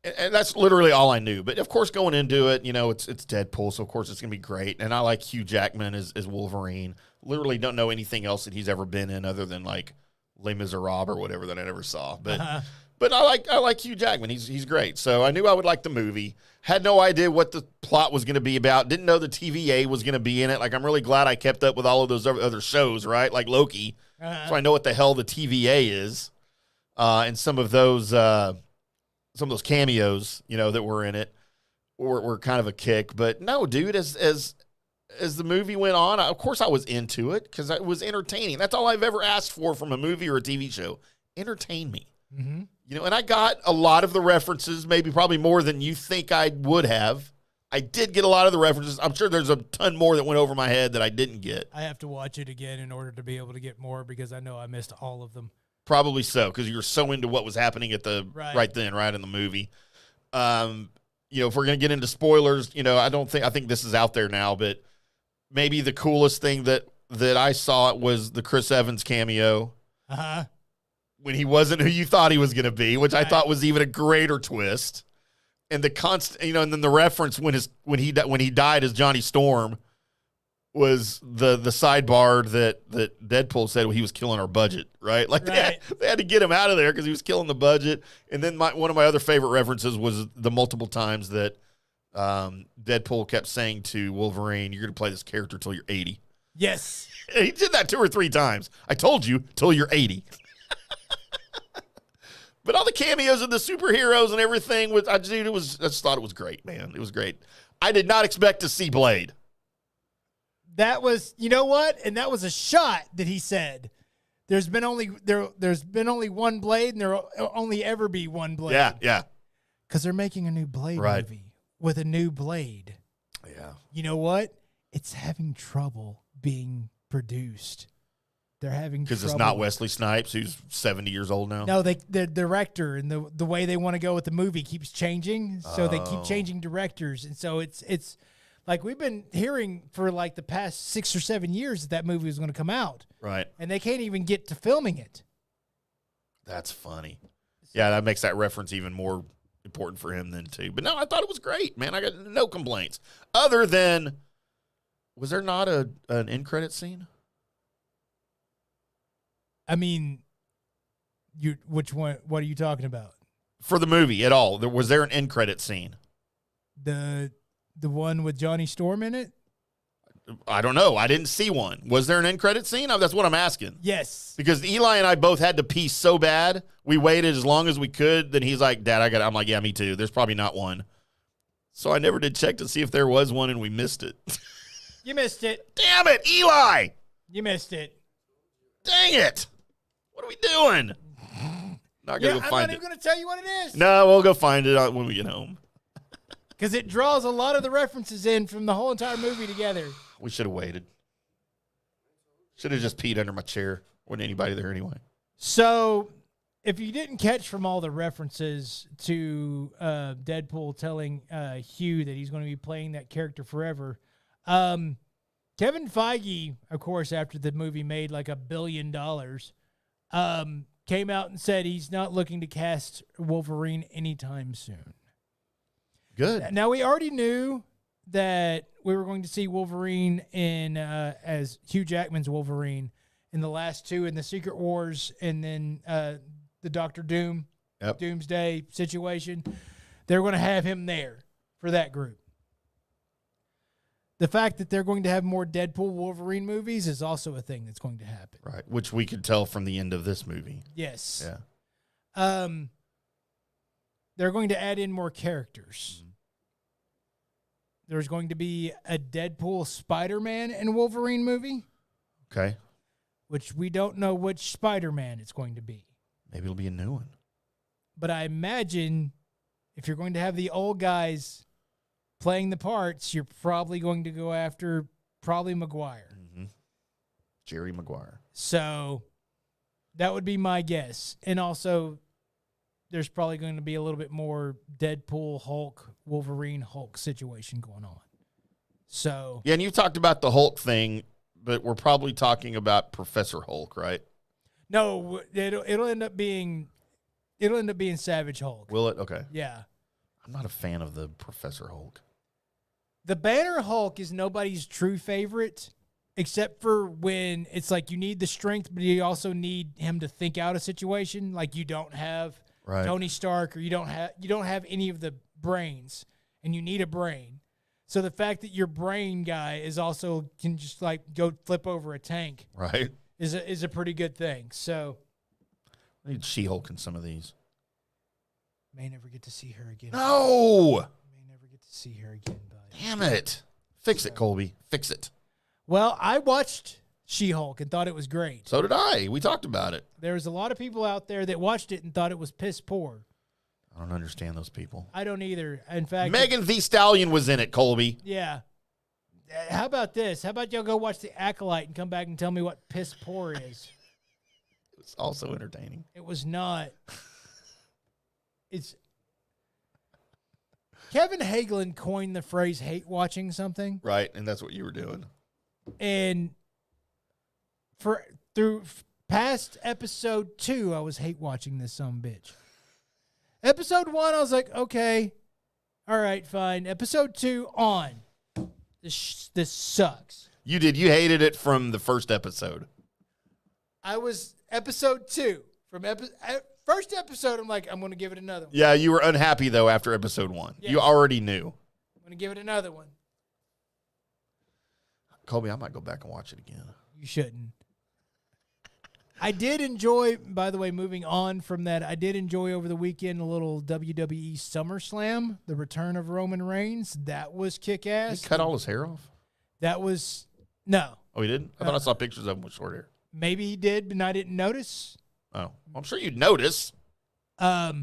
S6: And that's literally all I knew. But of course, going into it, you know, it's Deadpool, so of course it's gonna be great. And I like Hugh Jackman as Wolverine. Literally don't know anything else that he's ever been in other than like Les Miserables or whatever that I never saw. But but I like Hugh Jackman. He's great. So I knew I would like the movie. Had no idea what the plot was going to be about. Didn't know the TVA was going to be in it. Like I'm really glad I kept up with all of those other shows, right? Like Loki. So I know what the hell the TVA is, and some of those cameos, you know, that were in it were kind of a kick. But no, dude, as the movie went on, of course I was into it because it was entertaining. That's all I've ever asked for from a movie or a TV show. Entertain me. Mm-hmm. You know, and I got a lot of the references, probably more than you think I would have. I did get a lot of the references. I'm sure there's a ton more that went over my head that I didn't get.
S5: I have to watch it again in order to be able to get more because I know I missed all of them.
S6: Probably so, because you were so into what was happening at the right in the movie. You know, if we're gonna get into spoilers, you know, I think this is out there now, but maybe the coolest thing that I saw was the Chris Evans cameo. When he wasn't who you thought he was gonna be, which I thought was even a greater twist. And the constant, you know, and then the reference when he died as Johnny Storm was the sidebar that Deadpool said he was killing our budget, right? Like they had to get him out of there because he was killing the budget. And then one of my other favorite references was the multiple times that Deadpool kept saying to Wolverine, "You're going to play this character till you're 80."
S5: Yes,
S6: he did that 2 or 3 times. I told you till you're 80. But all the cameos of the superheroes and everything I just thought it was great, man. It was great. I did not expect to see Blade.
S5: That was, you know what? And that was a shot that he said. There's been only one Blade, and there'll only ever be one Blade.
S6: Yeah.
S5: Because they're making a new Blade movie with a new Blade.
S6: Yeah.
S5: You know what? It's having trouble being produced. They're having trouble.
S6: Because it's not Wesley Snipes, who's 70 years old now?
S5: No, the director and the way they want to go with the movie keeps changing. So they keep changing directors. And so it's like we've been hearing for like the past 6 or 7 years that movie was going to come out.
S6: Right.
S5: And they can't even get to filming it.
S6: That's funny. Yeah, that makes that reference even more important for him then too. But no, I thought it was great, man. I got no complaints. Other than, was there not an end credit scene?
S5: I mean, which one? What are you talking about?
S6: For the movie at all? Was there an end credit scene?
S5: The one with Johnny Storm in it?
S6: I don't know. I didn't see one. Was there an end credit scene? That's what I'm asking.
S5: Yes.
S6: Because Eli and I both had to pee so bad, we waited as long as we could. Then he's like, "Dad, I'm like, yeah, me too. There's probably not one." So I never did check to see if there was one, and we missed it.
S5: You missed it.
S6: Damn it, Eli!
S5: You missed it.
S6: Dang it! What are we doing? Not gonna go find it.
S5: I'm not even going to tell you what it is.
S6: No, we'll go find it when we get home.
S5: Because it draws a lot of the references in from the whole entire movie together.
S6: We should have waited. Should have just peed under my chair. Wasn't anybody there anyway.
S5: So, if you didn't catch from all the references to Deadpool telling Hugh that he's going to be playing that character forever, Kevin Feige, of course, after the movie made like $1 billion, came out and said he's not looking to cast Wolverine anytime soon.
S6: Good.
S5: Now, we already knew that we were going to see Wolverine in as Hugh Jackman's Wolverine in the last two, in the Secret Wars, and then the Doctor Doom, Doomsday situation. They're going to have him there for that group. The fact that they're going to have more Deadpool Wolverine movies is also a thing that's going to happen.
S6: Right, which we could tell from the end of this movie.
S5: Yes.
S6: Yeah.
S5: They're going to add in more characters. Mm-hmm. There's going to be a Deadpool Spider-Man and Wolverine movie.
S6: Okay.
S5: Which we don't know which Spider-Man it's going to be.
S6: Maybe it'll be a new one.
S5: But I imagine if you're going to have the old guys playing the parts, you're probably going to go after Maguire.
S6: Mm-hmm. Jerry Maguire.
S5: So that would be my guess. And also, there's probably going to be a little bit more Deadpool, Hulk, Wolverine, Hulk situation going on. So
S6: yeah, and you talked about the Hulk thing, but we're probably talking about Professor Hulk, right?
S5: No, it'll end up being Savage Hulk.
S6: Will it? Okay.
S5: Yeah.
S6: I'm not a fan of the Professor Hulk.
S5: The Banner Hulk is nobody's true favorite, except for when it's like you need the strength, but you also need him to think out a situation. Like you don't have Tony Stark, or you don't have any of the brains, and you need a brain. So the fact that your brain guy is also can just like go flip over a tank,
S6: right,
S5: is a pretty good thing. So
S6: I need She-Hulk in some of these.
S5: May never get to see her again.
S6: No,
S5: may never get to see her again. Buddy.
S6: Damn it! Fix it, Colby. Fix it.
S5: Well, I watched She-Hulk and thought it was great.
S6: So did I. We talked about it.
S5: There was a lot of people out there that watched it and thought it was piss poor.
S6: I don't understand those people.
S5: I don't either. In fact,
S6: Megan Thee Stallion was in it, Colby.
S5: Yeah. How about this? How about y'all go watch The Acolyte and come back and tell me what piss poor is?
S6: It was also entertaining.
S5: It was not. It's Kevin Hagelin coined the phrase hate watching something.
S6: Right, and that's what you were doing.
S5: And through past episode 2, I was hate watching this sumbitch. Episode 1, I was like, okay, all right, fine. Episode 2, on. This sucks.
S6: You did. You hated it from the first episode.
S5: I was episode 2. From first episode, I'm like, I'm going to give it another one.
S6: Yeah, you were unhappy, though, after episode 1.
S5: Yes.
S6: You already knew.
S5: I'm going to give it another one.
S6: Colby, I might go back and watch it again.
S5: You shouldn't. I did enjoy, by the way, moving on from that, I did enjoy over the weekend a little WWE SummerSlam, the return of Roman Reigns. That was kick-ass.
S6: He cut all his hair off?
S5: That was, no.
S6: Oh, he didn't? I thought I saw pictures of him with short hair.
S5: Maybe he did, but I didn't notice.
S6: Oh, well, I'm sure you'd notice.
S5: But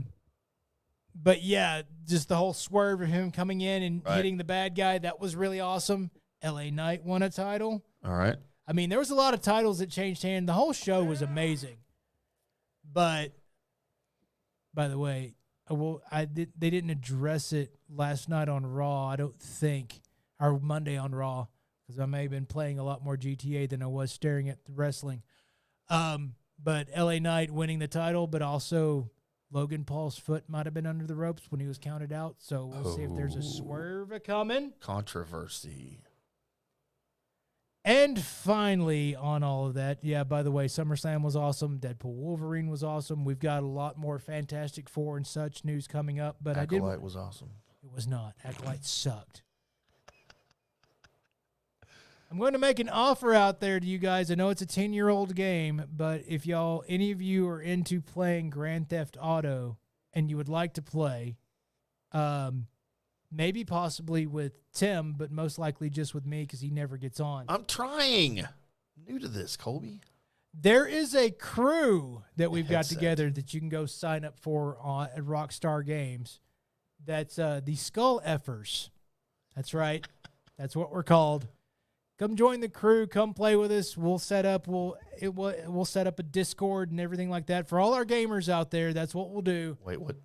S5: yeah, just the whole swerve of him coming in and hitting the bad guy, that was really awesome. LA Knight won a title.
S6: All right.
S5: I mean, there was a lot of titles that changed hands. The whole show was amazing. But, by the way, they didn't address it last night on Raw, I don't think, or Monday on Raw, because I may have been playing a lot more GTA than I was staring at the wrestling. But LA Knight winning the title, but also Logan Paul's foot might have been under the ropes when he was counted out. So we'll see if there's a swerve coming.
S6: Controversy.
S5: And finally, on all of that, yeah, by the way, SummerSlam was awesome. Deadpool Wolverine was awesome. We've got a lot more Fantastic Four and such news coming up. But
S6: Acolyte was awesome.
S5: It was not. Acolyte sucked. I'm going to make an offer out there to you guys. I know it's a 10-year-old game, but if any of you are into playing Grand Theft Auto and you would like to play, maybe possibly with Tim, but most likely just with me because he never gets on.
S6: I'm trying. New to this, Colby.
S5: There is a crew that we've got together that you can go sign up for at Rockstar Games. That's the Skull Effers. That's right. That's what we're called. Come join the crew. Come play with us. We'll set up. We'll set up a Discord and everything like that for all our gamers out there. That's what we'll do.
S6: Wait, what?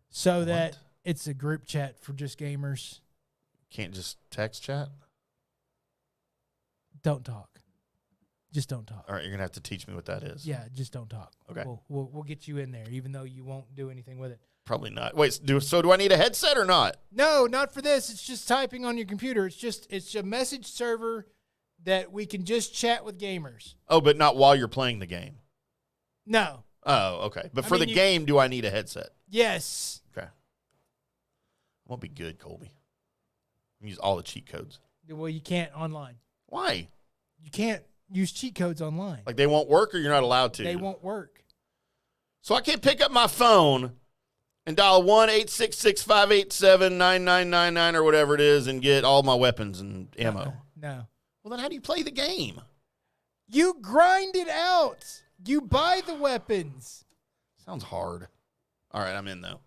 S5: So that it's a group chat for just gamers.
S6: Can't just text chat?
S5: Don't talk. Just don't talk.
S6: All right, you're gonna have to teach me what that is.
S5: Yeah, just don't talk.
S6: Okay.
S5: We'll get you in there, even though you won't do anything with it.
S6: Probably not. Wait, do I need a headset or not?
S5: No, not for this. It's just typing on your computer. It's a message server that we can just chat with gamers.
S6: Oh, but not while you're playing the game.
S5: No.
S6: Oh, okay. But for the game, do I need a headset?
S5: Yes.
S6: Okay. I'm going to be good, Colby. Use all the cheat codes.
S5: Well, you can't online.
S6: Why?
S5: You can't use cheat codes online.
S6: Like they won't work or you're not allowed to?
S5: They won't work.
S6: So I can't pick up my phone and dial 1-866-587-9999 or whatever it is and get all my weapons and ammo.
S5: No.
S6: Well, then how do you play the game?
S5: You grind it out. You buy the weapons.
S6: Sounds hard. All right, I'm in, though.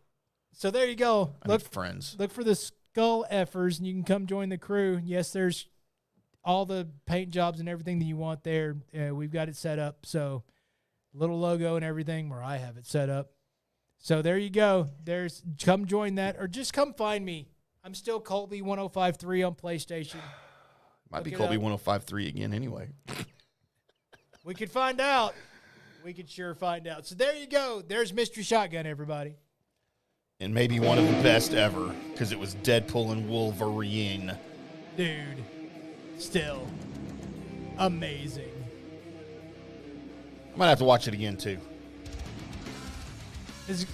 S5: So there you go.
S6: I need friends.
S5: Look for the Skull Effers, and you can come join the crew. Yes, there's all the paint jobs and everything that you want there. We've got it set up. So little logo and everything where I have it set up. So there you go. Come join that, or just come find me. I'm still Colby 1053 on PlayStation.
S6: Might be Colby 1053 again anyway.
S5: We could find out. We could sure find out. So there you go. There's Mystery Shotgun, everybody.
S6: And maybe one of the best ever, because it was Deadpool and Wolverine.
S5: Dude, still amazing.
S6: I might have to watch it again, too.
S5: It's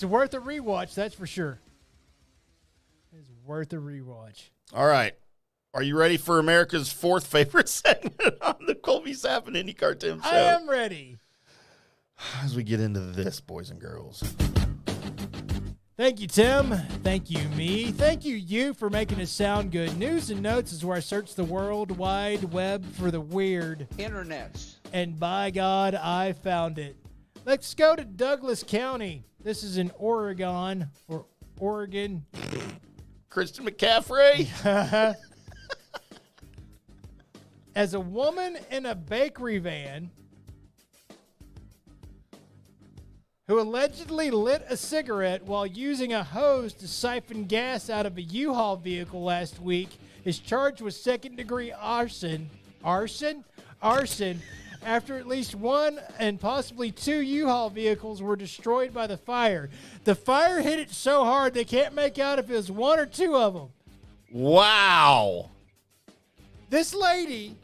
S5: worth a rewatch, that's for sure. It's worth a rewatch.
S6: All right. Are you ready for America's fourth favorite segment on the Colby Sapp and IndyCarTim show?
S5: I am ready.
S6: As we get into this, boys and girls.
S5: Thank you, Tim. Thank you, me. Thank you, you, for making us sound good. News and Notes is where I search the World Wide Web for the weird.
S10: Internets.
S5: And by God, I found it. Let's go to Douglas County. This is in Oregon, or Oregon.
S6: Christian McCaffrey.
S5: As a woman in a bakery van who allegedly lit a cigarette while using a hose to siphon gas out of a U-Haul vehicle last week is charged with second-degree arson. Arson? After at least one and possibly two U-Haul vehicles were destroyed by the fire. The fire hit it so hard they can't make out if it was one or two of them.
S6: Wow.
S5: This lady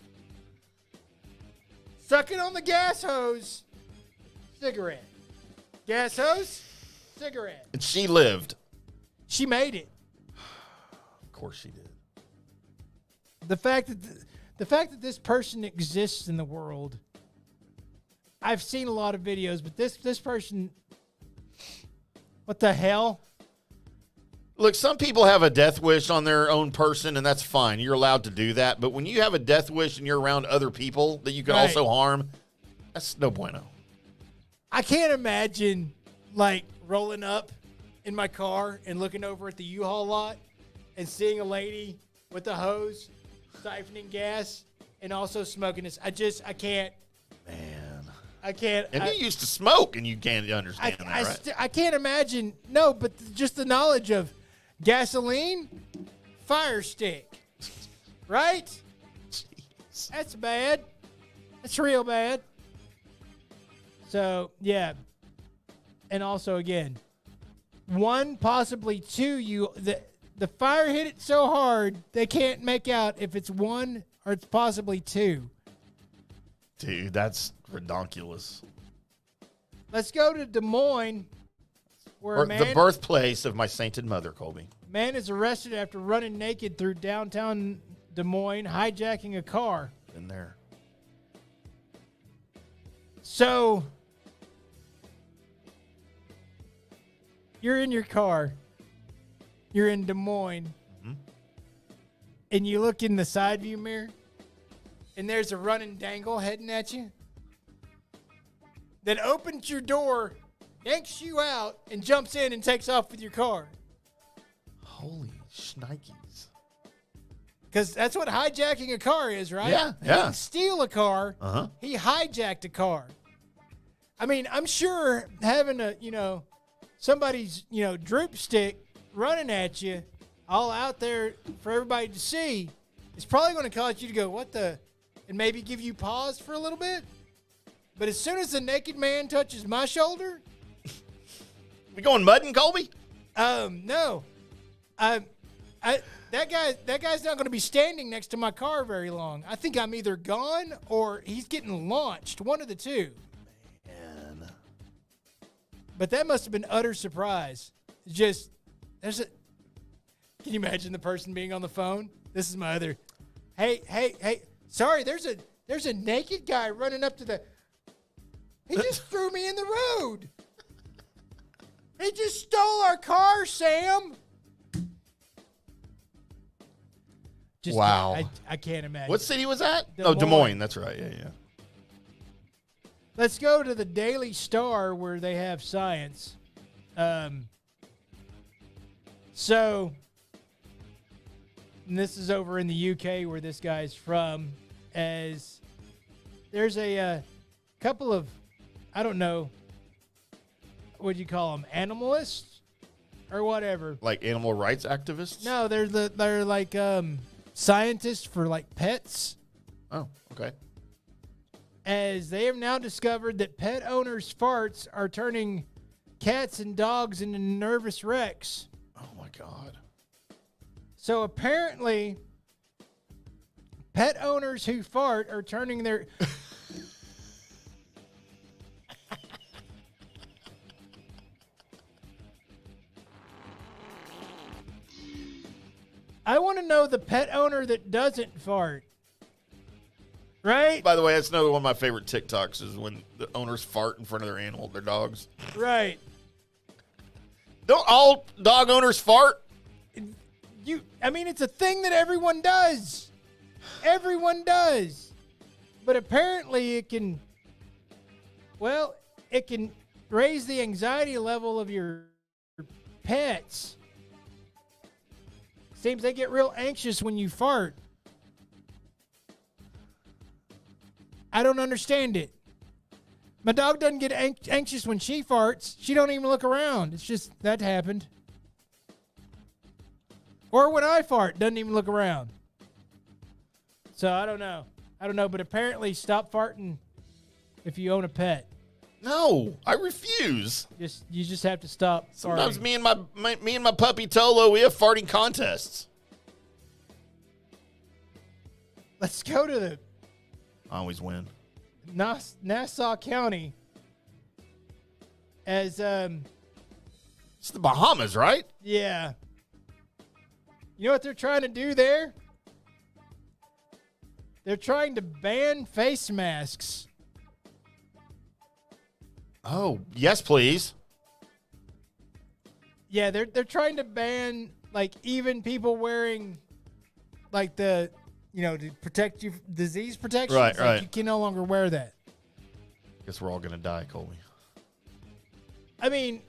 S5: sucking on the gas hose, cigarette. Gas hose, cigarette.
S6: And she lived.
S5: She made it.
S6: Of course she did.
S5: The fact that this person exists in the world, I've seen a lot of videos, but this person, what the hell?
S6: Look, some people have a death wish on their own person, and that's fine. You're allowed to do that. But when you have a death wish and you're around other people that you can also harm, that's no bueno.
S5: I can't imagine, like, rolling up in my car and looking over at the U-Haul lot and seeing a lady with a hose siphoning gas and also smoking this. I can't.
S6: Man.
S5: I can't.
S6: And you used to smoke, and you can't understand that, right?
S5: I can't imagine. No, but just the knowledge of gasoline, fire stick, right? Jeez. That's bad. That's real bad. So, yeah. And also, again, one, possibly two, the fire hit it so hard, they can't make out if it's one or it's possibly two.
S6: Dude, that's redonkulous.
S5: Let's go to Des Moines, where
S6: the birthplace of my sainted mother, Colby.
S5: Man is arrested after running naked through downtown Des Moines, hijacking a car.
S6: Been there.
S5: So, you're in your car. You're in Des Moines. Mm-hmm. And you look in the side view mirror, and there's a running dangle heading at you that opens your door, yanks you out, and jumps in and takes off with your car.
S6: Holy shnikes.
S5: Because that's what hijacking a car is, right?
S6: Yeah.
S5: He didn't steal a car.
S6: Uh-huh.
S5: He hijacked a car. I mean, I'm sure having somebody's, droop stick running at you all out there for everybody to see is probably going to cause you to go, what the, and maybe give you pause for a little bit. But as soon as the naked man touches my shoulder
S6: We going mudding, Colby?
S5: No. That guy's not going to be standing next to my car very long. I think I'm either gone or he's getting launched. One of the two.
S6: Man.
S5: But that must have been utter surprise. Just, can you imagine the person being on the phone? This is my other. Hey. Sorry, there's a naked guy running up to the. He just threw me in the road. He just stole our car, Sam.
S6: Wow.
S5: I can't imagine.
S6: What city was that?
S5: Des
S6: Moines. That's right. Yeah.
S5: Let's go to the Daily Star where they have science. So, and this is over in the UK where this guy's from, as there's a couple of, I don't know, what do you call them, animalists or whatever.
S6: Like animal rights activists?
S5: No, they're like scientists for like pets.
S6: Oh, okay.
S5: As they have now discovered that pet owners' farts are turning cats and dogs into nervous wrecks.
S6: Oh, my God.
S5: So apparently, pet owners who fart are turning their... I want to know the pet owner that doesn't fart. Right?
S6: By the way, that's another one of my favorite TikToks is when the owners fart in front of their dogs.
S5: Right.
S6: Don't all dog owners fart?
S5: It's a thing that everyone does. Everyone does. But apparently it can raise the anxiety level of your pets. Seems they get real anxious when you fart. I don't understand it. My dog doesn't get anxious when she farts. She don't even look around. It's just that happened. Or when I fart, doesn't even look around. So I don't know. But apparently stop farting if you own a pet.
S6: No, I refuse.
S5: You just have to stop
S6: Sometimes
S5: farting.
S6: me and my puppy Tolo, we have farting contests.
S5: Let's go to the
S6: I always win.
S5: Nassau County. As
S6: It's the Bahamas, right?
S5: yeah. You know what they're trying to do there? They're trying to ban face masks.
S6: Oh, yes, please.
S5: Yeah, they're trying to ban like even people wearing like the to protect you disease protection.
S6: Right.
S5: You can no longer wear that.
S6: Guess we're all gonna die, Colby.
S5: I mean,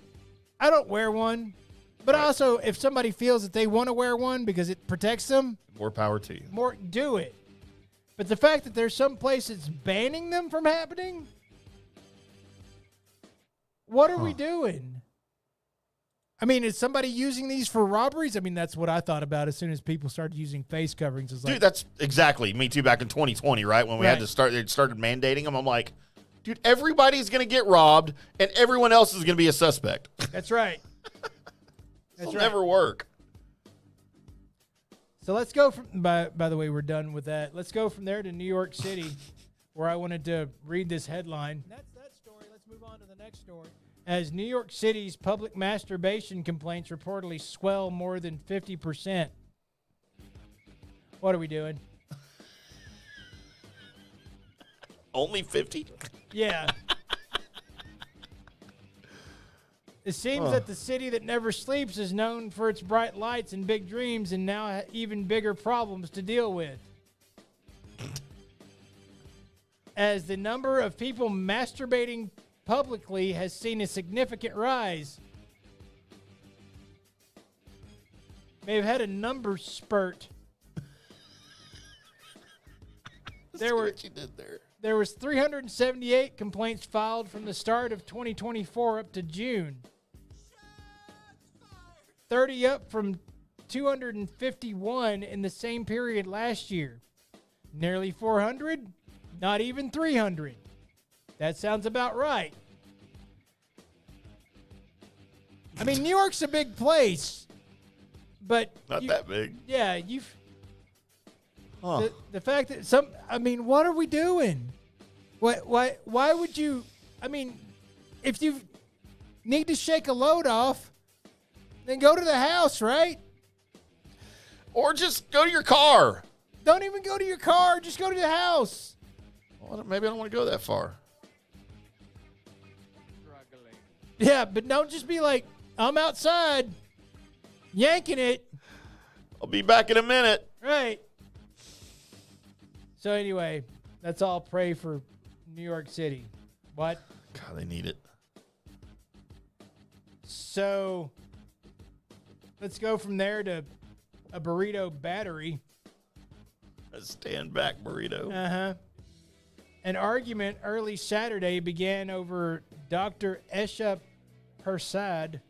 S5: I don't wear one, but
S6: Right.
S5: also if somebody feels that they want to wear one because it protects them,
S6: More power to you.
S5: do it. But the fact that there's some places banning them from happening, what are we doing? I mean, is somebody using these for robberies? I mean, that's what I thought about as soon as people started using face coverings. It's like,
S6: Dude, that's exactly me too back in 2020, right? When we had to they started mandating them. I'm like, dude, everybody's going to get robbed and everyone else is going to be a suspect.
S5: That's right.
S6: It'll never work.
S5: So let's go from, by the way, we're done with that. Let's go from there to New York City, where I wanted to read this headline. That's that story. Let's move on to the next story. As New York City's public masturbation complaints reportedly swell more than 50%. What are we doing?
S6: Only 50?
S5: Yeah. It seems that the city that never sleeps is known for its bright lights and big dreams and now even bigger problems to deal with. As the number of people masturbating publicly has seen a significant rise. They've had a number spurt.
S6: What you did there.
S5: There was 378 complaints filed from the start of 2024 up to June. 30 up from 251 in the same period last year. Nearly 400, not even 300. That sounds about right. I mean, New York's a big place, but
S6: Not that big.
S5: Yeah, you've.
S6: Huh.
S5: The fact that what are we doing? Why would you? I mean, if you need to shake a load off, then go to the house, right?
S6: Or just go to your car.
S5: Don't even go to your car. Just go to the house.
S6: Well, maybe I don't want to go that far.
S5: Yeah, but don't just be like, I'm outside yanking it.
S6: I'll be back in a minute.
S5: Right. So anyway, that's all. Pray for New York City. What?
S6: God, they need it.
S5: So let's go from there to a burrito battery.
S6: A stand back burrito.
S5: Uh-huh. An argument early Saturday began over Dr. Esha Persad,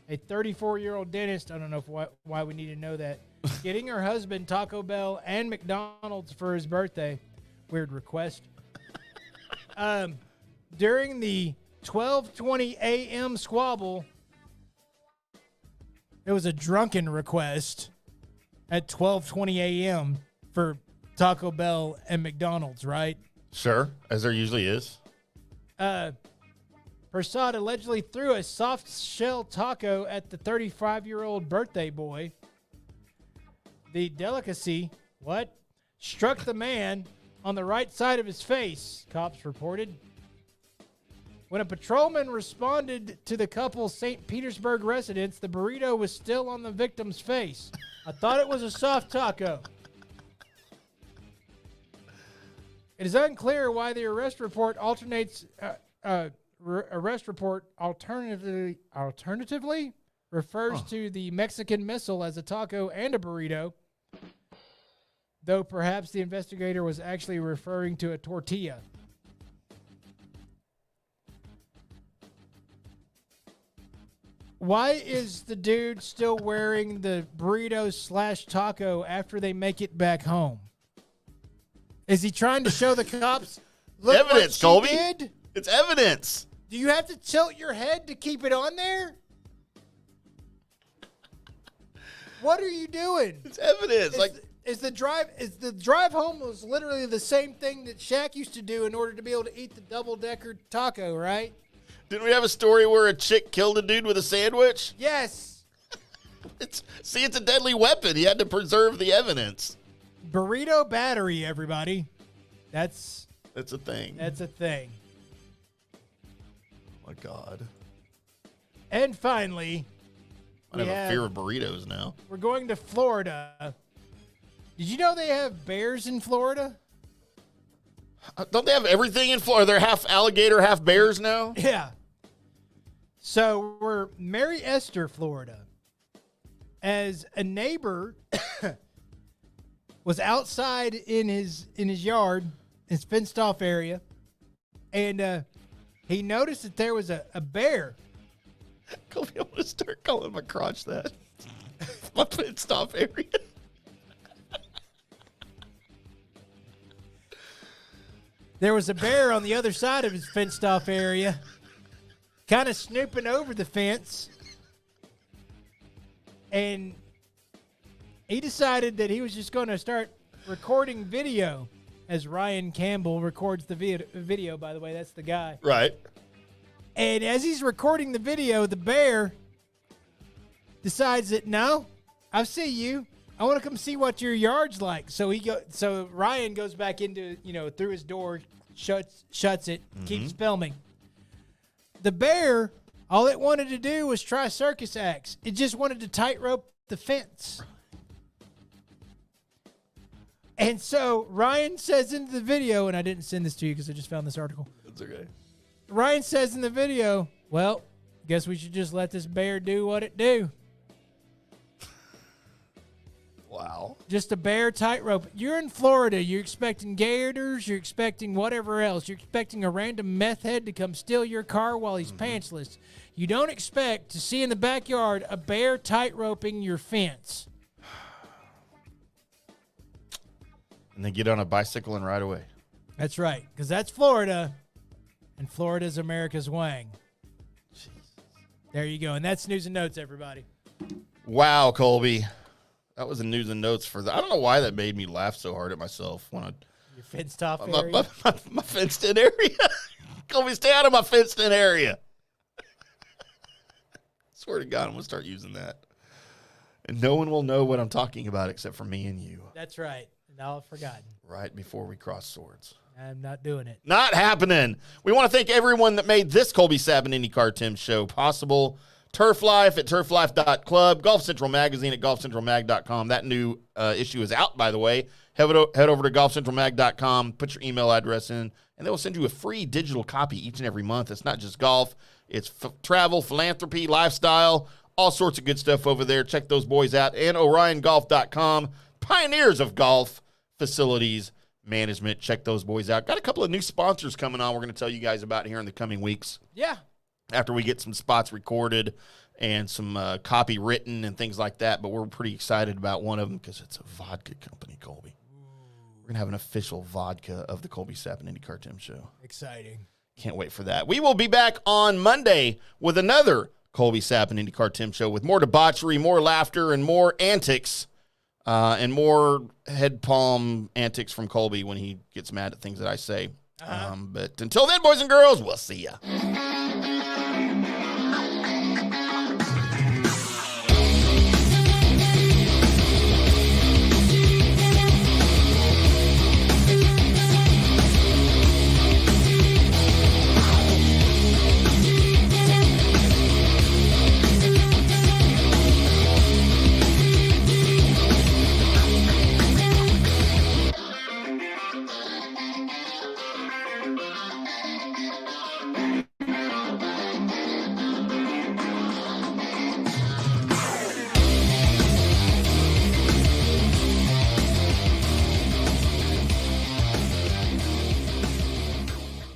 S5: a 34-year-old dentist. I don't know why we need to know that. Getting her husband Taco Bell and McDonald's for his birthday. Weird request. During the 12:20 a.m. squabble, it was a drunken request at 12:20 a.m. for Taco Bell and McDonald's, right?
S6: Sure, as there usually is.
S5: Persad allegedly threw a soft shell taco at the 35-year-old birthday boy. The delicacy, struck the man on the right side of his face, cops reported. When a patrolman responded to the couple's St. Petersburg residence, the burrito was still on the victim's face. I thought it was a soft taco. It is unclear why the arrest report alternatively refers to the Mexican missile as a taco and a burrito, though perhaps the investigator was actually referring to a tortilla. Why is the dude still wearing the burrito/taco after they make it back home? Is he trying to show the cops, look
S6: Evidence,
S5: what
S6: Colby.
S5: she did?
S6: It's evidence.
S5: Do you have to tilt your head to keep it on there? What are you doing?
S6: It's evidence.
S5: Is the drive home was literally the same thing that Shaq used to do in order to be able to eat the double-decker taco, right?
S6: Didn't we have a story where a chick killed a dude with a sandwich?
S5: Yes.
S6: It's a deadly weapon. He had to preserve the evidence.
S5: Burrito battery, everybody. That's
S6: a thing.
S5: That's a thing.
S6: Oh my God.
S5: And finally,
S6: I have a fear of burritos now.
S5: We're going to Florida. Did you know they have bears in Florida?
S6: Don't they have everything in Florida? They're half alligator, half bears now?
S5: Yeah. So we're Mary Esther, Florida. As a neighbor was outside in his yard, his fenced off area, and he noticed that there was a bear.
S6: Colby, I'm going to start calling my crotch that. My fenced off area.
S5: There was a bear on the other side of his fenced off area, kind of snooping over the fence. And he decided that he was just going to start recording video, as Ryan Campbell records the video, by the way. That's the guy.
S6: Right.
S5: And as he's recording the video, the bear decides that, no, I see you. I want to come see what your yard's like. So Ryan goes back into, through his door, shuts it, keeps filming. The bear, all it wanted to do was try circus acts. It just wanted to tightrope the fence. And so Ryan says into the video, and I didn't send this to you because I just found this article.
S6: That's okay.
S5: Ryan says in the video, well, guess we should just let this bear do what it do.
S6: Wow.
S5: Just a bear tightrope. You're in Florida. You're expecting gators. You're expecting whatever else. You're expecting a random meth head to come steal your car while he's pantsless. You don't expect to see in the backyard a bear tightroping your fence.
S6: And then get on a bicycle and ride away.
S5: That's right, because that's Florida, and Florida's America's Wang. There you go. And that's news and notes, everybody.
S6: Wow, Colby. That was the news and notes for that. I don't know why that made me laugh so hard at myself when
S5: Your fenced off
S6: my,
S5: area.
S6: my fenced in area. Colby, stay out of my fenced in area. Swear to God, I'm going to start using that. And no one will know what I'm talking about except for me and you.
S5: That's right. And I'll have forgotten.
S6: Right before we cross swords.
S5: I'm not doing it.
S6: Not happening. We want to thank everyone that made this Colby Sapp IndyCarTim show possible. Turf Life at turflife.club, Golf Central Magazine at golfcentralmag.com. That new issue is out, by the way. Head over to golfcentralmag.com, put your email address in, and they will send you a free digital copy each and every month. It's not just golf. It's travel, philanthropy, lifestyle, all sorts of good stuff over there. Check those boys out. And oriongolf.com, pioneers of golf facilities management. Check those boys out. Got a couple of new sponsors coming on we're going to tell you guys about here in the coming weeks.
S5: Yeah.
S6: After we get some spots recorded and some copy written and things like that. But we're pretty excited about one of them because it's a vodka company, Colby. We're going to have an official vodka of the Colby Sapp IndyCarTim show.
S5: Exciting.
S6: Can't wait for that. We will be back on Monday with another Colby Sapp IndyCarTim show with more debauchery, more laughter, and more antics. And more head palm antics from Colby when he gets mad at things that I say. But until then, boys and girls, we'll see ya.